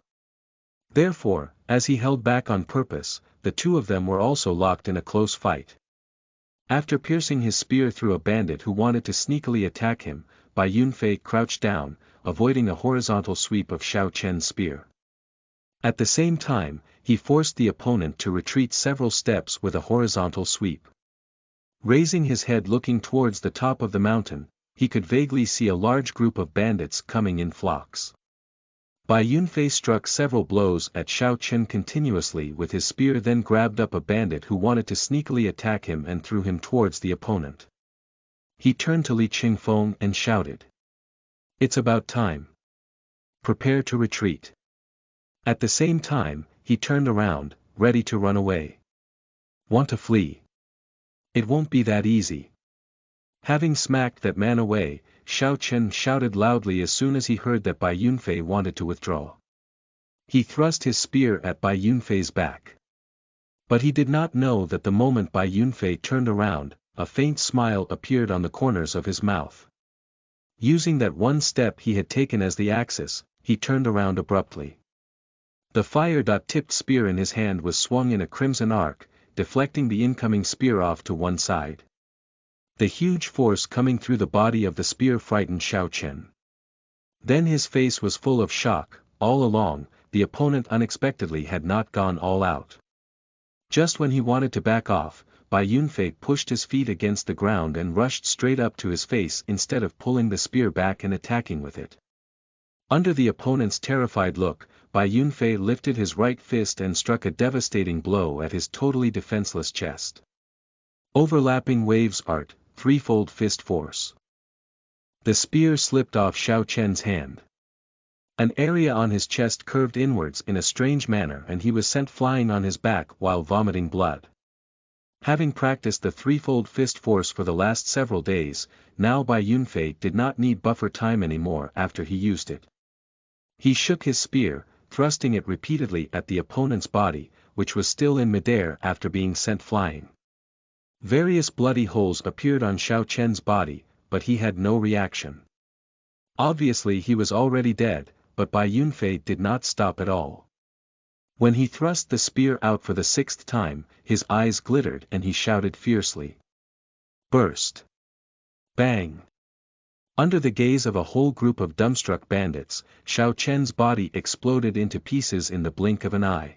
Therefore, as he held back on purpose, the two of them were also locked in a close fight. After piercing his spear through a bandit who wanted to sneakily attack him, Bai Yunfei crouched down, avoiding a horizontal sweep of Shao Chen's spear. At the same time, he forced the opponent to retreat several steps with a horizontal sweep. Raising his head looking towards the top of the mountain, he could vaguely see a large group of bandits coming in flocks. Bai Yunfei struck several blows at Shao Chen continuously with his spear, then grabbed up a bandit who wanted to sneakily attack him and threw him towards the opponent. He turned to Li Qingfeng and shouted. It's about time. Prepare to retreat. At the same time, he turned around, ready to run away. Want to flee? It won't be that easy. Having smacked that man away, Shao Chen shouted loudly as soon as he heard that Bai Yunfei wanted to withdraw. He thrust his spear at Bai Yunfei's back. But he did not know that the moment Bai Yunfei turned around, a faint smile appeared on the corners of his mouth. Using that one step he had taken as the axis, he turned around abruptly. The fire-tipped spear in his hand was swung in a crimson arc, deflecting the incoming spear off to one side. The huge force coming through the body of the spear frightened Shao Chen. Then his face was full of shock. All along, the opponent unexpectedly had not gone all out. Just when he wanted to back off, Bai Yunfei pushed his feet against the ground and rushed straight up to his face instead of pulling the spear back and attacking with it. Under the opponent's terrified look, Bai Yunfei lifted his right fist and struck a devastating blow at his totally defenseless chest. Overlapping waves art, threefold fist force. The spear slipped off Xiao Chen's hand. An area on his chest curved inwards in a strange manner and he was sent flying on his back while vomiting blood. Having practiced the threefold fist force for the last several days, now Bai Yunfei did not need buffer time anymore after he used it. He shook his spear, thrusting it repeatedly at the opponent's body, which was still in midair after being sent flying. Various bloody holes appeared on Xiao Chen's body, but he had no reaction. Obviously he was already dead, but Bai Yunfei did not stop at all. When he thrust the spear out for the 6th time, his eyes glittered and he shouted fiercely. Burst! Bang! Under the gaze of a whole group of dumbstruck bandits, Xiao Chen's body exploded into pieces in the blink of an eye.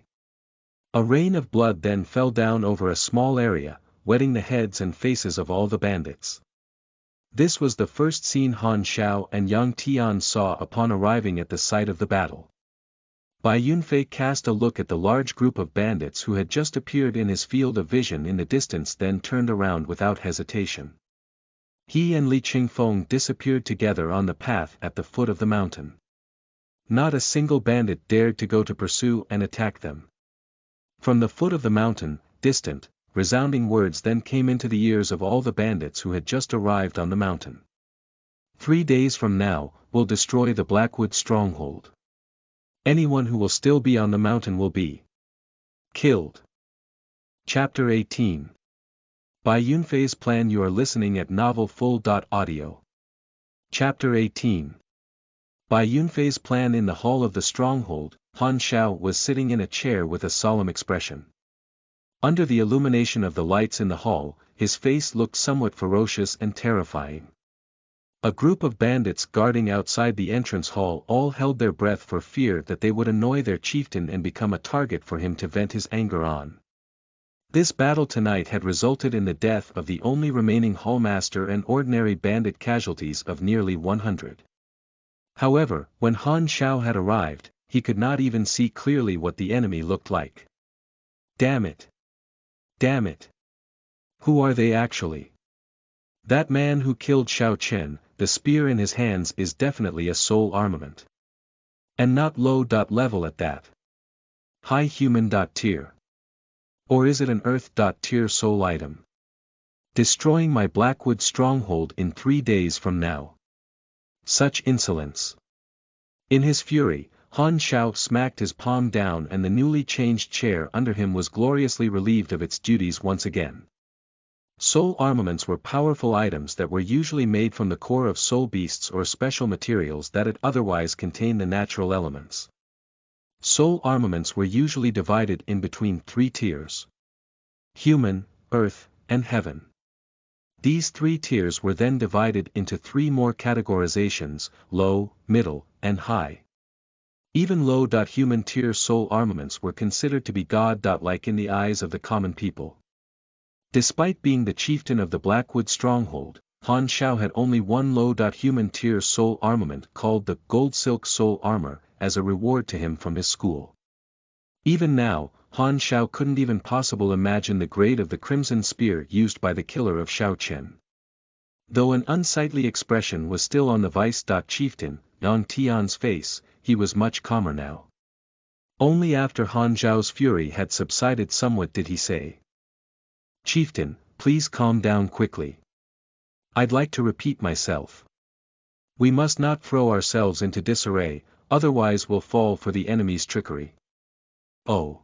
A rain of blood then fell down over a small area, wetting the heads and faces of all the bandits. This was the first scene Han Xiao and Yang Tian saw upon arriving at the site of the battle. Bai Yunfei cast a look at the large group of bandits who had just appeared in his field of vision in the distance, then turned around without hesitation. He and Li Qingfeng disappeared together on the path at the foot of the mountain. Not a single bandit dared to go to pursue and attack them. From the foot of the mountain, distant, resounding words then came into the ears of all the bandits who had just arrived on the mountain. 3 days from now, we'll destroy the Blackwood stronghold. Anyone who will still be on the mountain will be killed. Chapter 18. Bai Yunfei's Plan. You are listening at novelfull.audio. Chapter 18. Bai Yunfei's plan. In the hall of the stronghold, Han Xiao was sitting in a chair with a solemn expression. Under the illumination of the lights in the hall, his face looked somewhat ferocious and terrifying. A group of bandits guarding outside the entrance hall all held their breath for fear that they would annoy their chieftain and become a target for him to vent his anger on. This battle tonight had resulted in the death of the only remaining hallmaster and ordinary bandit casualties of nearly 100. However, when Han Xiao had arrived, he could not even see clearly what the enemy looked like. Damn it! Damn it! Who are they actually? That man who killed Xiao Chen, the spear in his hands is definitely a soul armament. And not low level at that. High human tier. Or is it an earth tier soul item? Destroying my Blackwood stronghold in 3 days from now. Such insolence. In his fury, Han Xiao smacked his palm down and the newly changed chair under him was gloriously relieved of its duties once again. Soul armaments were powerful items that were usually made from the core of soul beasts or special materials that would otherwise contain the natural elements. Soul armaments were usually divided in between 3 tiers. Human, Earth, and Heaven. These 3 tiers were then divided into 3 more categorizations: low, middle, and high. Even low human tier soul armaments were considered to be god-like in the eyes of the common people. Despite being the chieftain of the Blackwood stronghold, Han Xiao had only one low human tier soul armament called the Gold Silk Soul Armor, as a reward to him from his school. Even now, Han Xiao couldn't even possibly imagine the grade of the crimson spear used by the killer of Xiao Chen. Though an unsightly expression was still on the vice chieftain, Yang Tian's face, he was much calmer now. Only after Han Xiao's fury had subsided somewhat did he say, "Chieftain, please calm down quickly. I'd like to repeat myself. We must not throw ourselves into disarray, otherwise we'll fall for the enemy's trickery." "Oh.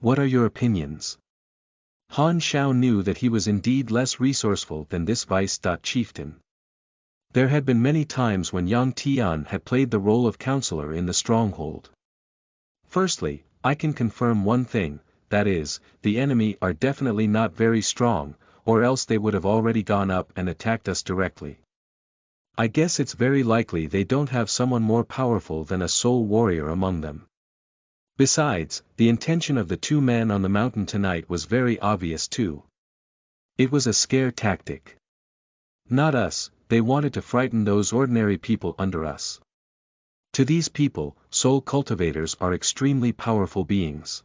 What are your opinions?" Han Xiao knew that he was indeed less resourceful than this vice chieftain. There had been many times when Yang Tian had played the role of counselor in the stronghold. Firstly, I can confirm one thing, that is, the enemy are definitely not very strong, or else they would have already gone up and attacked us directly. I guess it's very likely they don't have someone more powerful than a soul warrior among them. Besides, the intention of the two men on the mountain tonight was very obvious too. It was a scare tactic. Not us, they wanted to frighten those ordinary people under us. To these people, soul cultivators are extremely powerful beings.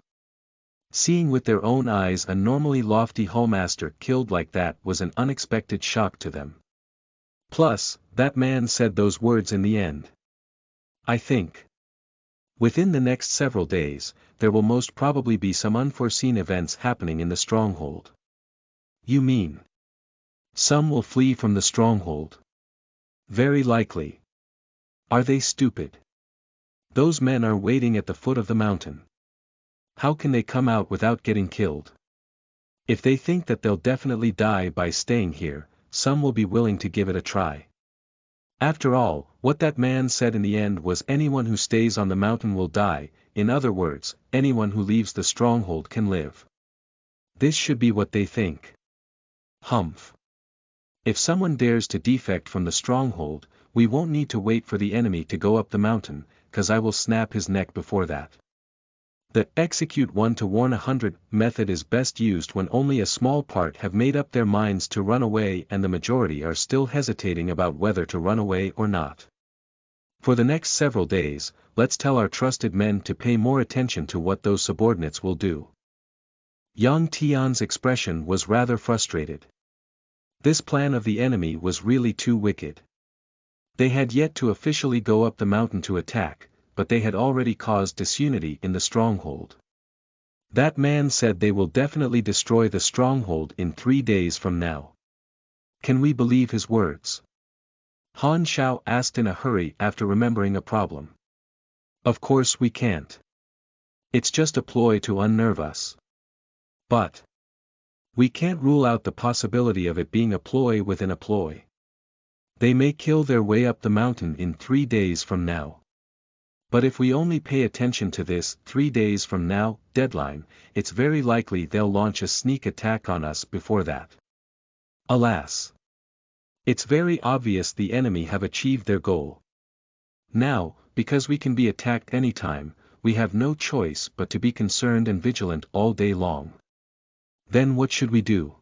Seeing with their own eyes a normally lofty Hallmaster killed like that was an unexpected shock to them. Plus, that man said those words in the end. I think. Within the next several days, there will most probably be some unforeseen events happening in the stronghold. You mean? Some will flee from the stronghold. Very likely. Are they stupid? Those men are waiting at the foot of the mountain. How can they come out without getting killed? If they think that they'll definitely die by staying here, some will be willing to give it a try. After all, what that man said in the end was anyone who stays on the mountain will die, in other words, anyone who leaves the stronghold can live. This should be what they think. Humph. If someone dares to defect from the stronghold, we won't need to wait for the enemy to go up the mountain, 'cause I will snap his neck before that. The execute 1 to warn 100 method is best used when only a small part have made up their minds to run away and the majority are still hesitating about whether to run away or not. For the next several days, let's tell our trusted men to pay more attention to what those subordinates will do. Yang Tian's expression was rather frustrated. This plan of the enemy was really too wicked. They had yet to officially go up the mountain to attack, but they had already caused disunity in the stronghold. That man said they will definitely destroy the stronghold in 3 days from now. Can we believe his words? Han Shao asked in a hurry after remembering a problem. Of course we can't. It's just a ploy to unnerve us. But we can't rule out the possibility of it being a ploy within a ploy. They may kill their way up the mountain in 3 days from now. But if we only pay attention to this 3 days from now deadline, it's very likely they'll launch a sneak attack on us before that. Alas! It's very obvious the enemy have achieved their goal. Now, because we can be attacked anytime, we have no choice but to be concerned and vigilant all day long. Then what should we do?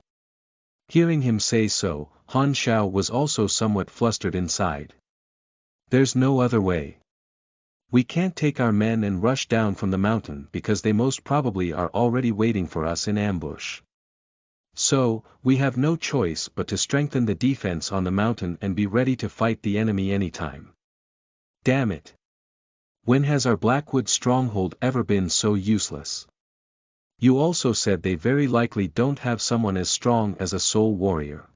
Hearing him say so, Han Shao was also somewhat flustered inside. There's no other way. We can't take our men and rush down from the mountain because they most probably are already waiting for us in ambush. So, we have no choice but to strengthen the defense on the mountain and be ready to fight the enemy anytime. Damn it! When has our Blackwood stronghold ever been so useless? You also said they very likely don't have someone as strong as a soul warrior.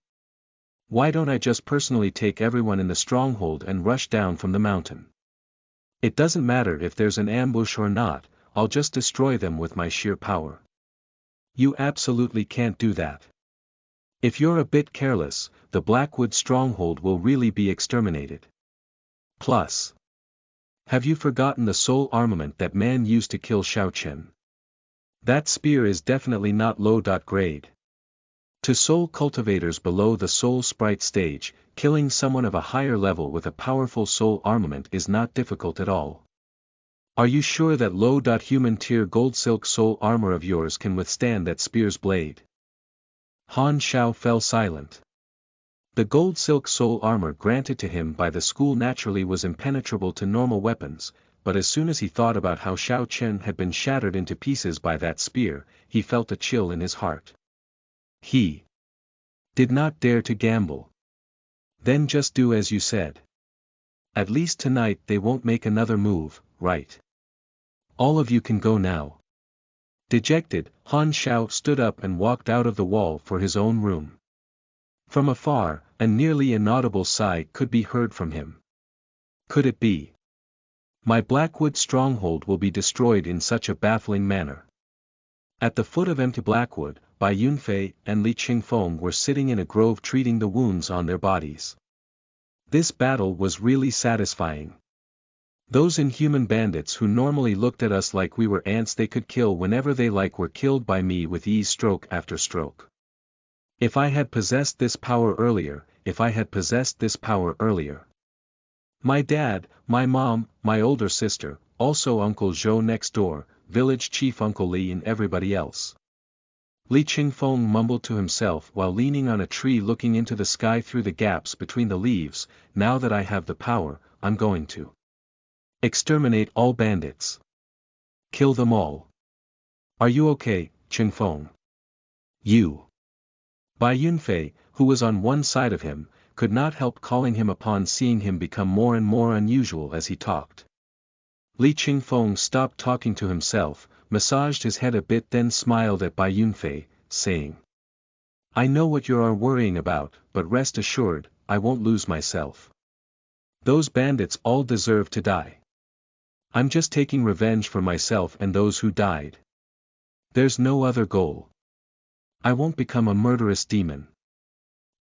Why don't I just personally take everyone in the stronghold and rush down from the mountain? It doesn't matter if there's an ambush or not, I'll just destroy them with my sheer power. You absolutely can't do that. If you're a bit careless, the Blackwood stronghold will really be exterminated. Plus, have you forgotten the soul armament that man used to kill Xiaochen? That spear is definitely not low-grade. To soul cultivators below the soul sprite stage, killing someone of a higher level with a powerful soul armament is not difficult at all. Are you sure that low-human tier gold silk soul armor of yours can withstand that spear's blade? Han Shao fell silent. The gold silk soul armor granted to him by the school naturally was impenetrable to normal weapons, but as soon as he thought about how Xiao Chen had been shattered into pieces by that spear, he felt a chill in his heart. He did not dare to gamble. Then just do as you said. At least tonight they won't make another move, right? All of you can go now. Dejected, Han Shao stood up and walked out of the wall for his own room. From afar, a nearly inaudible sigh could be heard from him. Could it be? My Blackwood stronghold will be destroyed in such a baffling manner. At the foot of empty Blackwood, Bai Yunfei and Li Qingfeng were sitting in a grove treating the wounds on their bodies. This battle was really satisfying. Those inhuman bandits who normally looked at us like we were ants they could kill whenever they like were killed by me with ease stroke after stroke. If I had possessed this power earlier, My dad, my mom, my older sister, also Uncle Zhou next door, village chief Uncle Li and everybody else. Li Qingfeng mumbled to himself while leaning on a tree looking into the sky through the gaps between the leaves. Now that I have the power, I'm going to exterminate all bandits. Kill them all. Are you okay, Qingfeng? You. Bai Yunfei, who was on one side of him, could not help calling him upon seeing him become more and more unusual as he talked. Li Qingfeng stopped talking to himself, massaged his head a bit, then smiled at Bai Yunfei, saying, I know what you are worrying about, but rest assured, I won't lose myself. Those bandits all deserve to die. I'm just taking revenge for myself and those who died. There's no other goal. I won't become a murderous demon.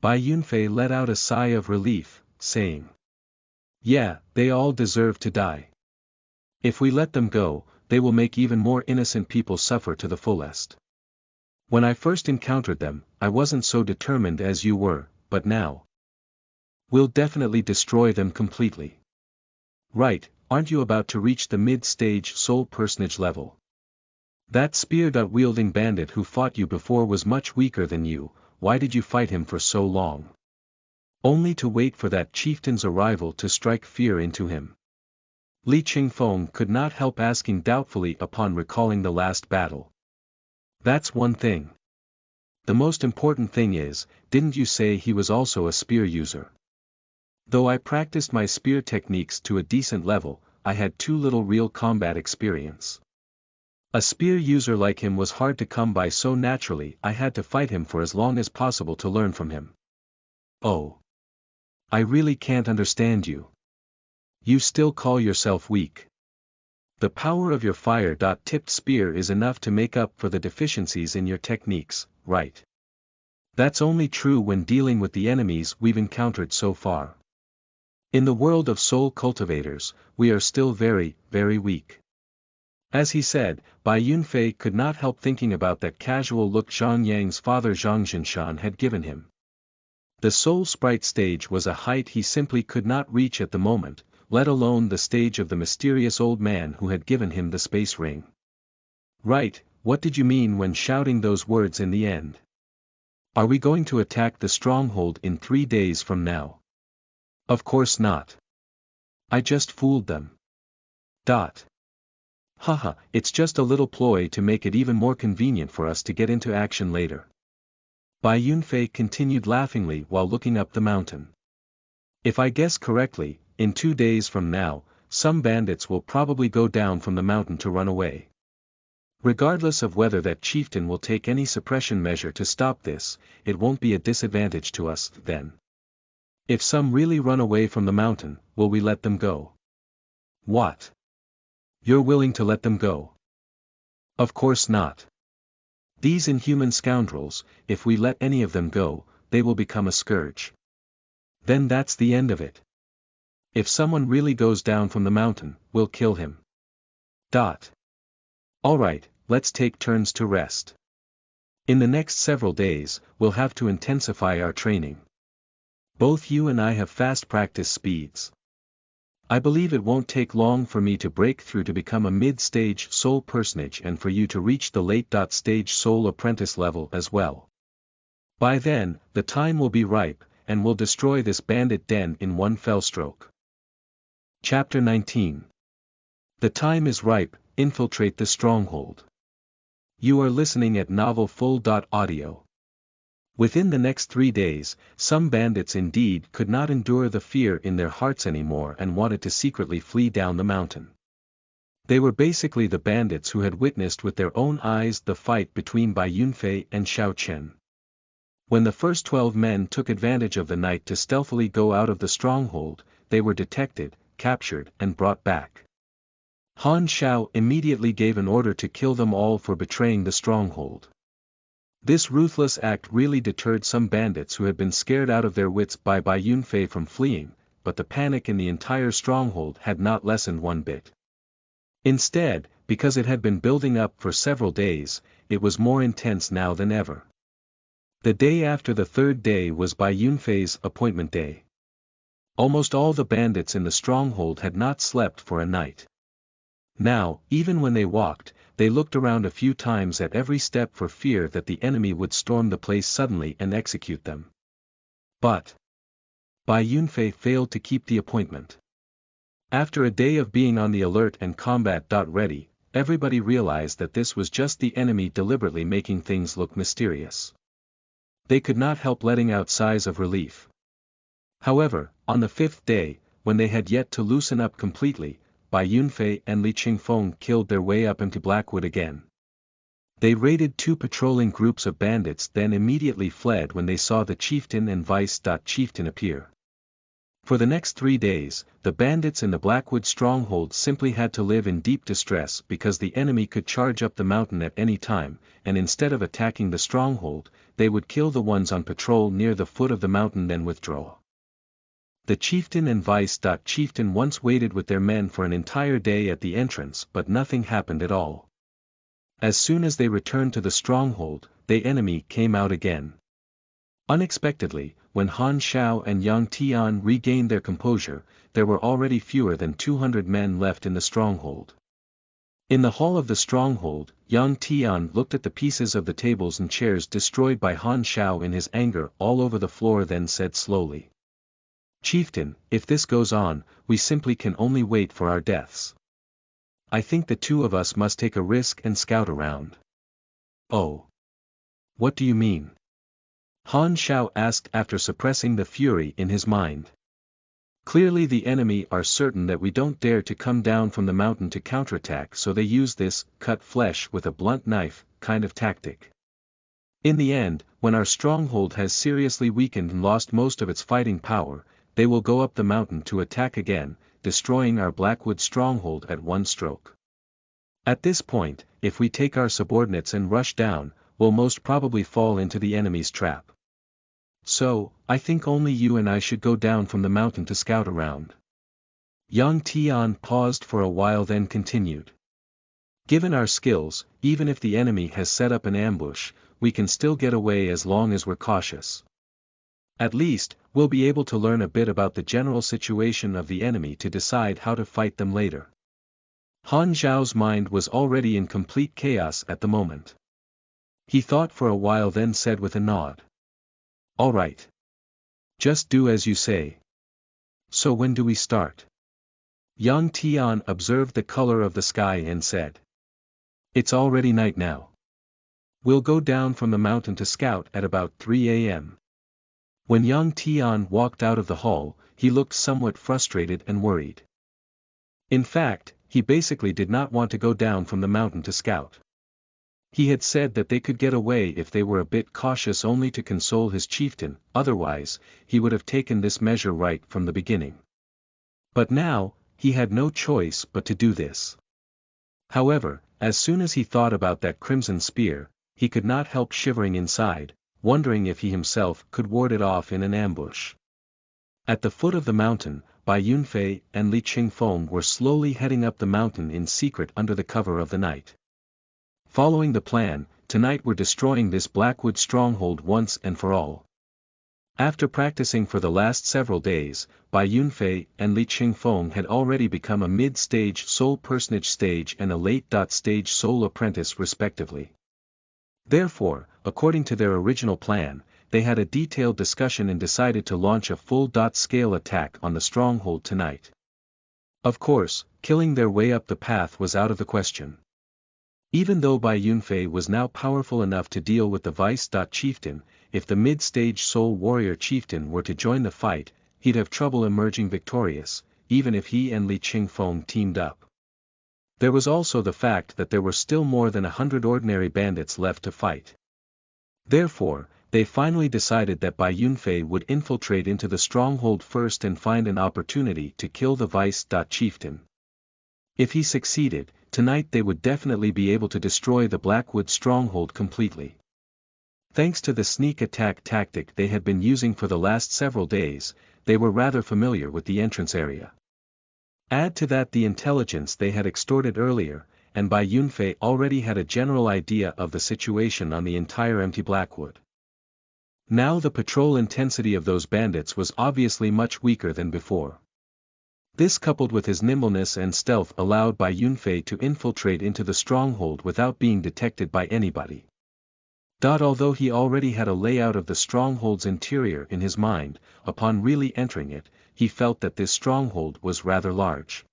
Bai Yunfei let out a sigh of relief, saying, yeah, they all deserve to die. If we let them go, they will make even more innocent people suffer to the fullest. When I first encountered them, I wasn't so determined as you were, but now. We'll definitely destroy them completely. Right, aren't you about to reach the mid-stage soul personage level? That spear-wielding bandit who fought you before was much weaker than you. Why did you fight him for so long? Only to wait for that chieftain's arrival to strike fear into him. Li Qingfeng could not help asking doubtfully upon recalling the last battle. That's one thing. The most important thing is, didn't you say he was also a spear user? Though I practiced my spear techniques to a decent level, I had too little real combat experience. A spear user like him was hard to come by, so naturally I had to fight him for as long as possible to learn from him. Oh. I really can't understand you. You still call yourself weak. The power of your fire-tipped spear is enough to make up for the deficiencies in your techniques, right? That's only true when dealing with the enemies we've encountered so far. In the world of soul cultivators, we are still very, very weak. As he said, Bai Yunfei could not help thinking about that casual look Zhang Yang's father Zhang Jinshan had given him. The soul sprite stage was a height he simply could not reach at the moment, let alone the stage of the mysterious old man who had given him the space ring. Right, what did you mean when shouting those words in the end? Are we going to attack the stronghold in 3 days from now? Of course not. I just fooled them. Haha, it's just a little ploy to make it even more convenient for us to get into action later. Bai Yunfei continued laughingly while looking up the mountain. If I guess correctly, in 2 days from now, some bandits will probably go down from the mountain to run away. Regardless of whether that chieftain will take any suppression measure to stop this, it won't be a disadvantage to us, then. If some really run away from the mountain, will we let them go? What? You're willing to let them go? Of course not. These inhuman scoundrels, if we let any of them go, they will become a scourge. Then that's the end of it. If someone really goes down from the mountain, we'll kill him. Alright, let's take turns to rest. In the next several days, we'll have to intensify our training. Both you and I have fast practice speeds. I believe it won't take long for me to break through to become a mid-stage soul personage and for you to reach the late-stage soul apprentice level as well. By then, the time will be ripe, and we'll destroy this bandit den in one fell stroke. Chapter 19. The time is ripe, infiltrate the stronghold. You are listening at novelfull.audio. Within the next 3 days, some bandits indeed could not endure the fear in their hearts anymore and wanted to secretly flee down the mountain. They were basically the bandits who had witnessed with their own eyes the fight between Bai Yunfei and Xiao Chen. When the first 12 men took advantage of the night to stealthily go out of the stronghold, they were detected, captured and brought back. Han Xiao immediately gave an order to kill them all for betraying the stronghold. This ruthless act really deterred some bandits who had been scared out of their wits by Bai Yunfei from fleeing, but the panic in the entire stronghold had not lessened one bit. Instead, because it had been building up for several days, it was more intense now than ever. The day after the 3rd day was Bai Yunfei's appointment day. Almost all the bandits in the stronghold had not slept for a night. Now, even when they walked, they looked around a few times at every step for fear that the enemy would storm the place suddenly and execute them. But Bai Yunfei failed to keep the appointment. After a day of being on the alert and combat ready, everybody realized that this was just the enemy deliberately making things look mysterious. They could not help letting out sighs of relief. However, on the 5th day, when they had yet to loosen up completely, Bai Yunfei and Li Qingfeng killed their way up into Blackwood again. They raided 2 patrolling groups of bandits, then immediately fled when they saw the chieftain and vice-chieftain appear. For the next 3 days, the bandits in the Blackwood stronghold simply had to live in deep distress because the enemy could charge up the mountain at any time, and instead of attacking the stronghold, they would kill the ones on patrol near the foot of the mountain then withdraw. The chieftain and vice-chieftain once waited with their men for an entire day at the entrance, but nothing happened at all. As soon as they returned to the stronghold, the enemy came out again. Unexpectedly, when Han Xiao and Yang Tian regained their composure, there were already fewer than 200 men left in the stronghold. In the hall of the stronghold, Yang Tian looked at the pieces of the tables and chairs destroyed by Han Xiao in his anger all over the floor, then said slowly, "Chieftain, if this goes on, we simply can only wait for our deaths. I think the 2 of us must take a risk and scout around." "Oh. What do you mean?" Han Xiao asked after suppressing the fury in his mind. "Clearly the enemy are certain that we don't dare to come down from the mountain to counterattack, so they use this cut flesh with a blunt knife kind of tactic. In the end, when our stronghold has seriously weakened and lost most of its fighting power, they will go up the mountain to attack again, destroying our Blackwood stronghold at one stroke. At this point, if we take our subordinates and rush down, we'll most probably fall into the enemy's trap. So, I think only you and I should go down from the mountain to scout around." Yang Tian paused for a while then continued. "Given our skills, even if the enemy has set up an ambush, we can still get away as long as we're cautious. At least, we'll be able to learn a bit about the general situation of the enemy to decide how to fight them later." Han Zhao's mind was already in complete chaos at the moment. He thought for a while then said with a nod, "All right. Just do as you say. So when do we start?" Yang Tian observed the color of the sky and said, "It's already night now. We'll go down from the mountain to scout at about 3 a.m. When Yang Tian walked out of the hall, he looked somewhat frustrated and worried. In fact, he basically did not want to go down from the mountain to scout. He had said that they could get away if they were a bit cautious only to console his chieftain, otherwise, he would have taken this measure right from the beginning. But now, he had no choice but to do this. However, as soon as he thought about that crimson spear, he could not help shivering inside, wondering if he himself could ward it off in an ambush. At the foot of the mountain, Bai Yunfei and Li Qingfeng were slowly heading up the mountain in secret under the cover of the night. Following the plan, tonight we're destroying this Blackwood stronghold once and for all. After practicing for the last several days, Bai Yunfei and Li Qingfeng had already become a mid-stage soul personage stage and a late-stage soul apprentice respectively. Therefore, according to their original plan, they had a detailed discussion and decided to launch a full-scale attack on the stronghold tonight. Of course, killing their way up the path was out of the question. Even though Bai Yunfei was now powerful enough to deal with the vice-chieftain, if the mid-stage soul warrior chieftain were to join the fight, he'd have trouble emerging victorious, even if he and Li Qingfeng teamed up. There was also the fact that there were still more than 100 ordinary bandits left to fight. Therefore, they finally decided that Bai Yunfei would infiltrate into the stronghold first and find an opportunity to kill the vice-chieftain. If he succeeded, tonight they would definitely be able to destroy the Blackwood stronghold completely. Thanks to the sneak attack tactic they had been using for the last several days, they were rather familiar with the entrance area. Add to that the intelligence they had extorted earlier, and Bai Yunfei already had a general idea of the situation on the entire empty Blackwood. Now the patrol intensity of those bandits was obviously much weaker than before. This coupled with his nimbleness and stealth allowed Bai Yunfei to infiltrate into the stronghold without being detected by anybody. Although he already had a layout of the stronghold's interior in his mind, upon really entering it, he felt that this stronghold was rather large.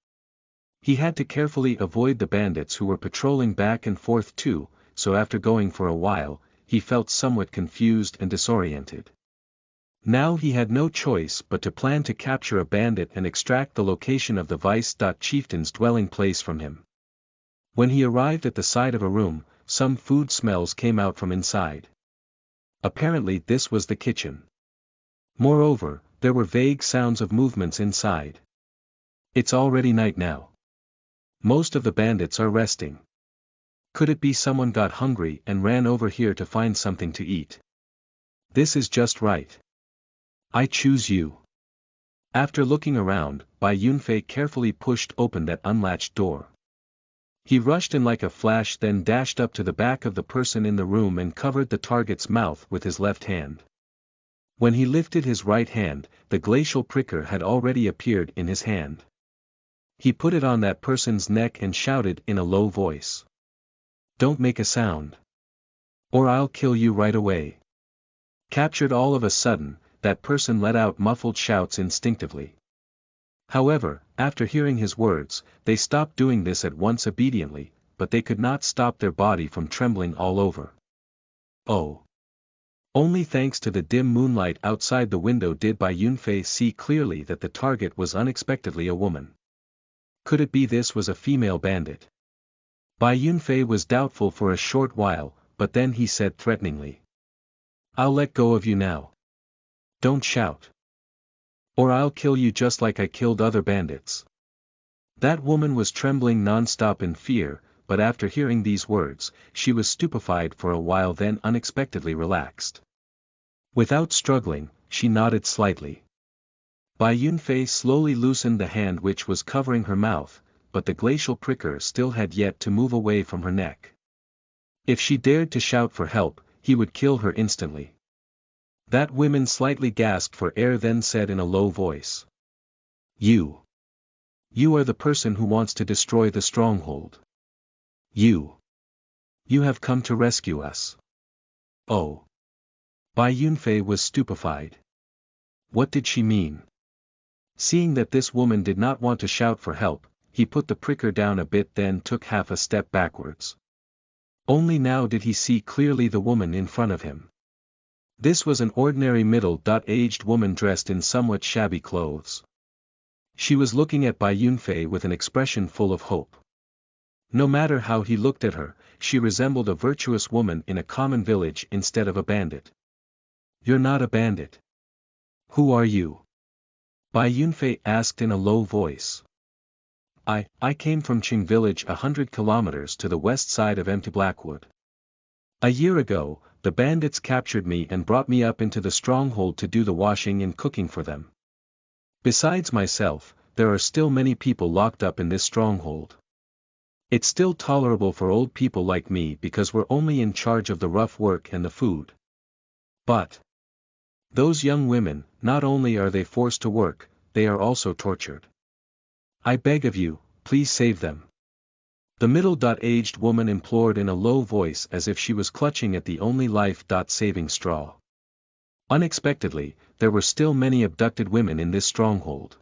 He had to carefully avoid the bandits who were patrolling back and forth too, so after going for a while, he felt somewhat confused and disoriented. Now he had no choice but to plan to capture a bandit and extract the location of the vice-chieftain's dwelling place from him. When he arrived at the side of a room, some food smells came out from inside. Apparently this was the kitchen. Moreover, there were vague sounds of movements inside. It's already night now. Most of the bandits are resting. Could it be someone got hungry and ran over here to find something to eat? This is just right. I choose you. After looking around, Bai Yunfei carefully pushed open that unlatched door. He rushed in like a flash, then dashed up to the back of the person in the room and covered the target's mouth with his left hand. When he lifted his right hand, the glacial pricker had already appeared in his hand. He put it on that person's neck and shouted in a low voice. Don't make a sound. Or I'll kill you right away. Captured all of a sudden, that person let out muffled shouts instinctively. However, after hearing his words, they stopped doing this at once obediently, but they could not stop their body from trembling all over. Oh! Only thanks to the dim moonlight outside the window did Bai Yunfei see clearly that the target was unexpectedly a woman. Could it be this was a female bandit? Bai Yunfei was doubtful for a short while, but then he said threateningly. I'll let go of you now. Don't shout. Or I'll kill you just like I killed other bandits. That woman was trembling non-stop in fear, but after hearing these words, she was stupefied for a while, then unexpectedly relaxed. Without struggling, she nodded slightly. Bai Yunfei slowly loosened the hand which was covering her mouth, but the glacial pricker still had yet to move away from her neck. If she dared to shout for help, he would kill her instantly. That woman slightly gasped for air, then said in a low voice. You are the person who wants to destroy the stronghold. You have come to rescue us. Oh. Bai Yunfei was stupefied. What did she mean? Seeing that this woman did not want to shout for help, he put the pricker down a bit, then took half a step backwards. Only now did he see clearly the woman in front of him. This was an ordinary middle-aged woman dressed in somewhat shabby clothes. She was looking at Bai Yunfei with an expression full of hope. No matter how he looked at her, she resembled a virtuous woman in a common village instead of a bandit. You're not a bandit. Who are you? Bai Yunfei asked in a low voice. I came from Qing village 100 kilometers to the west side of empty Blackwood. A year ago, the bandits captured me and brought me up into the stronghold to do the washing and cooking for them. Besides myself, there are still many people locked up in this stronghold. It's still tolerable for old people like me because we're only in charge of the rough work and the food. But those young women, not only are they forced to work, they are also tortured. I beg of you, please save them. The middle-aged woman implored in a low voice as if she was clutching at the only life-saving straw. Unexpectedly, there were still many abducted women in this stronghold.